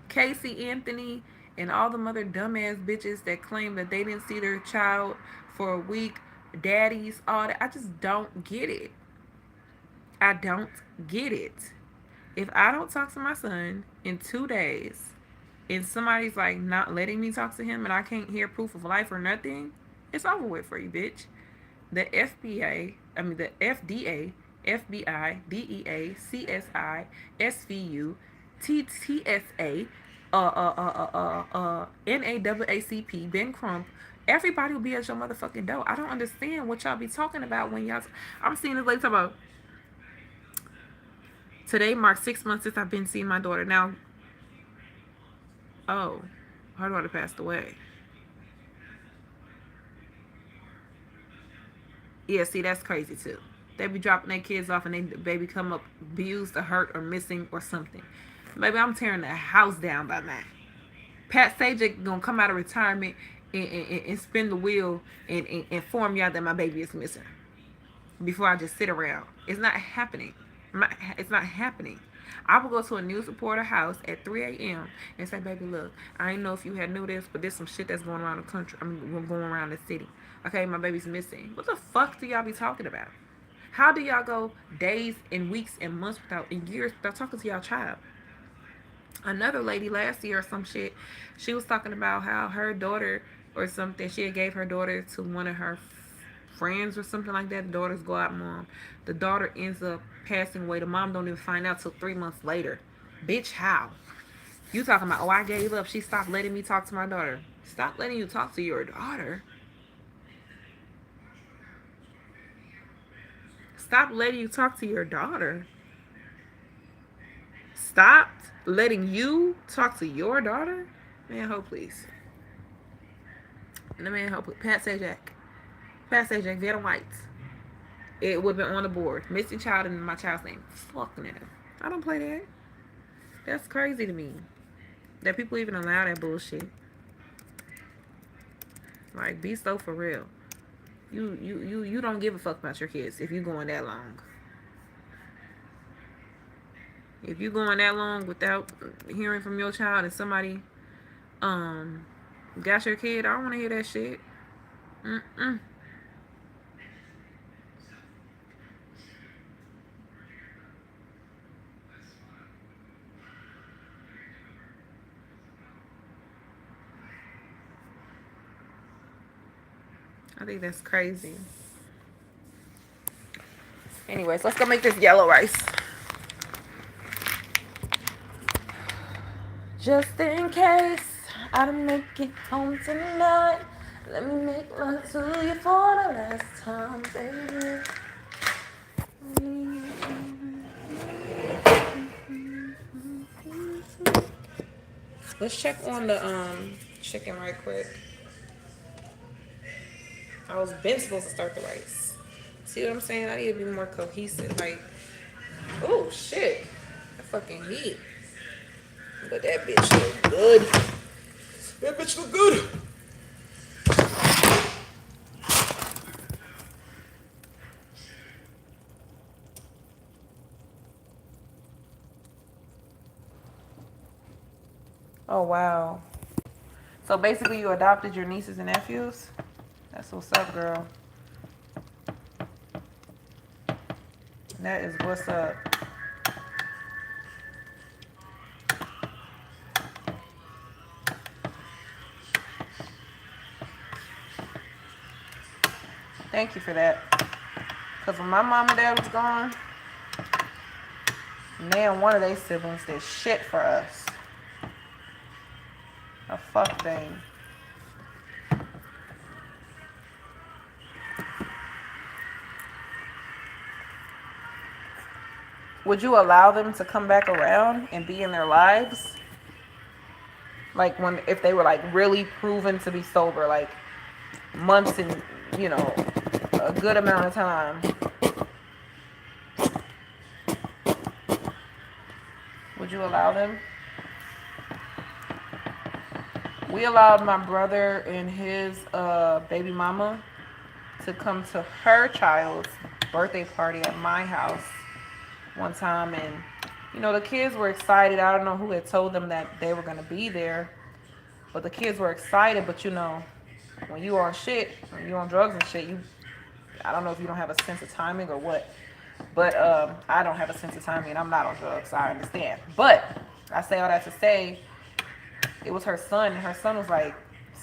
Casey Anthony and all the other dumbass bitches that claim that they didn't see their child for a week, daddies, all that. I just don't get it. I don't get it. If I don't talk to my son in 2 days and somebody's like not letting me talk to him and I can't hear proof of life or nothing, it's over with for you, bitch. The the FDA, FBI, DEA, CSI, SVU, TTSA, NAACP, Ben Crump, everybody will be at your motherfucking door. I don't understand what y'all be talking about when y'all. I'm seeing this lady talking about today marks 6 months since I've been seeing my daughter. Now, oh, her daughter passed away. Yeah, see, that's crazy too. They be dropping their kids off and they baby come up abused or hurt or missing or something. Maybe I'm tearing the house down by now. Pat Sajak gonna come out of retirement and spin the wheel and inform y'all that my baby is missing before I just sit around. It's not happening. It's not happening. I will go to a news reporter house at 3 a.m. and say, baby, look, I didn't know if you had knew this, but there's some shit that's going around the country. I mean, going around the city. Okay, my baby's missing. What the fuck do y'all be talking about? How do y'all go days and weeks and months without and years without talking to y'all child? Another lady last year or some shit, she was talking about how her daughter or something, she had gave her daughter to one of her friends or something like that. The daughters go out mom. The daughter ends up passing away. The mom don't even find out till 3 months later. Bitch, how? You talking about, oh, I gave up. She stopped letting me talk to my daughter. Stop letting you talk to your daughter. Stop letting you talk to your daughter. Stop letting you talk to your daughter? Man, hope please. The man, hope please. Pat Sajak. Pat Sajak, Vanna White. It would have been on the board. Missing child and my child's name. Fuck no. I don't play that. That's crazy to me. That people even allow that bullshit. Like, be so for real. You don't give a fuck about your kids if you going that long. If you going that long without hearing from your child and somebody got your kid, I don't want to hear that shit. Mm-mm. I think that's crazy. Anyways, let's go make this yellow rice. Just in case I don't make it home tonight, let me make love to you for the last time, baby. Let's check on the chicken right quick. I was been supposed to start the rice. See what I'm saying? I need to be more cohesive. Like, oh shit, that fucking heat. But that bitch look good. That bitch look good. Oh wow. So basically, you adopted your nieces and nephews. That's what's up, girl. That is what's up. Thank you for that. Because when my mom and dad was gone, man, one of their siblings did shit for us. A fuck thing. Would you allow them to come back around and be in their lives? Like when if they were like really proven to be sober, like months and a good amount of time. Would you allow them? We allowed my brother and his baby mama to come to her child's birthday party at my house one time, and the kids were excited. I don't know who had told them that they were going to be there, but the kids were excited. But when you on shit, when you on drugs and shit, I don't know if you don't have a sense of timing or what, but I don't have a sense of timing and I'm not on drugs, so I understand. But I say all that to say, it was her son, and her son was like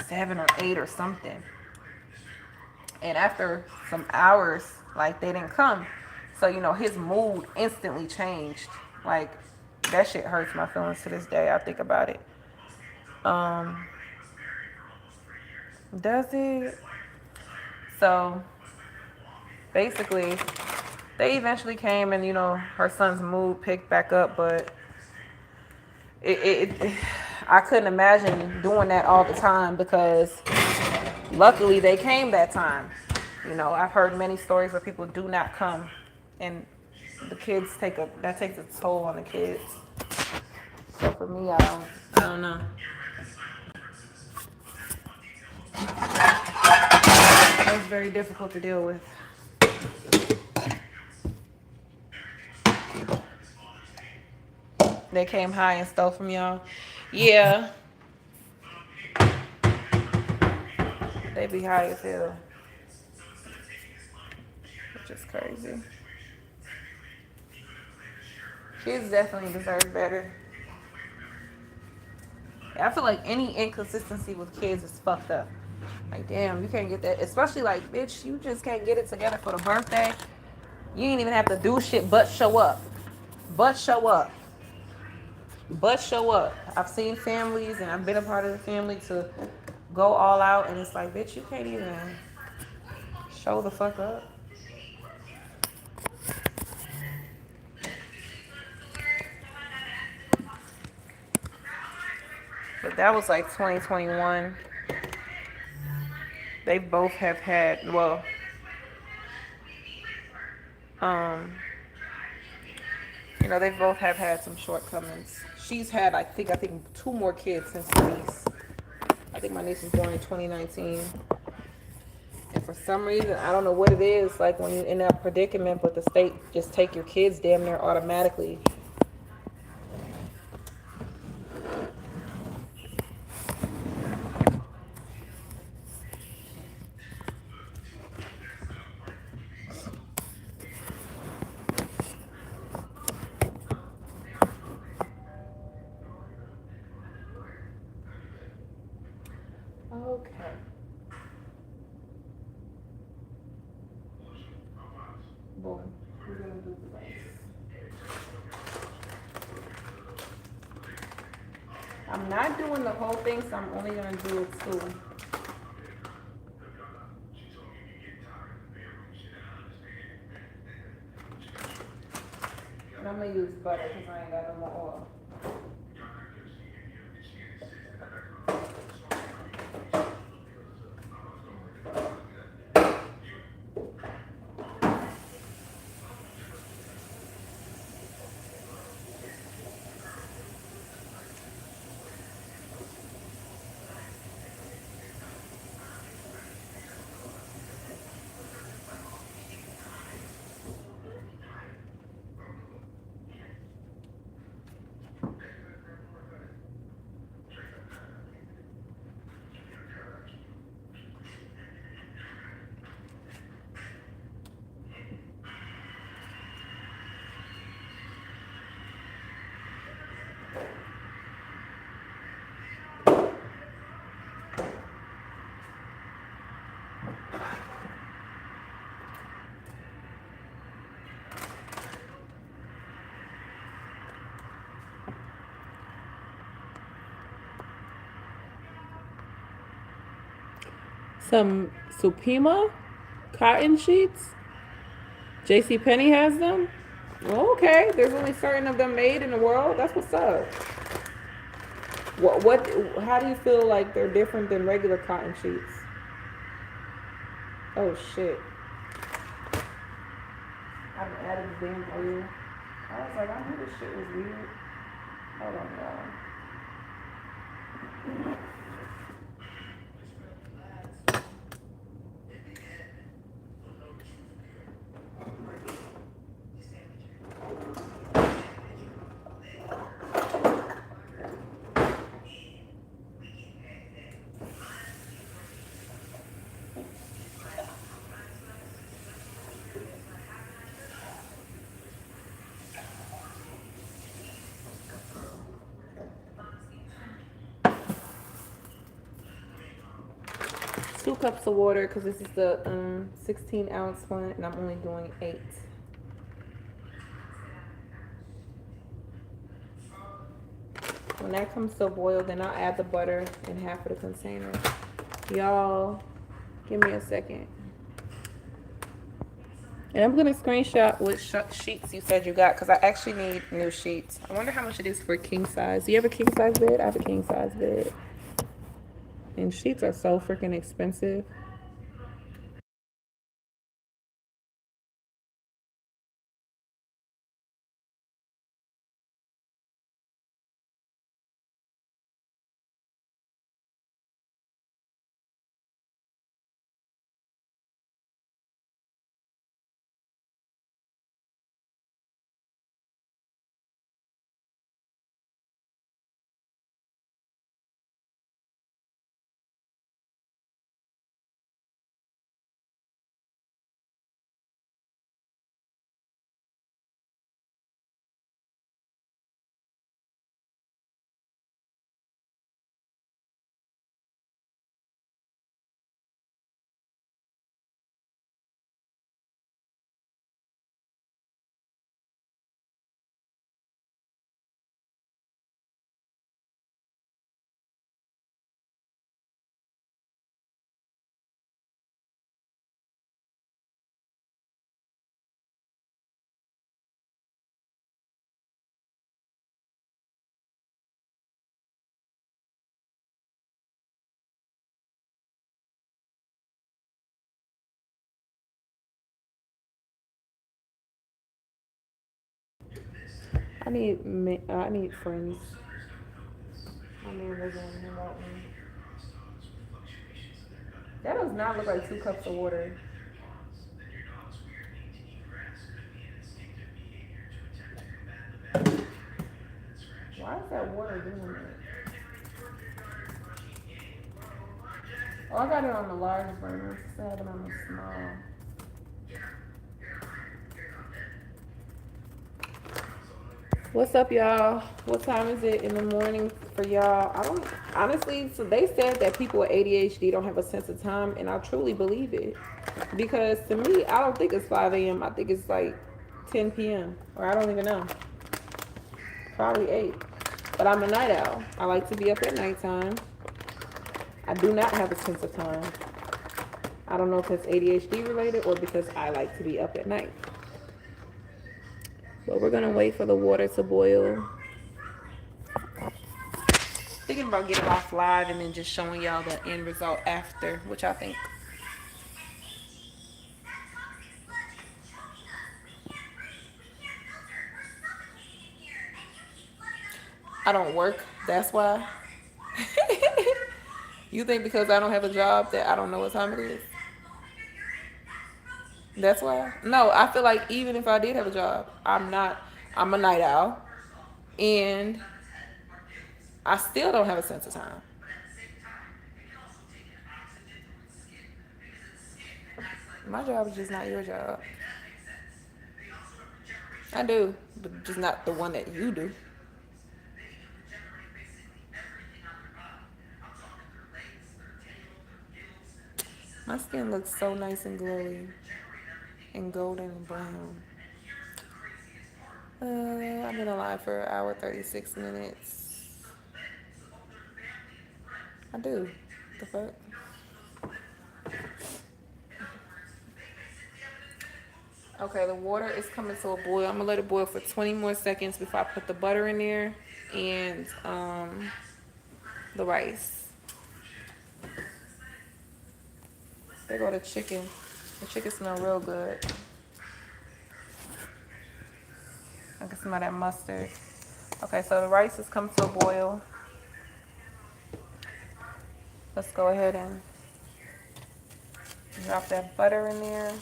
7 or 8 or something. And after some hours, like, they didn't come. So, his mood instantly changed. Like, that shit hurts my feelings to this day. I think about it. Does it? So, basically, they eventually came and, her son's mood picked back up, but I couldn't imagine doing that all the time because luckily they came that time. I've heard many stories where people do not come and the kids that takes a toll on the kids. So for me, I don't know. It was very difficult to deal with. They came high and stole from y'all. Yeah. They be high as hell. Which is crazy. Kids definitely deserve better. I feel like any inconsistency with kids is fucked up. Like, damn, you can't get that. Especially like, bitch, you just can't get it together for the birthday. You ain't even have to do shit but show up. But show up. But show up. I've seen families and I've been a part of the family to go all out, and it's like, bitch, you can't even show the fuck up. But that was like 2021. They both have had, well, they both have had some shortcomings. She's had, I think 2 more kids since my niece. I think my niece was born in 2019. And for some reason, I don't know what it is, like when you're in that predicament, but the state just take your kids damn near automatically. Okay. Boom. We're gonna do the rice. I'm not doing the whole thing, so I'm only gonna do two. And I'm gonna use butter because I ain't got no more oil. Some Supima cotton sheets. JC Penney has them. Well, okay, there's only certain of them made in the world. That's what's up. What? How do you feel like they're different than regular cotton sheets? Oh shit! I've added the damn oil. I was like, I knew this shit was weird. Hold on, y'all. Two cups of water because this is the 16-ounce one, and I'm only doing 8. When that comes to a boil, then I'll add the butter in half of the container. Y'all, give me a second. And I'm gonna screenshot what sheets you said you got because I actually need new sheets. I wonder how much it is for a king size. Do you have a king size bed? I have a king size bed. And sheets are so freaking expensive. I need friends. My man doesn't hang out with me. That does not look like 2 cups of water. Why is that water doing that? Oh, I got it on the large burner. I have it on the small. What's up, y'all? What time is it in the morning for y'all? I don't honestly. So they said that people with ADHD don't have a sense of time, and I truly believe it because to me, I don't think it's 5 a.m. I think it's like 10 p.m. or I don't even know. Probably 8. But I'm a night owl. I like to be up at nighttime. I do not have a sense of time. I don't know if it's ADHD related or because I like to be up at night. But we're gonna wait for the water to boil. Thinking about getting off live and then just showing y'all the end result after, which I think. I don't work. That's why. You think because I don't have a job that I don't know what time it is? That's why. No, I feel like even if I did have a job, I'm not. I'm a night owl, and I still don't have a sense of time. My job is just not your job. I do, but just not the one that you do. My skin looks so nice and glowy and golden and brown. I've been alive for an hour 36 minutes. I do. The fuck? Okay, the water is coming to a boil. I'm gonna let it boil for 20 more seconds before I put the butter in there and the rice. There go the chicken. The chicken smell real good. I can smell that mustard. Okay, so the rice is coming to a boil. Let's go ahead and drop that butter in there.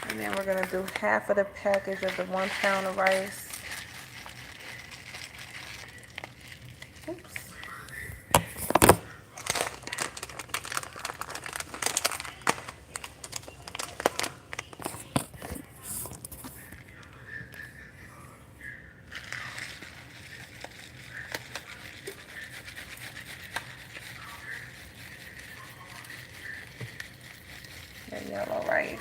And then we're gonna do half of the package of the 1 pound of rice. Oops. The yellow rice.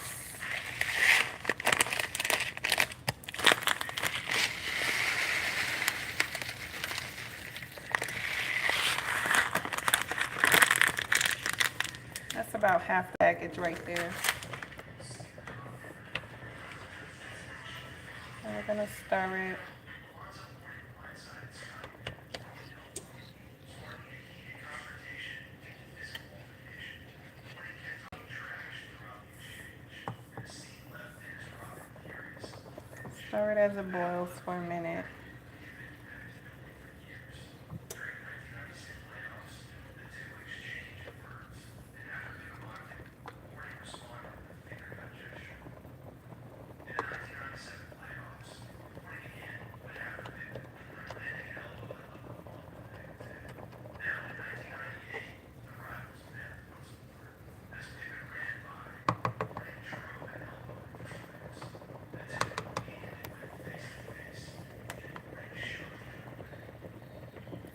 That's about half the package right there. And we're gonna stir it. Stir it as it boils for a minute.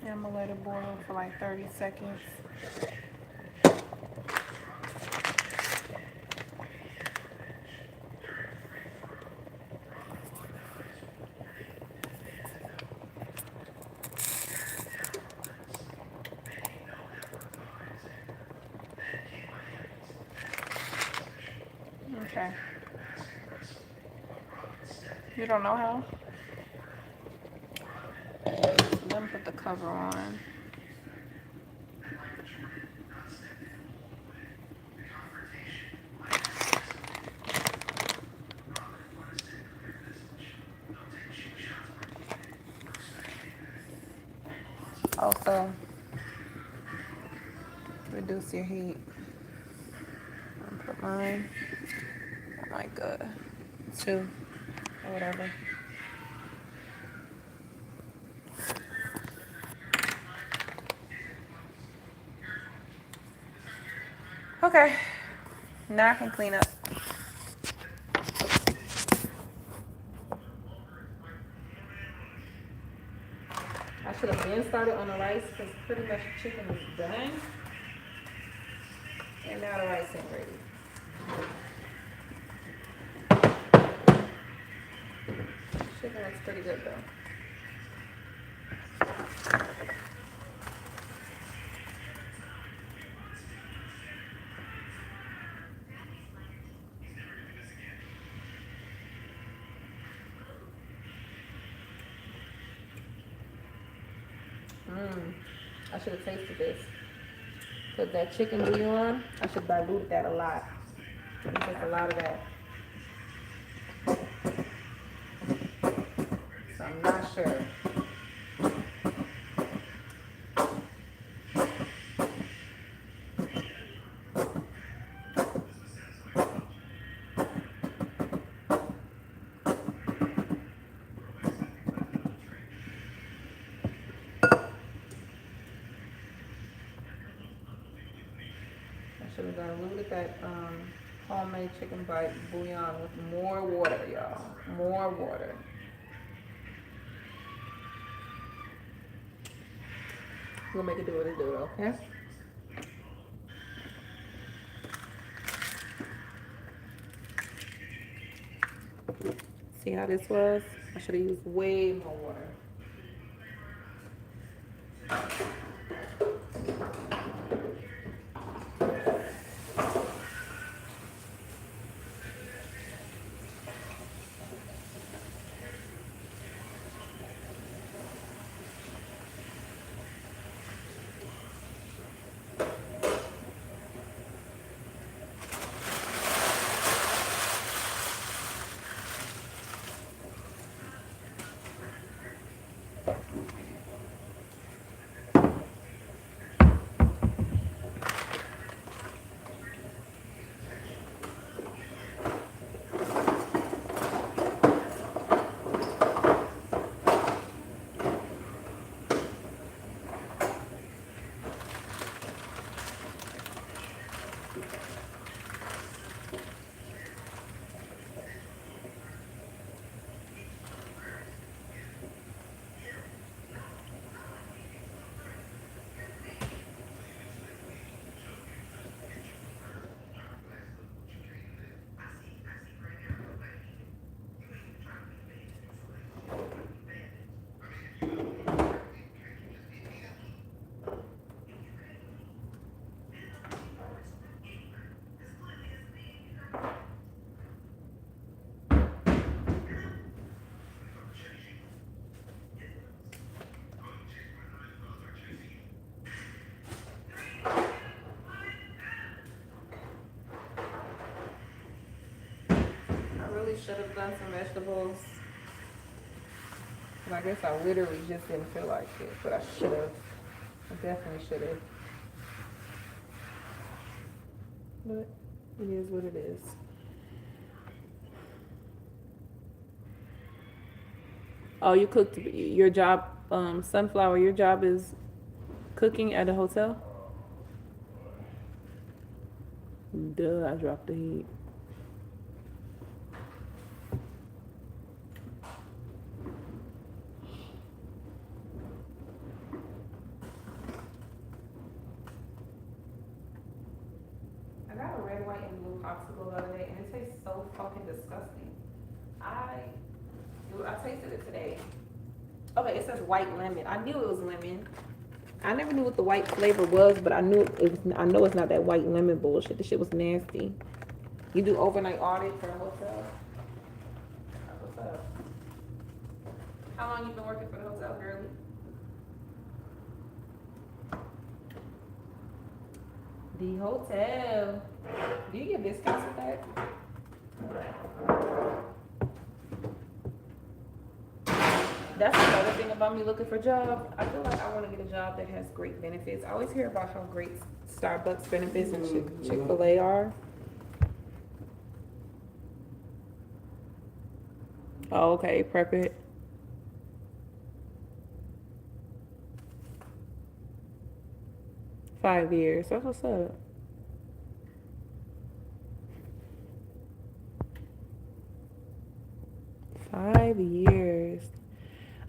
And I'm gonna let it boil for like 30 seconds. Okay. You don't know how? Let me put the cover on. Also, reduce your heat. I'll put mine at like 2 or whatever. Okay, Now I can clean up. I should have been started on the rice because pretty much the chicken is done. And now the rice ain't ready. Chicken looks pretty good though. I should have tasted this. Put that chicken bouillon, I should dilute that a lot. Take a lot of that. So I'm not sure. Should have diluted that homemade chicken bite bouillon with more water, y'all. More water. We'll make it do what it do, okay? See how this was? I should have used way more water. Should have done some vegetables. But I guess I literally just didn't feel like it. But I should have. I definitely should have. But it is what it is. Oh, you cooked your job, Sunflower, your job is cooking at a hotel? Duh, I dropped the heat. I got a red, white, and blue popsicle the other day, and it tastes so fucking disgusting. I tasted it today. Okay, it says white lemon. I knew it was lemon. I never knew what the white flavor was, but I knew it was. I know it's not that white lemon bullshit. This shit was nasty. You do overnight audit for a hotel? What's up? How long you been working for the hotel, girlie? The hotel. Do you get discounts with that? That's another thing about me looking for a job. I feel like I want to get a job that has great benefits. I always hear about how great Starbucks benefits and Chick-fil-A are. Oh, okay, prep it. $5 years. That's what's up. 5 years.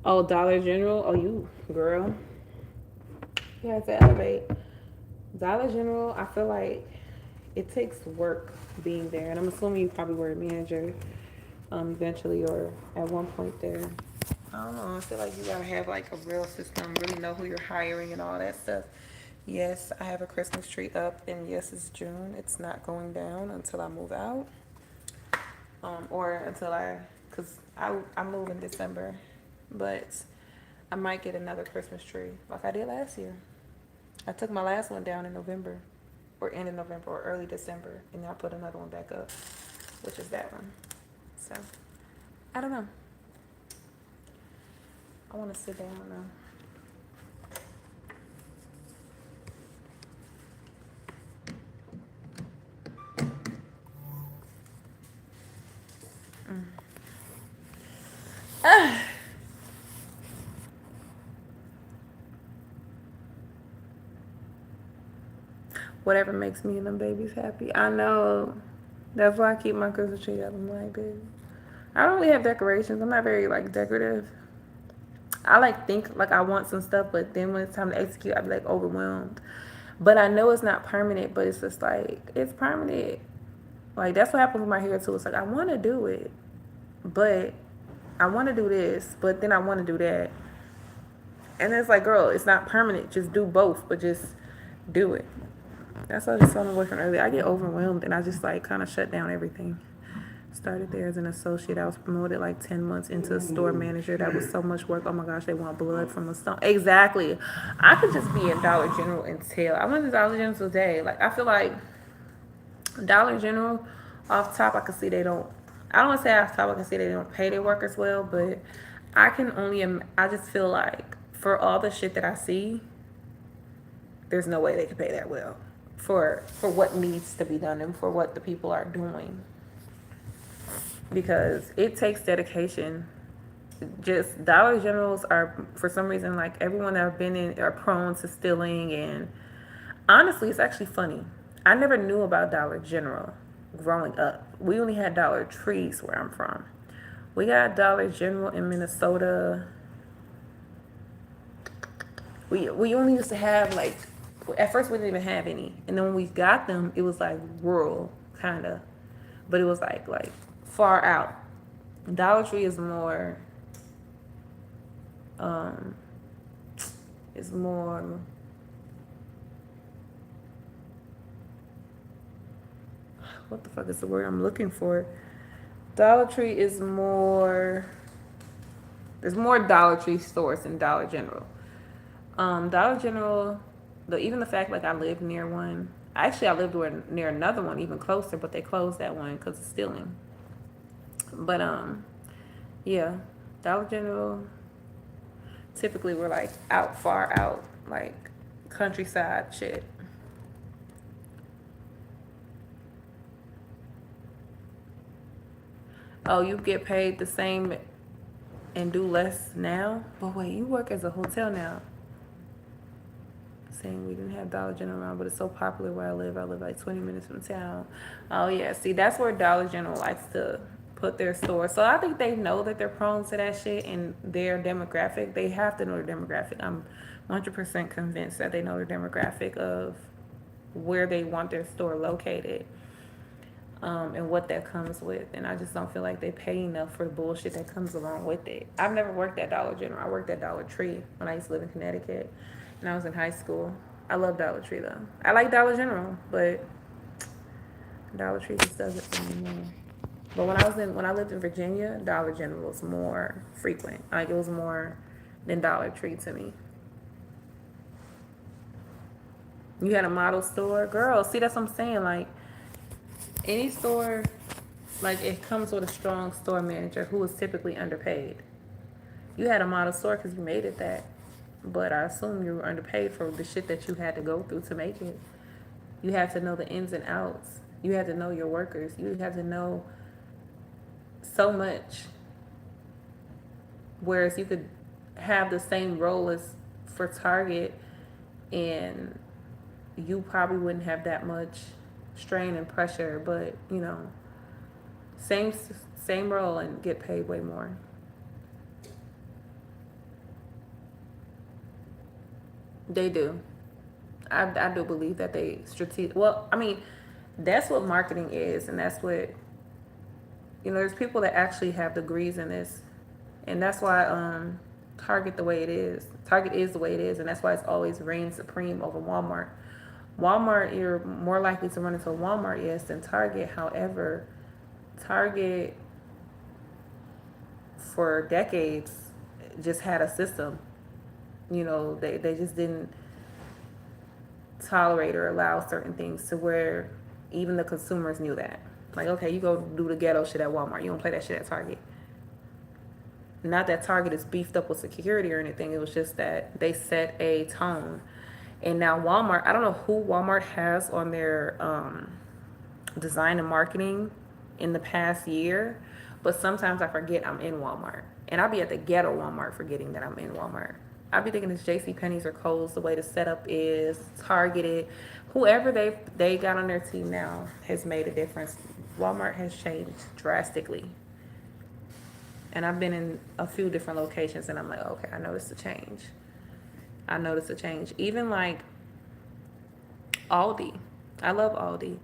Oh, Dollar General. Oh, you girl. You have to elevate. Dollar General. I feel like it takes work being there, and I'm assuming you probably were a manager, eventually or at one point there. I don't know. I feel like you gotta have like a real system, really know who you're hiring and all that stuff. Yes, I have a Christmas tree up, and yes, it's June. It's not going down until I move out, or until cause I move in December, but I might get another Christmas tree like I did last year. I took my last one down in November, or end of November, or early December, and then I put another one back up, which is that one. So I don't know. I want to sit down now. Whatever makes me and them babies happy. I know. That's why I keep my Christmas tree up. I'm like, baby, I don't really have decorations. I'm not very like decorative. I like think like I want some stuff, but then when it's time to execute, I be like overwhelmed. But I know it's not permanent, but it's just like it's permanent. Like that's what happens with my hair too. It's like I want to do it, but I want to do this, but then I want to do that. And it's like, girl, it's not permanent. Just do both, but just do it. That's what I was telling my boyfriend earlier. I get overwhelmed and I just like kind of shut down everything. Started there as an associate. I was promoted like 10 months into a store manager. That was so much work. Oh my gosh, they want blood from the stone. Exactly. I could just be in Dollar General and tell. I went to Dollar General today. Like, I feel like Dollar General, off top, I can see they don't. I don't want to say off top, I can see they don't pay their workers well, but I can only. I just feel like for all the shit that I see, there's no way they can pay that well for what needs to be done and for what the people are doing, because it takes dedication. Just Dollar Generals are, for some reason, like everyone that I've been in are prone to stealing, and honestly, it's actually funny. I never knew about Dollar General growing up. We only had Dollar Trees where I'm from. We got Dollar General in Minnesota. We only used to have like, at first we didn't even have any, and then when we got them, it was like rural kind of, but it was like far out. Dollar Tree is more, um, is more. What the fuck is the word I'm looking for? Dollar Tree is more. There's more Dollar Tree stores than Dollar General. Dollar General, even the fact like I lived near one. Actually, I lived near another one even closer, but they closed that one because of stealing. But yeah, Dollar General. Typically, we're like out far out, like countryside shit. Oh, you get paid the same and do less now? But wait, you work as a hotel now. Saying we didn't have Dollar General around, but it's so popular where I live. I live like 20 minutes from town. Oh yeah, see, that's where Dollar General likes to put their store. So I think they know that they're prone to that shit and their demographic. They have to know their demographic. I'm 100% convinced that they know their demographic of where they want their store located. And what that comes with. And I just don't feel like they pay enough for the bullshit that comes along with it. I've never worked at Dollar General. I worked at Dollar Tree when I used to live in Connecticut and I was in high school. I love Dollar Tree though. I like Dollar General, but Dollar Tree just does it for me more. But when I lived in Virginia, Dollar General was more frequent. Like it was more than Dollar Tree to me. You had a model store, girl. See, that's what I'm saying. Like any store, like it comes with a strong store manager who is typically underpaid. You had a model store because you made it that, but I assume you were underpaid for the shit that you had to go through to make it. You have to know the ins and outs. You have to know your workers. You have to know so much. Whereas you could have the same role as for Target and you probably wouldn't have that much strain and pressure, but you know, Same same role and get paid way more. They do. I do believe that they strategic. Well, I mean, that's what marketing is, and that's what there's people that actually have degrees in this, and that's why Target the way it is. Target is the way it is, and that's why it's always reigned supreme over Walmart. Walmart, you're more likely to run into a Walmart, yes, than Target. However, Target for decades just had a system. They just didn't tolerate or allow certain things to where even the consumers knew that. Like, okay, you go do the ghetto shit at Walmart. You don't play that shit at Target. Not that Target is beefed up with security or anything. It was just that they set a tone. And now Walmart, I don't know who Walmart has on their design and marketing in the past year, but sometimes I forget I'm in Walmart. And I'll be at the ghetto Walmart forgetting that I'm in Walmart. I'll be thinking it's JCPenney's or Kohl's. The way the setup is targeted. Whoever they got on their team now has made a difference. Walmart has changed drastically. And I've been in a few different locations and I'm like, okay, I noticed a change. Even like Aldi. I love Aldi.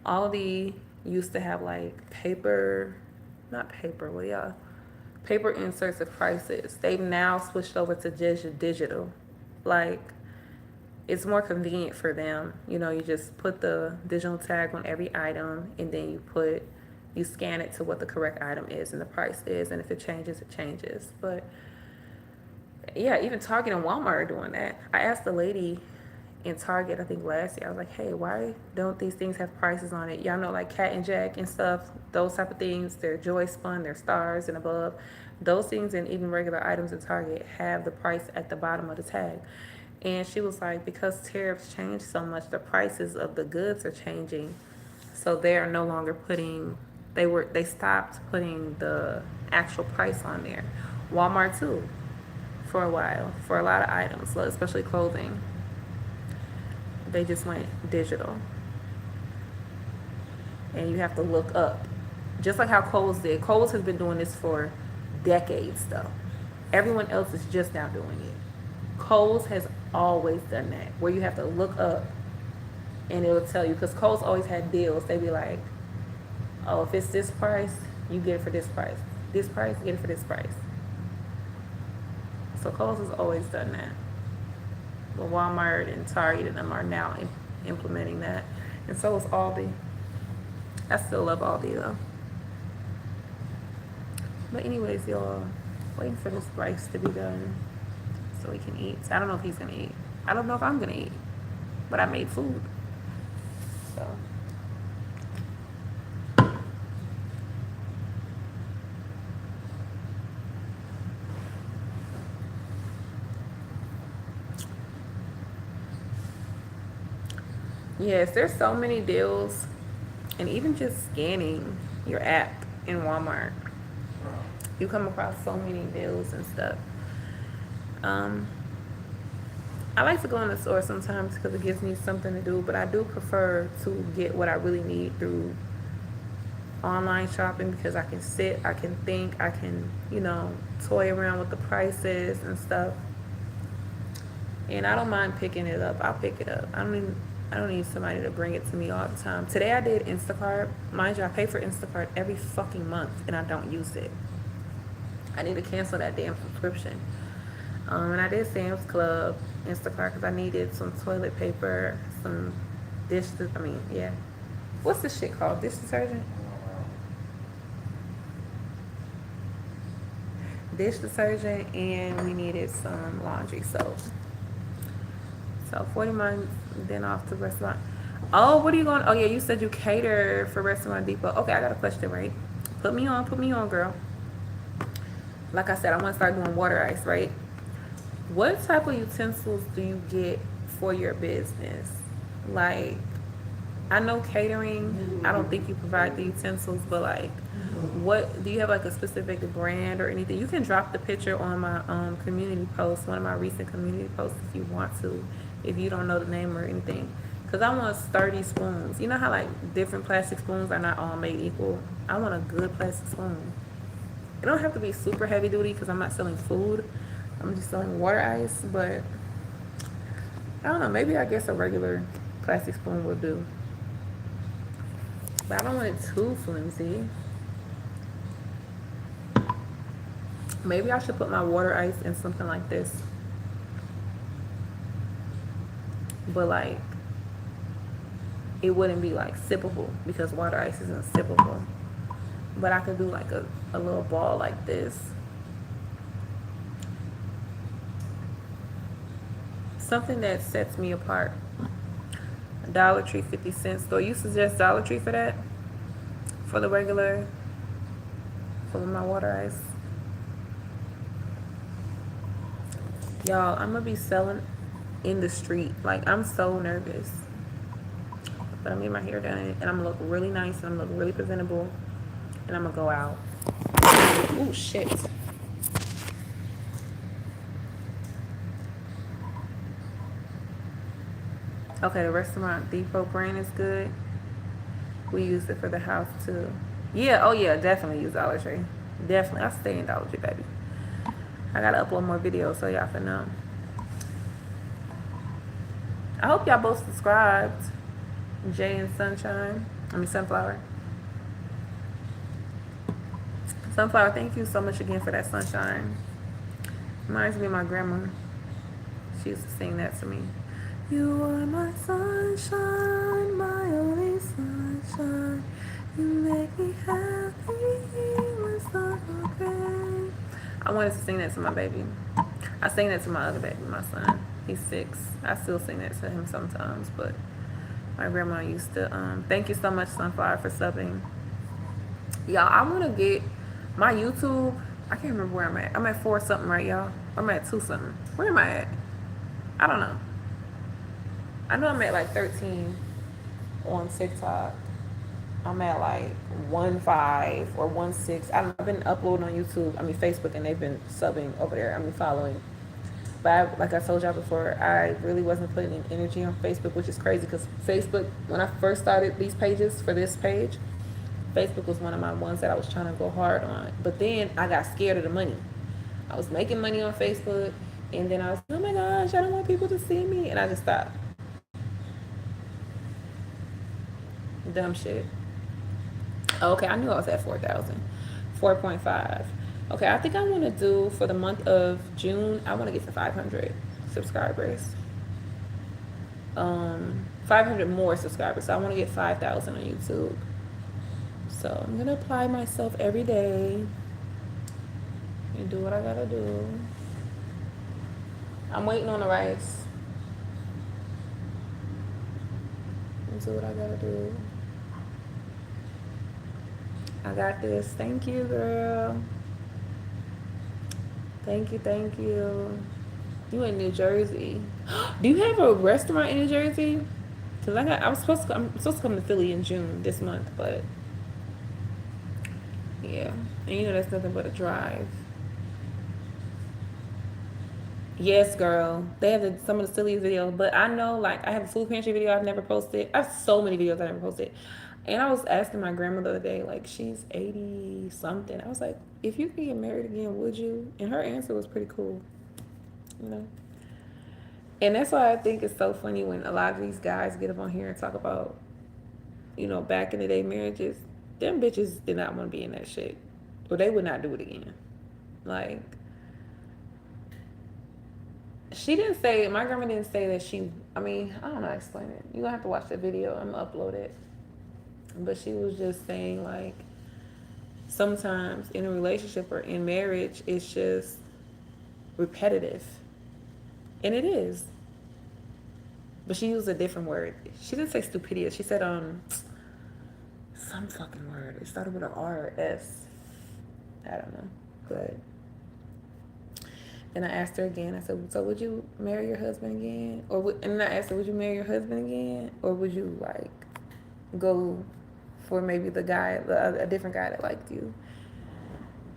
Aldi used to have like paper inserts of prices. They've now switched over to digital. Like, it's more convenient for them. You just put the digital tag on every item and then you scan it to what the correct item is and the price is, and if it changes, it changes. But yeah, even Target and Walmart are doing that. I asked the lady in Target, I think last year, I was like, hey, why don't these things have prices on it? Y'all know, like Cat and Jack and stuff, those type of things, they're Joy Spun, they're stars and above. Those things and even regular items in Target have the price at the bottom of the tag. And she was like, because tariffs change so much, the prices of the goods are changing. So they are no longer they stopped putting the actual price on there. Walmart too, for a while, for a lot of items, especially clothing. They just went digital. And you have to look up. Just like how Kohl's did. Kohl's has been doing this for decades though. Everyone else is just now doing it. Kohl's has always done that, where you have to look up and it'll tell you, because Kohl's always had deals. They'd be like, oh, if it's this price, you get it for this price. This price, you get it for this price. So Kohl's has always done that. But Walmart and Target and them are now implementing that. And so is Aldi. I still love Aldi though. But anyways, y'all, waiting for this rice to be done so we can eat. So I don't know if he's gonna eat. I don't know if I'm gonna eat. But I made food. So yes, there's so many deals, and even just scanning your app in Walmart, you come across so many deals and stuff. I like to go in the store sometimes because it gives me something to do, but I do prefer to get what I really need through online shopping, because I can sit, I can think, I can, toy around with the prices and stuff. And I don't mind picking it up. I'll pick it up. I don't need somebody to bring it to me all the time. Today I did Instacart. Mind you, I pay for Instacart every fucking month and I don't use it. I need to cancel that damn subscription. And I did Sam's Club Instacart because I needed some toilet paper, some what's this shit called? Dish detergent? Dish detergent, and we needed some laundry soap. So 49 then off to Restaurant. Oh, what are you going? Oh yeah, you said you cater for Restaurant Depot. Okay, I got a question, right? Put me on, girl. Like I said, I want to start doing water ice, right? What type of utensils do you get for your business? Like, I know catering, I don't think you provide the utensils, but like, what do you have, like a specific brand or anything? You can drop the picture on my community post, one of my recent community posts, if you want to, if you don't know the name or anything, Cause I want sturdy spoons. You know how like different plastic spoons are not all made equal. I want a good plastic spoon. It don't have to be super heavy duty because I'm not selling food. I'm just selling water ice. But I don't know. Maybe I guess a regular plastic spoon will do. But I don't want it too flimsy. Maybe I should put my water ice in something like this. But like, it wouldn't be like sippable because water ice isn't sippable. But I could do like a little ball like this. Something that sets me apart. Dollar Tree 50 cents store. You suggest Dollar Tree for that? For the regular, for my water ice. Y'all, I'm gonna be selling in the street. Like, I'm so nervous. But I'm getting my hair done and I'm gonna look really nice and I'm gonna look really presentable. And I'm gonna go out. Oh shit. Okay, the Restaurant Depot brand is good. We use it for the house too. Yeah, oh yeah, definitely use Dollar Tree. Definitely. I stay in Dollar Tree, baby. I gotta upload more videos so y'all can know. I hope y'all both subscribed. Jay and Sunshine. I mean Sunflower. Sunflower, thank you so much again for that, Sunshine. Reminds me of my grandma. She used to sing that to me. You are my sunshine, my only sunshine. You make me happy when stuff okay. I wanted to sing that to my baby. I sing that to my other baby, my son. He's 6. I still sing that to him sometimes, but my grandma used to. Thank you so much, Sunflower, for subbing. Y'all, I want to get my YouTube. I can't remember where I'm at. I'm at 4 something, right, y'all? I'm at 2 something. Where am I at? I don't know. I know I'm at like 13 on TikTok. I'm at like 1.5 or 1.6. I don't know. I've been uploading on YouTube. I mean Facebook, and they've been subbing over there. I mean following. But like I told y'all before, I really wasn't putting in energy on Facebook, which is crazy because Facebook, when I first started these pages for this page, Facebook was one of my ones that I was trying to go hard on. But then I got scared of the money. I was making money on Facebook, and then I was, oh my gosh, I don't want people to see me, and I just stopped. Dumb shit. Okay, I knew I was at 4,000. 4.5. Okay, I think I want to do for the month of June, I want to get to 500 subscribers. 500 more subscribers. So I want to get 5,000 on YouTube. So I'm going to apply myself every day and do what I got to do. I'm waiting on the rice. And do what I got to do. I got this. Thank you, girl. Thank you, thank you. You in New Jersey? Do you have a restaurant in New Jersey? Cause I'm supposed to come to Philly in June this month, but yeah, and you know that's nothing but a drive. Yes, girl. They have some of the silliest videos, but I know, like, I have a food pantry video I've never posted. I have so many videos I never posted. And I was asking my grandma the other day, like, she's 80 something. I was like, if you could get married again, would you? And her answer was pretty cool, you know? And that's why I think it's so funny when a lot of these guys get up on here and talk about, you know, back in the day marriages. Them bitches did not want to be in that shit. Or they would not do it again. Like, she didn't say, my grandma didn't say that she, I mean, I don't know how to explain it. You're going to have to watch the video. I'm going to upload it. But she was just saying, like, sometimes in a relationship or in marriage, it's just repetitive. And it is. But she used a different word. She didn't say stupidity. She said, some fucking word. It started with an R or S. I don't know. But then I asked her again. I said, so would you marry your husband again? And then I asked her, would you marry your husband again? Or would you, like, go for maybe a different guy that liked you?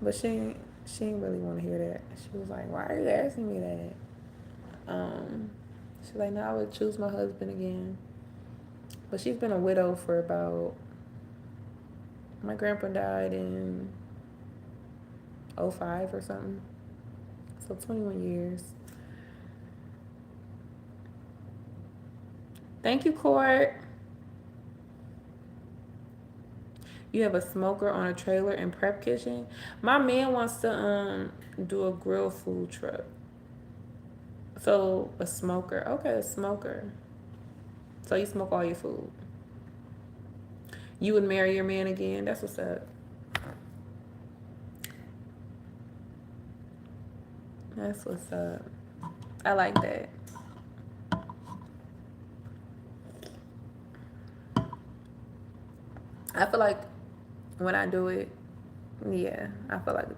But she didn't really want to hear that. She was like, why are you asking me that? She's like, no, I would choose my husband again. But she's been a widow for about, my grandpa died in '05 or something. So 21 years. Thank you, Court. You have a smoker on a trailer and prep kitchen. My man wants to do a grill food truck. So a smoker. Okay, a smoker. So you smoke all your food. You would marry your man again. That's what's up. That's what's up. I like that. I feel like when I do it, yeah, I feel like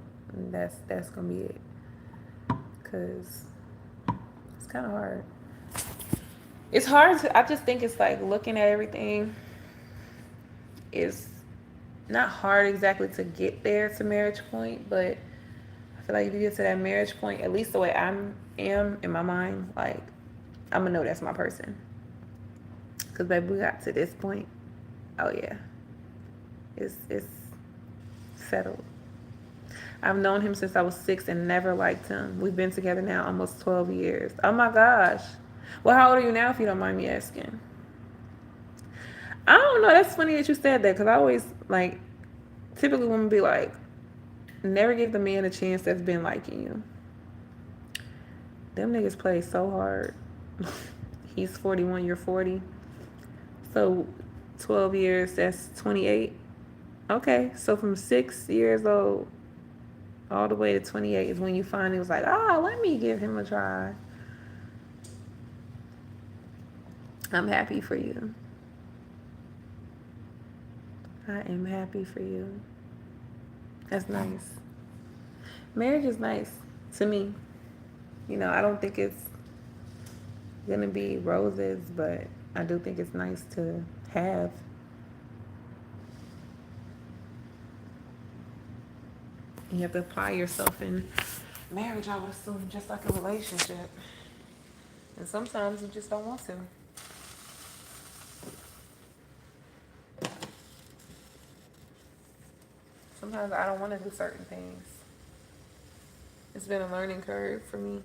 that's gonna be it. Cause it's kind of hard. It's hard to. I just think it's like looking at everything is not hard exactly to get there to marriage point, but I feel like if you get to that marriage point, at least the way am in my mind, like I'm gonna know that's my person. Cause baby, we got to this point. Oh yeah, it's settled. I've known him since I was 6 and never liked him. We've been together now almost 12 years. Oh my gosh. Well, how old are you now, if you don't mind me asking? I don't know. That's funny that you said that because I always, like, typically women be like, never give the man a chance that's been liking you. Them niggas play so hard. He's 41, you're 40. So 12 years, that's 28. Okay, so from 6 years old all the way to 28 is when you finally was like, let me give him a try. I'm happy for you. I am happy for you. That's nice. Marriage is nice to me. You know, I don't think it's gonna be roses, but I do think it's nice to have. You have to apply yourself in marriage, I would assume, just like a relationship. And sometimes you just don't want to. Sometimes I don't want to do certain things. It's been a learning curve for me.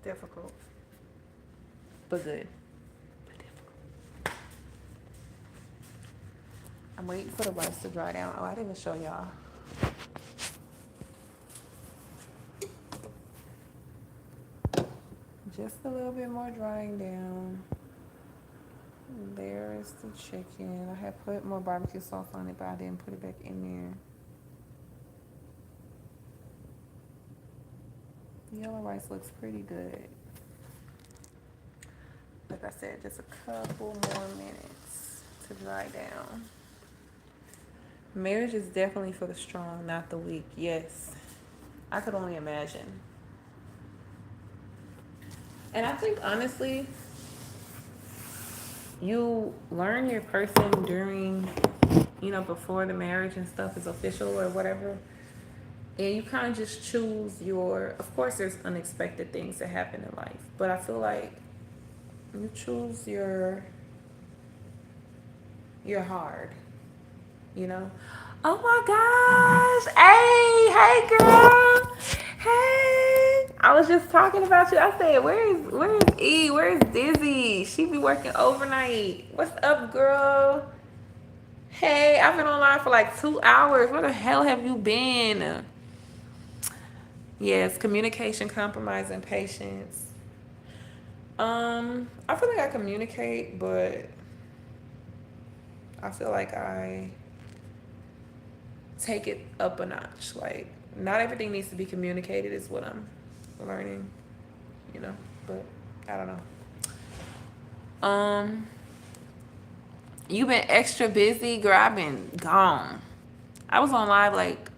Difficult. But good. But difficult. I'm waiting for the rice to dry down. Oh, I didn't even show y'all. Just a little bit more drying down. There is the chicken. I had put more barbecue sauce on it, but I didn't put it back in there. Yellow rice looks pretty good. Like I said, just a couple more minutes to dry down. Marriage is definitely for the strong, not the weak. Yes. I could only imagine. And I think, honestly, you learn your person during, before the marriage and stuff is official or whatever. And you kind of just choose of course, there's unexpected things that happen in life. But I feel like you choose your hard, Oh my gosh. Hey, girl. Hey. I was just talking about you. I said, where's E? Where's Dizzy? She be working overnight. What's up, girl? Hey, I've been online for like 2 hours. Where the hell have you been? Yes, communication, compromise, and patience. I feel like I communicate, but I feel like I take it up a notch. Like, not everything needs to be communicated is what I'm learning, but I don't know. You been extra busy, girl. I've been gone. I was on live like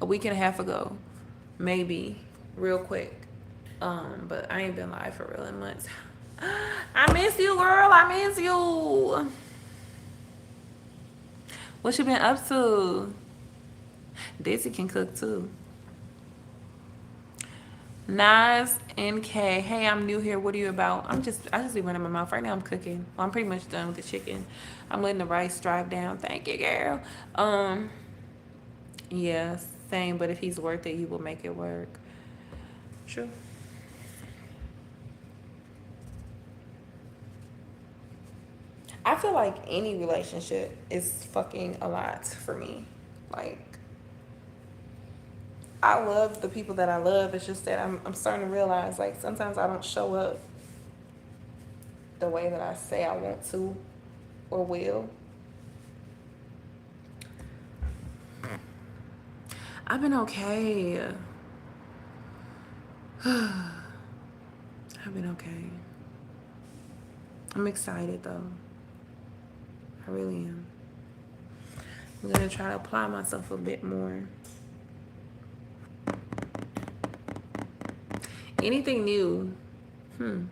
a week and a half ago, maybe, real quick. But I ain't been live for real in months. I miss you, girl. I miss you. What you been up to? Dizzy can cook too. Nas and K. Hey, I'm new here. What are you about? I just be running my mouth. Right now I'm cooking. Well, I'm pretty much done with the chicken. I'm letting the rice drive down. Thank you, girl. Um, yeah, same, but if he's worth it, he will make it work. True. I feel like any relationship is fucking a lot for me. Like, I love the people that I love. It's just that I'm starting to realize, like, sometimes I don't show up the way that I say I want to or will. I've been okay. I've been okay. I'm excited though. I really am. I'm gonna try to apply myself a bit more. Anything new? Hmm.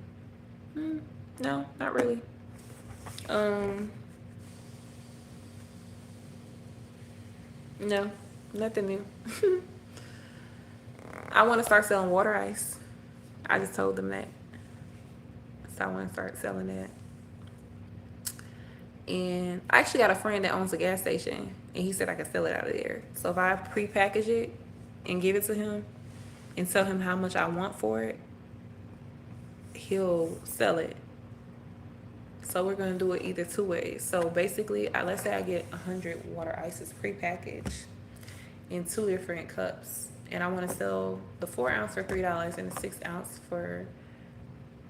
No, not really. Um, no, nothing new. I want to start selling water ice. I just told them that. So I want to start selling that. And I actually got a friend that owns a gas station, and he said I could sell it out of there. So if I pre-package it and give it to him and tell him how much I want for it, he'll sell it. So we're gonna do it either two ways. So basically, let's say I get 100 water ices pre-packaged in two different cups, and I want to sell the 4 ounce for $3 and the 6 ounce for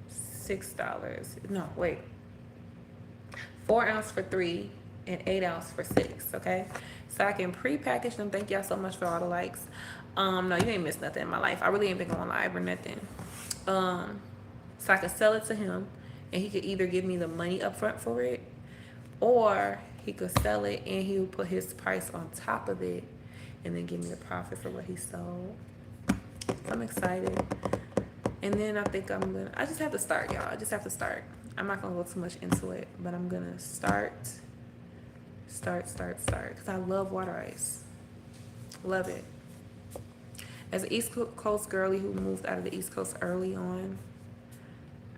$6. No, wait, 4 ounce for $3 and 8 ounce for $6. Okay, so I can pre-package them. Thank y'all so much for all the likes. No, you ain't missed nothing in my life. I really ain't been going live or nothing. So I could sell it to him, and he could either give me the money up front for it, or he could sell it and he would put his price on top of it and then give me the profit for what he sold. So I'm excited. And then I think I just have to start, y'all. I just have to start. I'm not gonna go too much into it, but I'm gonna start. Because I love water ice. Love it. As an East Coast girlie who moved out of the East Coast early on,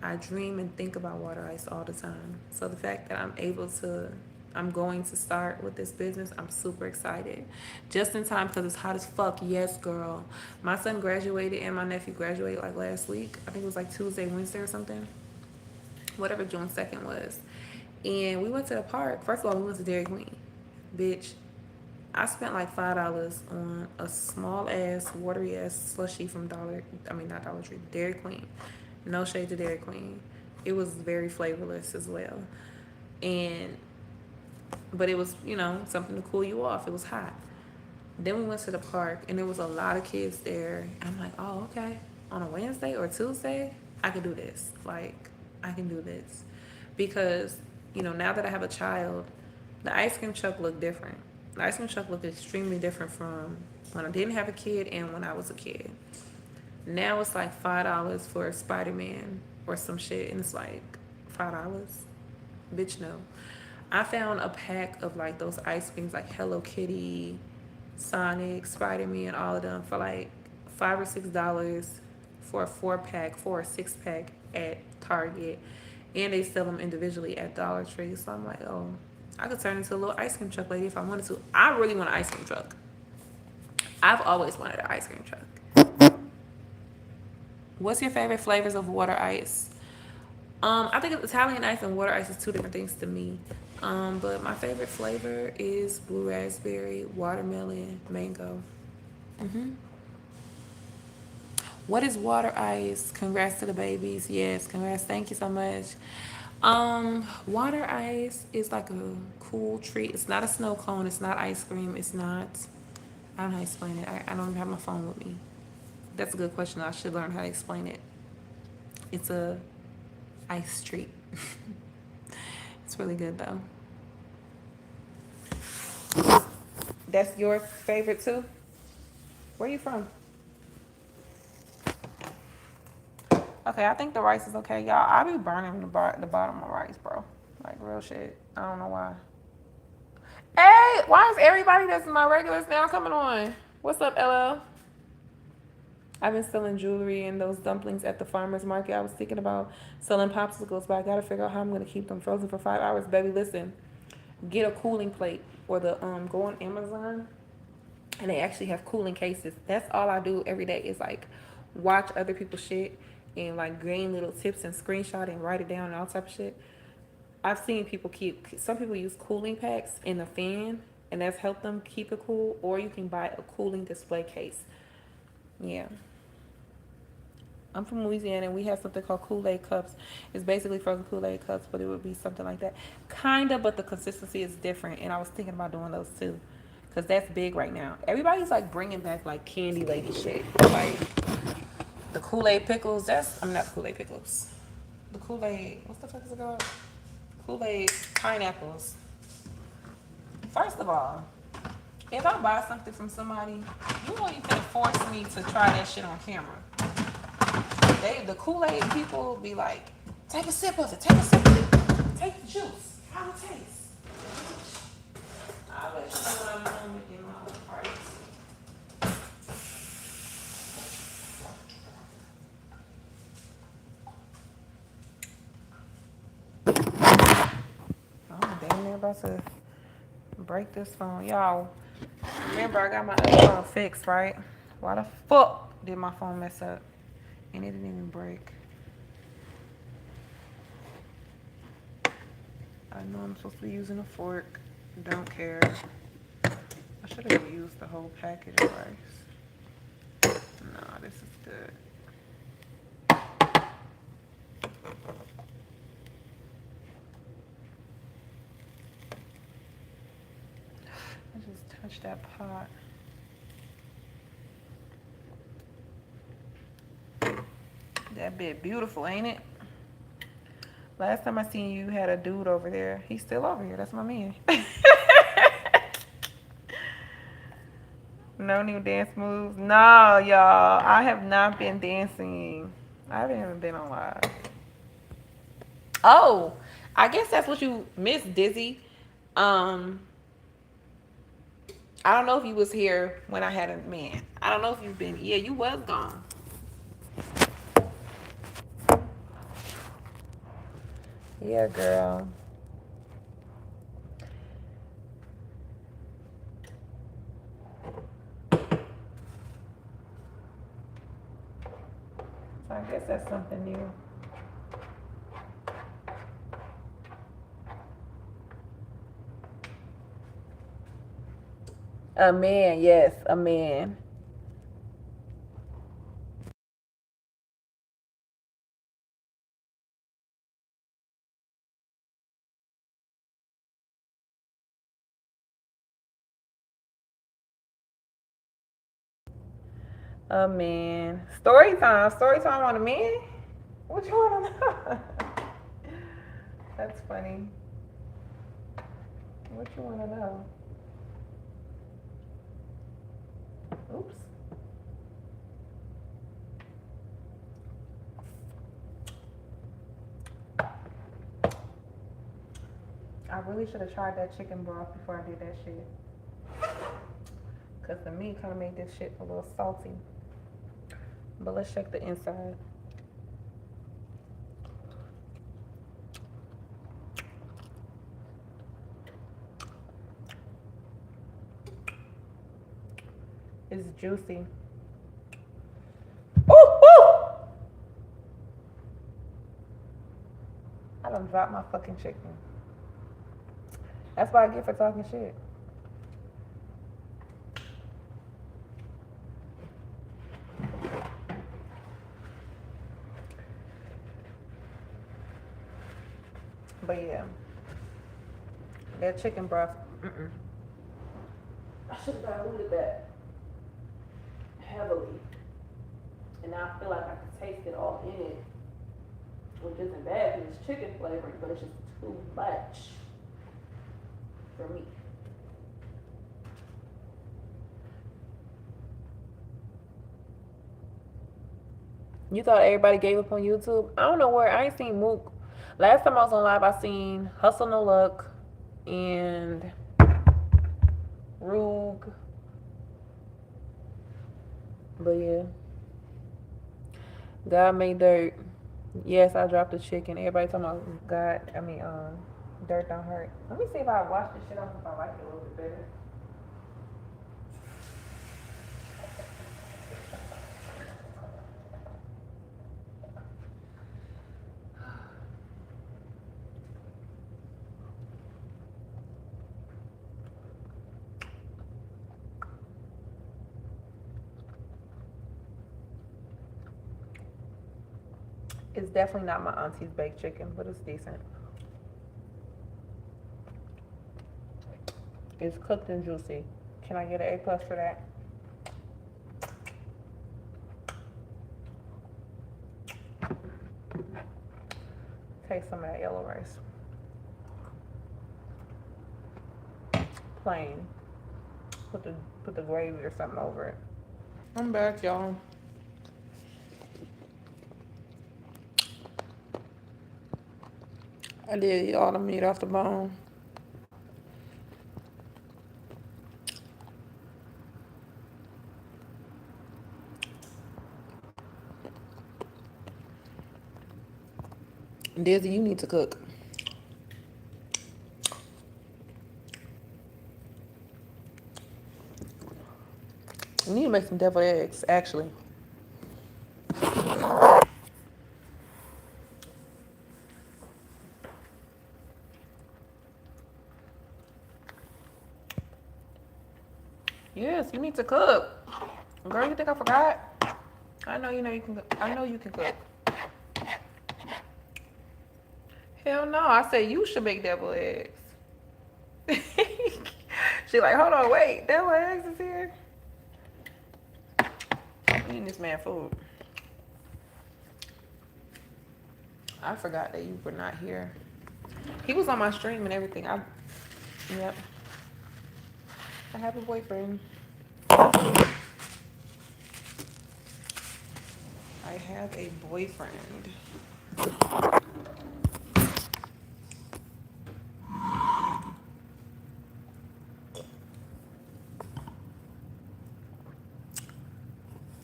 I dream and think about water ice all the time. So the fact that I'm going to start with this business, I'm super excited. Just in time because it's hot as fuck. Yes, girl. My son graduated and my nephew graduated like last week. I think it was like Tuesday, Wednesday or something. Whatever June 2nd was. And we went to the park. First of all, we went to Dairy Queen. Bitch, I spent like $5 on a small ass, watery ass slushy from not Dollar Tree, Dairy Queen. No shade to Dairy Queen. It was very flavorless as well. But it was, something to cool you off. It was hot. Then we went to the park and there was a lot of kids there. I'm like, oh, okay. On a Wednesday or Tuesday, I can do this. Like, I can do this. Because, now that I have a child, the ice cream truck looked different. The ice cream truck looked extremely different from when I didn't have a kid and when I was a kid. Now it's like $5 for Spider-Man or some shit, and it's like $5. Bitch, no. I found a pack of like those ice creams, like Hello Kitty, Sonic, Spider-Man, all of them for like $5 or $6 for a 4-pack, 4 or 6-pack at Target, and they sell them individually at Dollar Tree. So I'm like, oh, I could turn into a little ice cream truck lady if I wanted to. I really want an ice cream truck. I've always wanted an ice cream truck. What's your favorite flavors of water ice? I think Italian ice and water ice is two different things to me. But my favorite flavor is blue raspberry, watermelon, mango. What is water ice? Congrats to the babies. Yes, congrats. Thank you so much. Water ice is like a cool treat. It's not a snow cone. It's not ice cream. It's not. I don't know how to explain it. I don't even have my phone with me. That's a good question. I should learn how to explain it. It's a ice treat. It's really good though. That's your favorite too? Where are you from? Okay, I think the rice is okay, y'all. I be burning the bottom of rice, bro. Like real shit. I don't know why. Hey, why is everybody that's my regulars now coming on? What's up, LL? I've been selling jewelry and those dumplings at the farmer's market. I was thinking about selling popsicles, but I gotta figure out how I'm gonna keep them frozen for 5 hours. Baby, listen, get a cooling plate or the go on Amazon and they actually have cooling cases. That's all I do every day is like watch other people's shit and like gain little tips and screenshot and write it down and all type of shit. I've seen people keep some people use cooling packs in a fan and that's helped them keep it cool, or you can buy a cooling display case. Yeah. I'm from Louisiana and we have something called Kool-Aid cups. It's basically frozen Kool-Aid cups, but it would be something like that. Kinda, but the consistency is different. And I was thinking about doing those too. Cause that's big right now. Everybody's like bringing back like candy lady shit. Like the Kool-Aid pickles. I'm not Kool-Aid pickles. The Kool-Aid, what's the fuck is it called? Kool-Aid pineapples. First of all, if I buy something from somebody, you won't even force me to try that shit on camera. The Kool-Aid people be like, take a sip of it, take a sip of it, take the juice, how it tastes. I'll let you know what I'm doing with you my other parties. I'm damn near about to break this phone. Y'all, remember I got my other phone fixed, right? Why the fuck did my phone mess up? And it didn't even break. I know I'm supposed to be using a fork. Don't care. I should have used the whole package of rice. Nah, this is good. I just touched that pot. That bit beautiful, ain't it? Last time I seen you, had a dude over there. He's still over here. That's my man. No new dance moves. No, y'all. I have not been dancing. I haven't even been on live. Oh, I guess that's what you missed, Dizzy. I don't know if you was here when I had a man. I don't know if you've been. Yeah, you was gone. Yeah, girl. So I guess that's something new. A man, yes, a man. A man. Story time. Story time on a man? What you want to know? That's funny. What you want to know? Oops. I really should have tried that chicken broth before I did that shit. Because the meat kind of made this shit a little salty. But let's check the inside. It's juicy. Ooh, ooh! I done dropped my fucking chicken. That's what I get for talking shit. But yeah, that chicken broth. I should have diluted that heavily, and now I feel like I can taste it all in it, which isn't bad because it's chicken flavoring, but it's just too much for me. You thought everybody gave up on YouTube? I don't know where. I ain't seen Mook. Last time I was on live, I seen Hustle No Luck and Rug. But yeah. God made dirt. Yes, I dropped the chicken. Everybody talking about dirt don't hurt. Let me see if I wash this shit off if I like it a little bit better. It's definitely not my auntie's baked chicken, but it's decent. It's cooked and juicy. Can I get an A plus for that? Taste some of that yellow rice. Plain. Put the gravy or something over it. I'm back, y'all. I did eat all the meat off the bone. Dizzy, you need to cook. You need to make some deviled eggs, actually. Yes, you need to cook. Girl, you think I forgot? I know you can cook. I know you can cook. Hell no, I said you should make deviled eggs. She like, hold on, wait, deviled eggs is here? I'm eating this man food. I forgot that you were not here. He was on my stream and everything. Yep. I have a boyfriend. I have a boyfriend.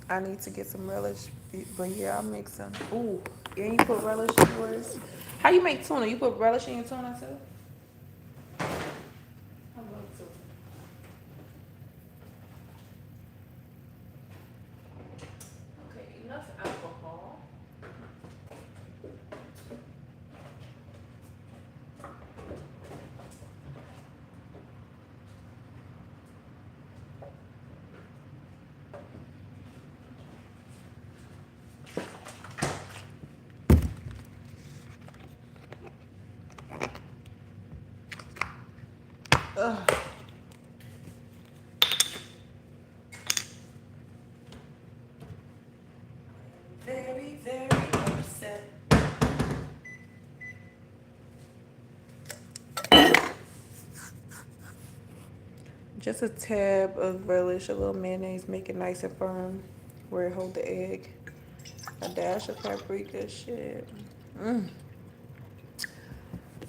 I need to get some relish, but yeah, I'll make some. Ooh, yeah, you put relish in yours. How you make tuna? You put relish in your tuna too? I love tuna. Okay, enough alcohol. Ugh. Very, very upset. Just a tab of relish, a little mayonnaise, make it nice and firm where it hold the egg. A dash of paprika, shit. You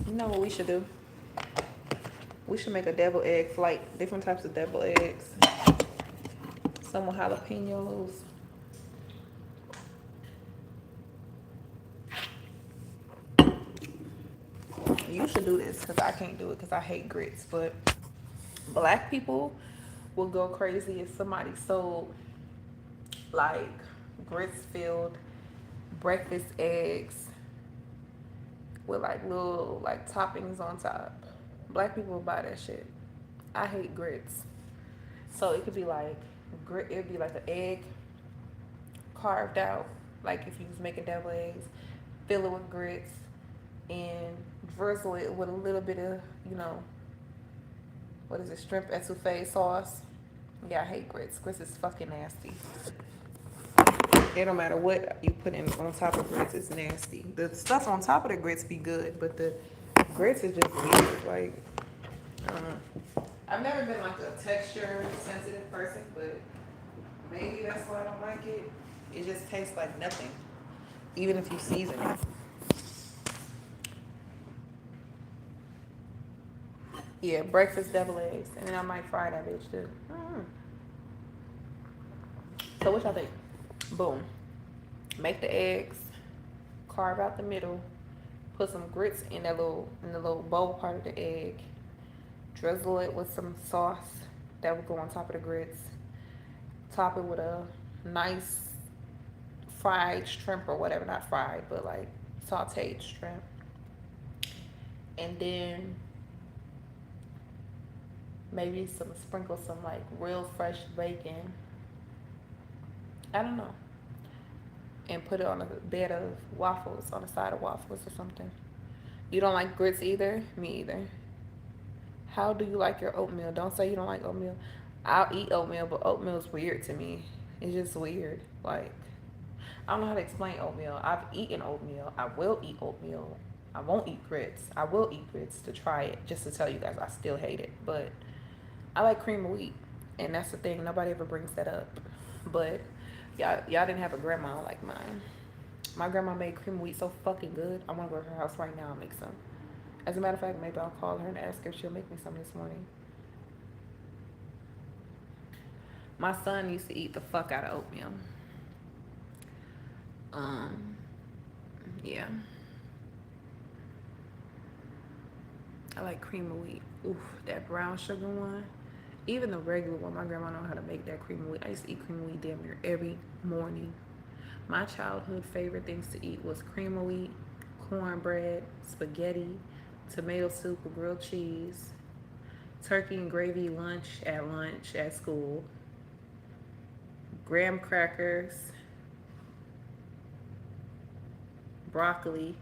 know what we should do? We should make a deviled egg flight. Different types of deviled eggs. Some with jalapenos. You should do this because I can't do it because I hate grits. But black people will go crazy if somebody sold like grits filled breakfast eggs with like little like toppings on top. Black people will buy that shit. I hate grits. So it could be like it'd be like an egg carved out, like if you was making deviled eggs, fill it with grits and drizzle it with a little bit of, what is it, shrimp etouffee sauce. Yeah, I hate grits. Grits is fucking nasty. It don't matter what you put in on top of grits, it's nasty. The stuff on top of the grits be good, but the grits is just weird. Like, I don't know. I've never been like a texture sensitive person, but maybe that's why I don't like it. It just tastes like nothing, even if you season it. Yeah, breakfast deviled eggs, and then I might fry that bitch too. So what y'all think? Boom. Make the eggs, carve out the middle, put some grits in the little bowl part of the egg, drizzle it with some sauce that would go on top of the grits, top it with a nice fried shrimp or whatever, not fried, but like sauteed shrimp. And then maybe sprinkle some like real fresh bacon. I don't know. And put it on a bed of waffles, on the side of waffles or something. You don't like grits either? Me either. How do you like your oatmeal? Don't say you don't like oatmeal. I'll eat oatmeal, but oatmeal is weird to me. It's just weird. Like, I don't know how to explain oatmeal. I've eaten oatmeal. I will eat oatmeal. I won't eat grits. I will eat grits to try it, just to tell you guys I still hate it. But I like cream of wheat, and that's the thing. Nobody ever brings that up. But y'all didn't have a grandma like mine. My grandma made cream of wheat so fucking good. I want to go to her house right now and make some. As a matter of fact, maybe I'll call her and ask her if she'll make me some this morning. My son used to eat the fuck out of oatmeal. Um, yeah. I like cream of wheat. Oof, that brown sugar one. Even the regular one, my grandma know how to make that cream of wheat. I used to eat cream of wheat damn near every morning. My childhood favorite things to eat was cream of wheat, cornbread, spaghetti, tomato soup with grilled cheese, turkey and gravy lunch at school, graham crackers, broccoli.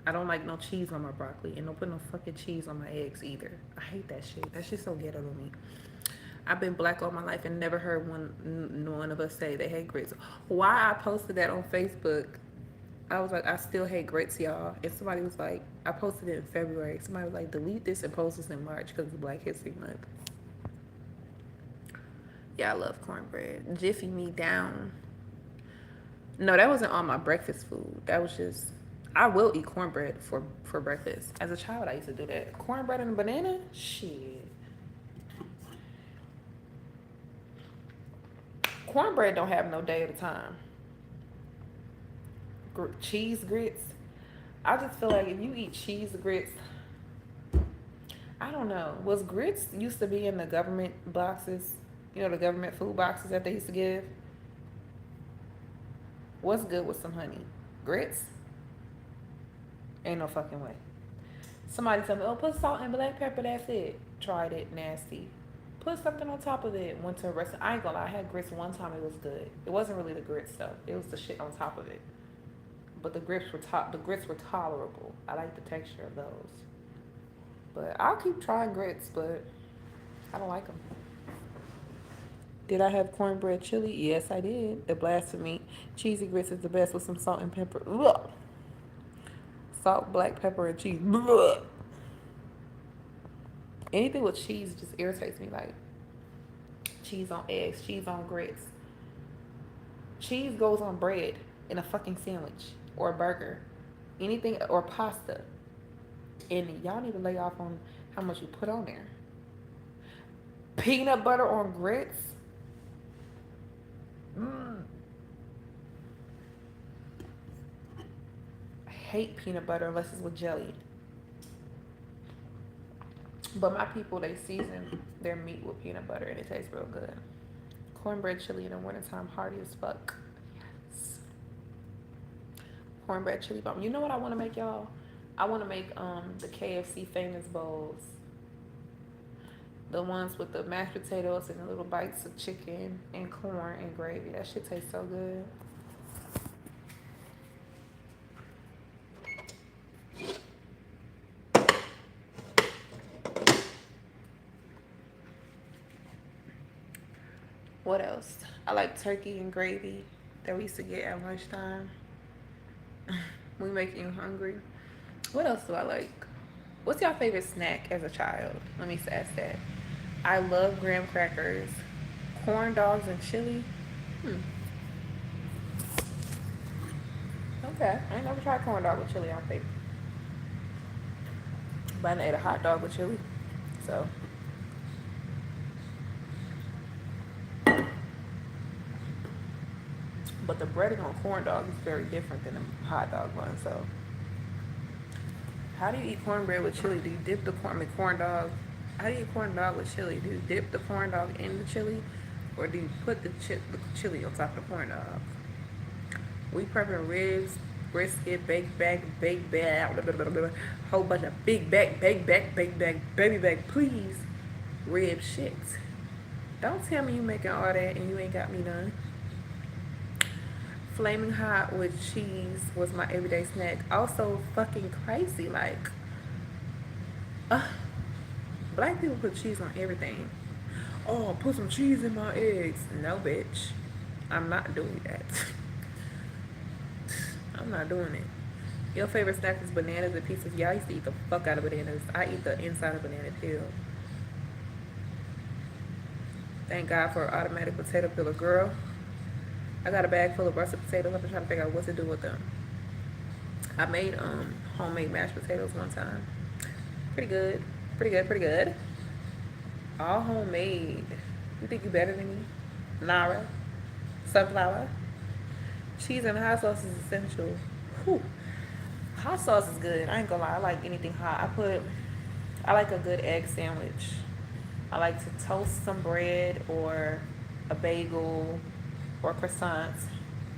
I don't like no cheese on my broccoli, and don't put no fucking cheese on my eggs either. I hate that shit. That shit's so ghetto to me. I've been black all my life and never heard one of us say they hate grits. Why I posted that on Facebook, I was like, I still hate grits, y'all. And somebody was like, I posted it in February. Somebody was like, delete this and post this in March because it's Black History Month. Yeah, I love cornbread. Jiffy me down. No, that wasn't on my breakfast food. That was just, I will eat cornbread for breakfast. As a child, I used to do that. Cornbread and a banana? Shit. Cornbread don't have no day at a time. Cheese grits. I just feel like if you eat cheese grits, I don't know. Was grits used to be in the government boxes? You know, the government food boxes that they used to give? What's good with some honey? Grits? Ain't no fucking way. Somebody tell me, oh, put salt and black pepper, that's it. Tried it, nasty. Put something on top of it. Went to a restaurant. I ain't gonna lie, I had grits one time, it was good. It wasn't really the grits though. It was the shit on top of it. But the grits were tolerable. I like the texture of those. But I'll keep trying grits, but I don't like them. Did I have cornbread chili? Yes, I did. The blasphemy. Cheesy grits is the best with some salt and pepper. Ugh. Salt, black pepper, and cheese. Ugh. Anything with cheese just irritates me. Like cheese on eggs, cheese on grits. Cheese goes on bread in a fucking sandwich or a burger. Anything or pasta. And y'all need to lay off on how much you put on there. Peanut butter on grits? I hate peanut butter unless it's with jelly. But my people, they season their meat with peanut butter and it tastes real good. Cornbread chili in the wintertime, hearty as fuck. Yes. Cornbread chili bomb. You know what I want to make, y'all? I want to make the KFC famous bowls. The ones with the mashed potatoes and the little bites of chicken and corn and gravy. That shit tastes so good. What else? I like turkey and gravy that we used to get at lunchtime. We make you hungry. What else do I like? What's your favorite snack as a child? Let me ask that. I love graham crackers, corn dogs and chili. Okay, I ain't never tried corn dog with chili on paper. But I ate a hot dog with chili. So But the breading on corn dog is very different than the hot dog one. So, how do you eat cornbread with chili? Do you dip the corn dog? How do you eat corn dog with chili? Do you dip the corn dog in the chili, or do you put the chili on top of the corn dog? We prepping ribs, brisket, baked back, whole bunch of big back, baked back, baby back. Please, rib shit. Don't tell me you making all that and you ain't got me none. Flaming hot with cheese was my everyday snack. Also fucking crazy. Like, black people put cheese on everything. Oh, put some cheese in my eggs. No, bitch. I'm not doing that. I'm not doing it. Your favorite snack is bananas and pieces. Yeah, I used to eat the fuck out of bananas. I eat the inside of banana peel. Thank God for automatic potato peeler. Girl, I got a bag full of russet potatoes. I've been trying to figure out what to do with them. I made homemade mashed potatoes one time. Pretty good. Pretty good. All homemade. You think you better than me? Nara. Sunflower. Cheese and hot sauce is essential. Whew. Hot sauce is good. I ain't gonna lie. I like anything hot. I like a good egg sandwich. I like to toast some bread or a bagel or croissants.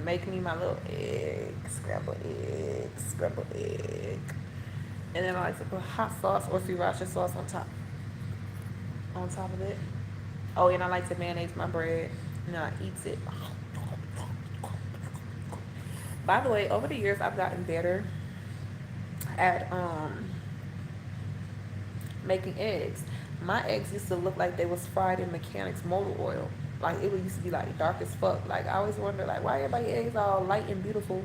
Make me my little egg, scrambled egg. And then I like to put hot sauce or sriracha sauce on top of it. Oh, and I like to mayonnaise my bread. And I eat it. By the way, over the years I've gotten better at making eggs. My eggs used to look like they was fried in mechanics motor oil. Like it used to be like dark as fuck. Like I always wonder like why everybody eggs all light and beautiful.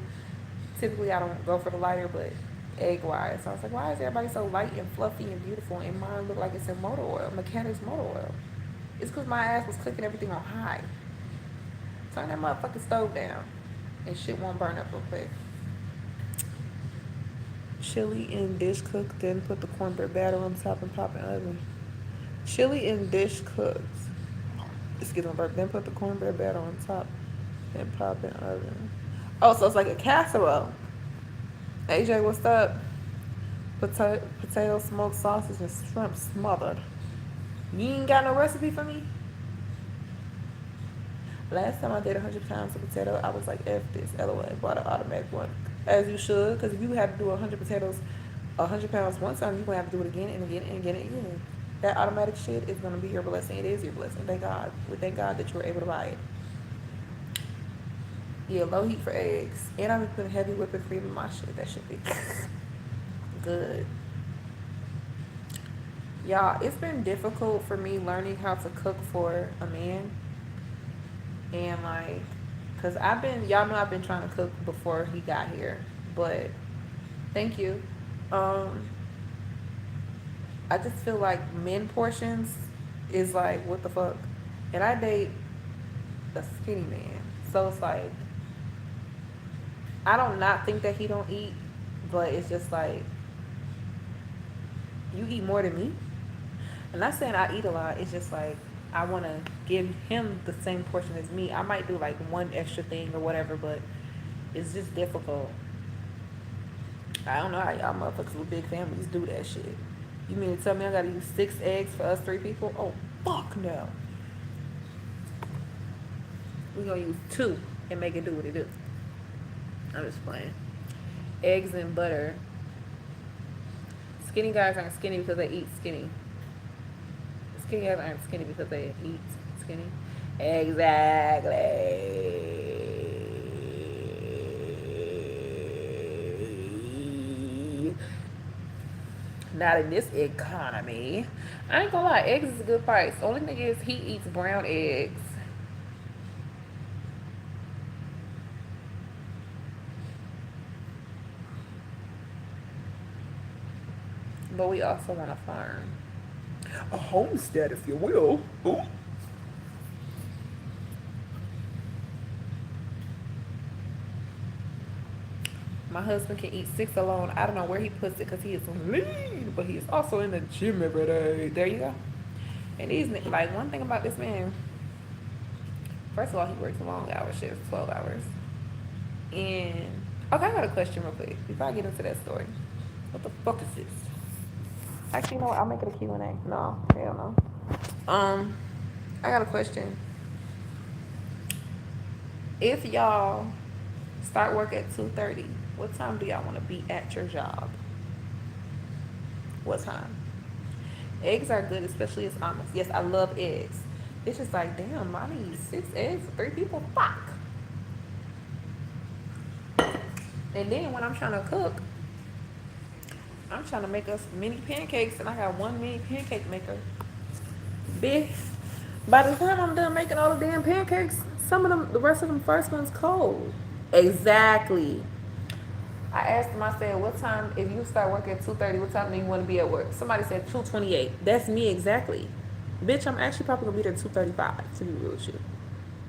Typically I don't go for the lighter, but egg wise. So I was like, why is everybody so light and fluffy and beautiful and mine look like it's in motor oil, mechanics motor oil? It's because my ass was cooking everything on high. Turn that motherfucking stove down and shit won't burn up real quick. Chili in dish cooked, then put the cornbread batter on top and pop in oven. Chili in dish cooked. Excuse me, then put the cornbread batter on top and pop in oven. Oh, so it's like a casserole. AJ, what's up? Potato, smoked sausage, and shrimp smothered. You ain't got no recipe for me? Last time I did 100 pounds of potato, I was like, F this, LOL, bought an automatic one. As you should, because if you have to do 100 potatoes, 100 pounds one time, you're going to have to do it again and again and again and again. That automatic shit is going to be your blessing. It is your blessing. Thank God. We thank God that you were able to buy it. Yeah, low heat for eggs. And I've been putting heavy whipping cream in my shit. That should be good. Y'all, it's been difficult for me learning how to cook for a man. And like, cause y'all know I've been trying to cook before he got here, but thank you. I just feel like men portions is like, what the fuck? And I date a skinny man. So it's like, I don't not think that he don't eat, but it's just like, you eat more than me? I'm not saying I eat a lot. It's just like, I want to give him the same portion as me. I might do like one extra thing or whatever, but it's just difficult. I don't know how y'all motherfuckers with big families do that shit. You mean to tell me I gotta use 6 eggs for us 3 people? Oh, fuck no. We're gonna use 2 and make it do what it do. I'm just playing. Eggs and butter. Skinny guys aren't skinny because they eat skinny. Skinny guys aren't skinny because they eat skinny. Exactly. Not in this economy. I ain't gonna lie, eggs is a good price. Only thing is he eats brown eggs. But we also want a farm. A homestead, if you will. Ooh. My husband can eat 6 alone. I don't know where he puts it because he is lean, but he is also in the gym every day. There you go. And he's like, one thing about this man, first of all, he works a long hour shift, 12 hours. And okay, I got a question real quick before I get into that story. What the fuck is this? Actually, you know what? I'll make it a Q&A. No, hell no. I got a question. If y'all start work at 2:30, what time do y'all want to be at your job? What time? Eggs are good, especially as omelets. Yes, I love eggs. It's just like, damn, I need 6 eggs for 3 people. Fuck. And then when I'm trying to cook, I'm trying to make us mini pancakes, and I got one mini pancake maker. Bitch, by the time I'm done making all the damn pancakes, some of them, the rest of them first ones cold. Exactly. I asked them, I said, what time, if you start working at 2:30, what time do you want to be at work? Somebody said 2:28. That's me exactly. Bitch, I'm actually probably going to be there 2:35, to be real with you.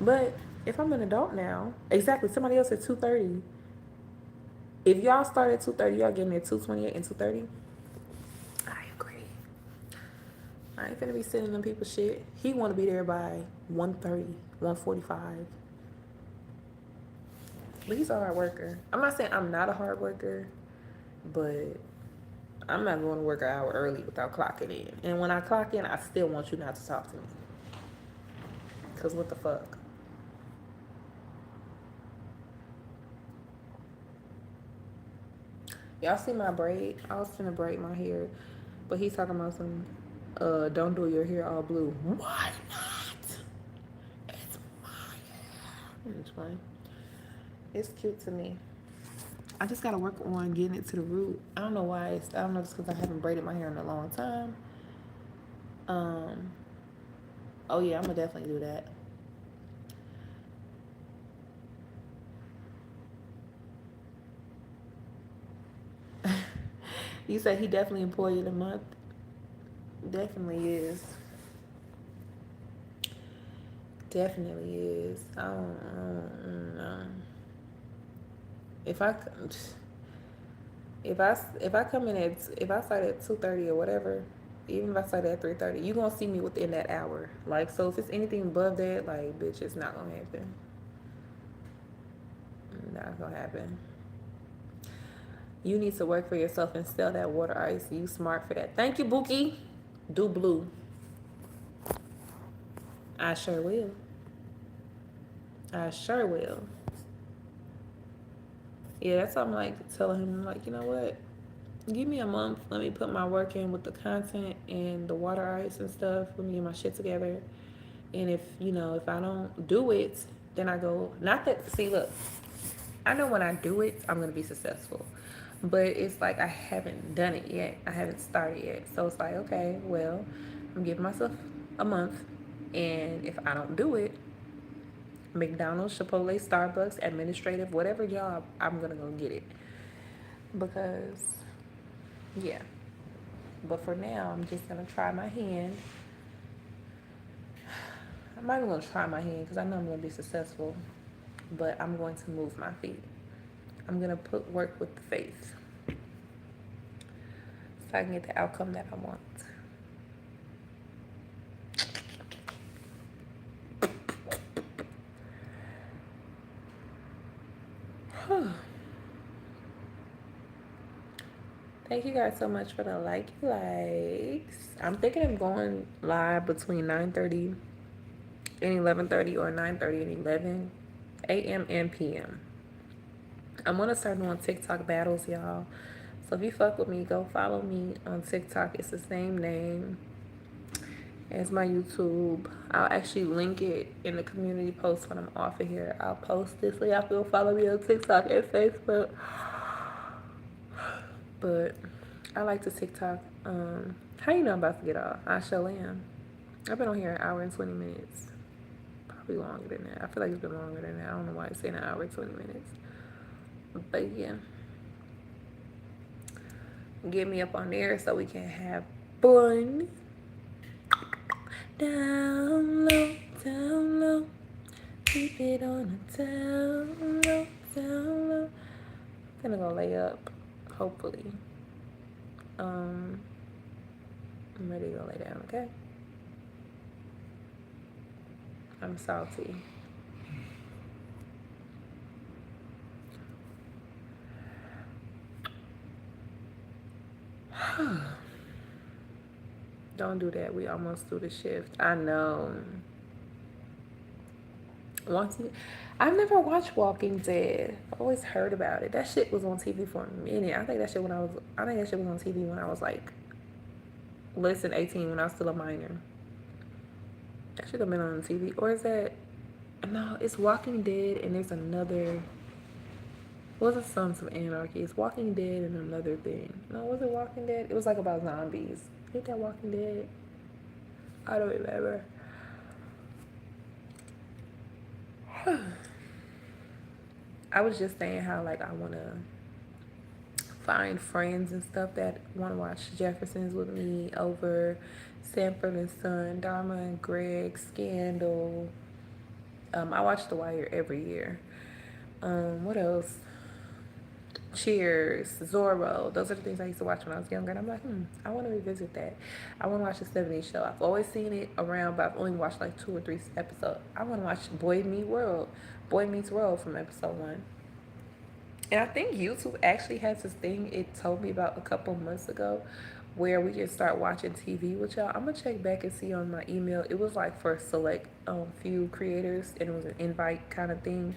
But if I'm an adult now, exactly, somebody else at 2:30. If y'all start at 2:30, y'all getting there 2:28 and 2:30. I agree. I ain't finna be sending them people shit. He want to be there by 1:30, 1:45. But he's a hard worker. I'm not saying I'm not a hard worker, but I'm not going to work an hour early without clocking in. And when I clock in, I still want you not to talk to me. Because what the fuck? Y'all see my braid? I was finna braid my hair. But he's talking about some, don't do your hair all blue. Why not? It's my hair. It's fine. It's cute to me. I just gotta work on getting it to the root. I don't know why. I don't know if it's because I haven't braided my hair in a long time. Um. Oh yeah, I'm gonna definitely do that. You said he definitely employee of the month. Definitely is. Definitely is. I don't know. If I if I come in at if I start at 2:30 or whatever, even if I start at 3:30, you gonna see me within that hour. Like, so if it's anything above that, like, bitch, it's not gonna happen. Not gonna happen. You need to work for yourself and sell that water ice. You smart for that. Thank you, Bookie. Do blue. I sure will. I sure will. Yeah, that's what I'm like telling him. Like, you know what? Give me a month. Let me put my work in with the content and the water ice and stuff. Let me get my shit together. And if, if I don't do it, then I go, not that, see, look, I know when I do it, I'm going to be successful. But it's like I haven't done it yet. I haven't started yet. So it's like, okay, well, I'm giving myself a month. And if I don't do it, McDonald's, Chipotle, Starbucks, administrative, whatever job, I'm going to go get it. Because, yeah. But for now, I'm just going to try my hand. I'm not even going to try my hand because I know I'm going to be successful. But I'm going to move my feet. I'm going to put work with the faith so I can get the outcome that I want. Thank you guys so much for the likes. I'm thinking of going live between 9:30 and 11:30 or 9:30 and 11 a.m. and p.m. I'm going to start doing TikTok battles, y'all. So if you fuck with me, go follow me on TikTok. It's the same name as my YouTube. I'll actually link it in the community post when I'm off of here. I'll post it so y'all can follow me on TikTok and Facebook. But I like to TikTok. How you know I'm about to get off? I sure am. I've been on here an hour and 20 minutes. Probably longer than that. I feel like it's been longer than that. I don't know why it's saying an hour and 20 minutes. But yeah. Get me up on there so we can have fun. Down low, down low. Keep it on a down low, down low. I'm gonna go lay up, hopefully. I'm ready to go lay down, okay? I'm salty. Don't do that. We almost through the shift. I know. Once you, I've never watched Walking Dead. I always heard about it. That shit was on TV for a minute. I think that shit when I was. I think that shit was on TV when I was like less than 18, when I was still a minor. That should have been on TV. Or is that? No, it's Walking Dead, and there's another. Was it Sons of Anarchy? It's Walking Dead and another thing. No, was it Walking Dead? It was like about zombies. Ain't that Walking Dead? I don't remember. I was just saying how like I wanna find friends and stuff that wanna watch Jeffersons with me over Sanford and Son, Dharma and Greg, Scandal. I watch The Wire every year. What else? Cheers, Zorro. Those are the things I used to watch when I was younger. And I'm like, I want to revisit that. I want to watch the 70s show. I've always seen it around, but I've only watched like 2 or 3 episodes. I want to watch Boy Meets World from episode 1. And I think YouTube actually has this thing it told me about a couple months ago where we can start watching TV with y'all. I'm going to check back and see on my email. It was like for select few creators, and it was an invite kind of thing.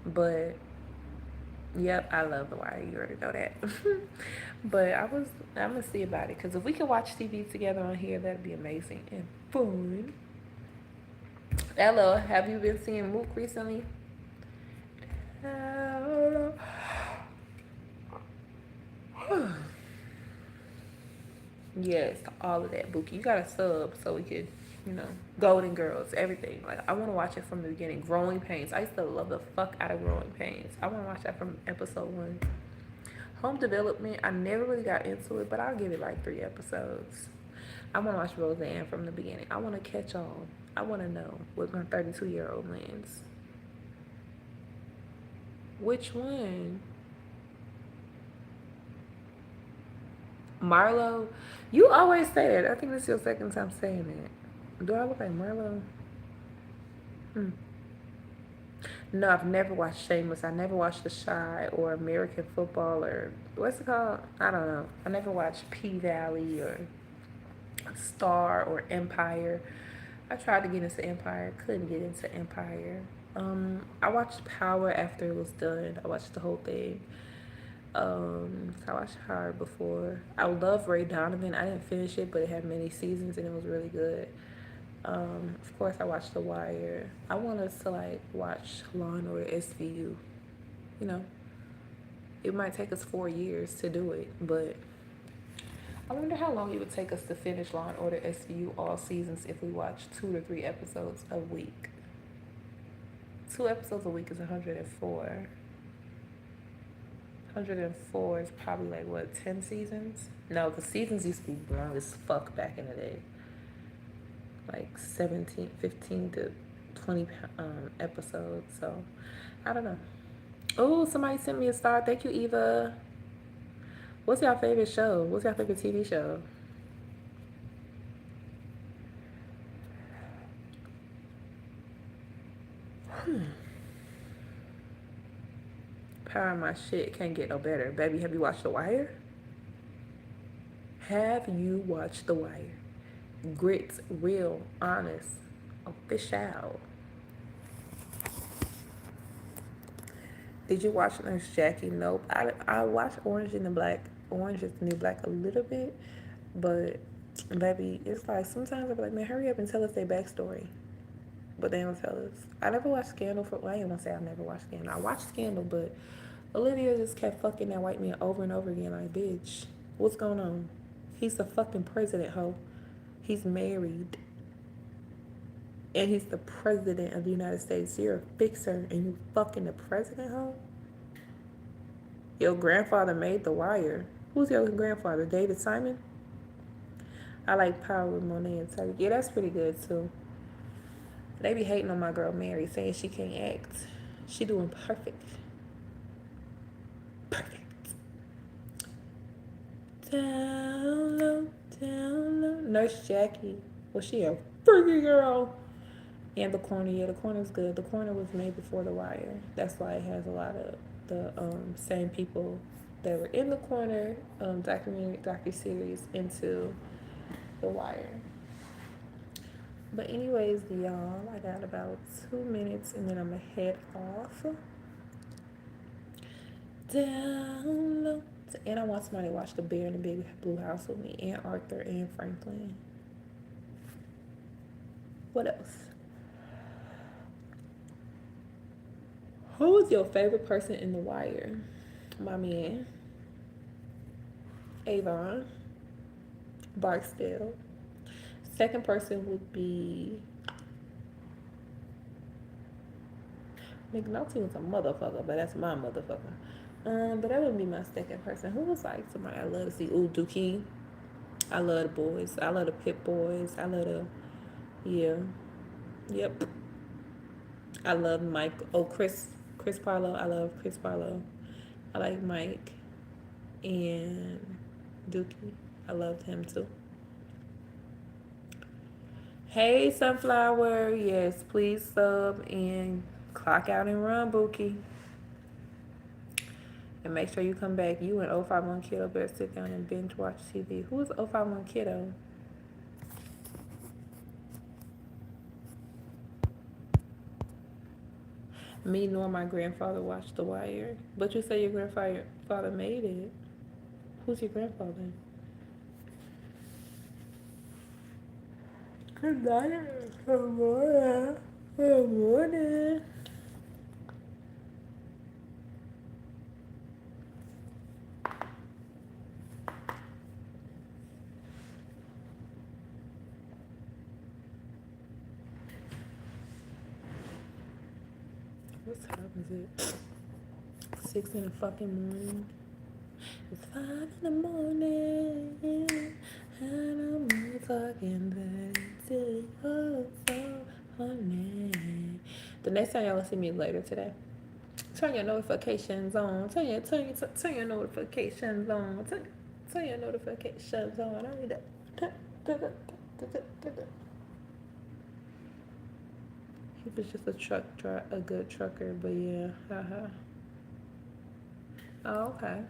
But yep, I love The Wire. You already know that. But I'm gonna see about it, because if we can watch TV together on here, that'd be amazing and fun. Ella, have you been seeing Mook recently? Yes, all of that, Bookie. You got a sub so we could, Golden Girls, everything. Like, I want to watch it from the beginning. Growing Pains. I used to love the fuck out of Growing Pains. I want to watch that from episode 1. Home Development, I never really got into it, but I'll give it like 3 episodes. I want to watch Roseanne from the beginning. I want to catch on. I want to know what my 32-year-old lands. Which one? Marlo? You always say that. I think this is your second time saying that. Do I look like Marlo? No, I've never watched Shameless. I never watched The Chi or American Football, or what's it called? I don't know. I never watched P-Valley or Star or Empire. I tried to get into Empire. Couldn't get into Empire. I watched Power after it was done. I watched the whole thing. I watched Hard before. I love Ray Donovan. I didn't finish it, but it had many seasons and it was really good. Of course, I watched The Wire. I want us to like watch Law and Order SVU. You know, it might take us 4 years to do it, but I wonder how long it would take us to finish Law and Order SVU all seasons if we watch 2 to 3 episodes a week. 2 episodes a week is 104. 104 is probably like what, 10 seasons? No, the seasons used to be long as fuck back in the day. Like 15 to 20 episodes. So I don't know. Oh, somebody sent me a star. Thank you, Eva. What's your favorite show? What's your favorite TV show? Power my shit, can't get no better. Baby, have you watched The Wire? Have you watched The Wire? Grits, real, honest, official. Did you watch Nurse Jackie? Nope. I watched Orange is the New Black a little bit, but baby, it's like sometimes I'm like, man, hurry up and tell us their backstory. But they don't tell us. I never watched Scandal I ain't gonna say I've never watched Scandal. I watched Scandal, but Olivia just kept fucking that white man over and over again. Like, bitch, what's going on? He's the fucking president, ho. He's married. And he's the president of the United States. You're a fixer and you fucking the president, ho? Your grandfather made The Wire. Who's your grandfather? David Simon? I like Power with Monet and Tyreek. Yeah, that's pretty good too. They be hating on my girl Mary, saying she can't act. She doing perfect. Perfect. Down low, down low. Nurse Jackie. Was she a freaky girl? And The Corner. Yeah, The Corner's good. The Corner was made before The Wire. That's why it has a lot of the same people that were in the corner documentary docu-series into The Wire. But anyways, y'all, I got about 2 minutes and then I'm gonna head off down low. And I want somebody to watch The Bear in the Big Blue House with me, and Arthur and Franklin. What else? Who was your favorite person in The Wire? My man, Avon Barksdale. Second person would be McNulty was a motherfucker, but that's my motherfucker. But that wouldn't be my second person. Who was like somebody I love to see? Ooh, Dookie. I love the boys. I love the Pit Boys. I love the yeah. Yep. I love Mike. Oh, Chris Parlow. I love Chris Parlow. I like Mike and Dookie. I loved him too. Hey, Sunflower. Yes, please sub and clock out and run, Bookie. And make sure you come back. You and 051 Kiddo better sit down and binge watch TV. Who is 051 Kiddo? Me nor my grandfather watched The Wire. But you say your grandfather made it. Who's your grandfather? Good night. Good morning. Good morning. What time is it? 6 in the fucking morning. It's 5 in the morning. And I'm talking back to you, so honey. The next time y'all will see me later today. Turn your notifications on. Turn your notifications on. Turn your notifications on. I need that. He was just a good trucker, but yeah, haha. Oh, okay.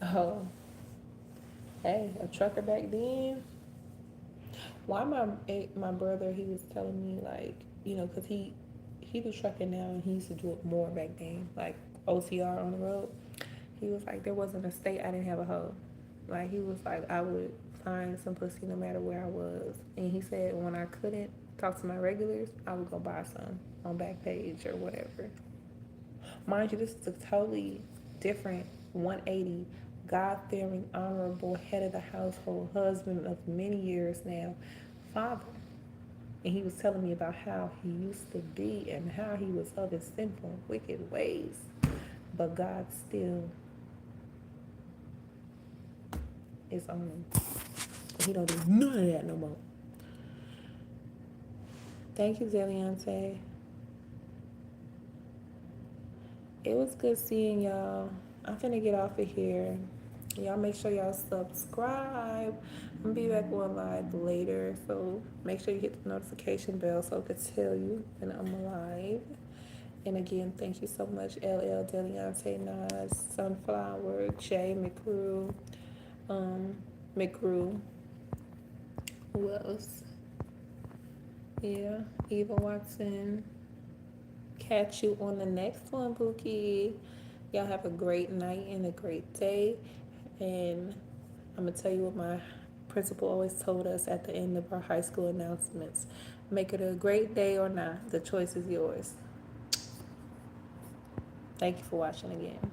Oh, hey, a trucker back then. Why my brother? He was telling me like, cause he do trucking now and he used to do it more back then, like OTR on the road. He was like, there wasn't a state I didn't have a hoe. Like he was like, I would find some pussy no matter where I was. And he said when I couldn't talk to my regulars, I would go buy some on Backpage or whatever. Mind you, this is a totally different 180, God-fearing, honorable, head of the household, husband of many years now, father. And he was telling me about how he used to be and how he was of his sinful, wicked ways. But God still is on him. He don't do none of that no more. Thank you, Zeliante. It was good seeing y'all. I'm finna get off of here. Y'all make sure y'all subscribe. I'm gonna be back on live later, so make sure you hit the notification bell so it can tell you when I'm live. And again, thank you so much, LL, Deliante, Nas, Sunflower, Jay, McGrew. Who else? Yeah, Eva Watson. Catch you on the next one, Pookie. Y'all have a great night and a great day. And I'm going to tell you what my principal always told us at the end of our high school announcements. Make it a great day or not. The choice is yours. Thank you for watching again.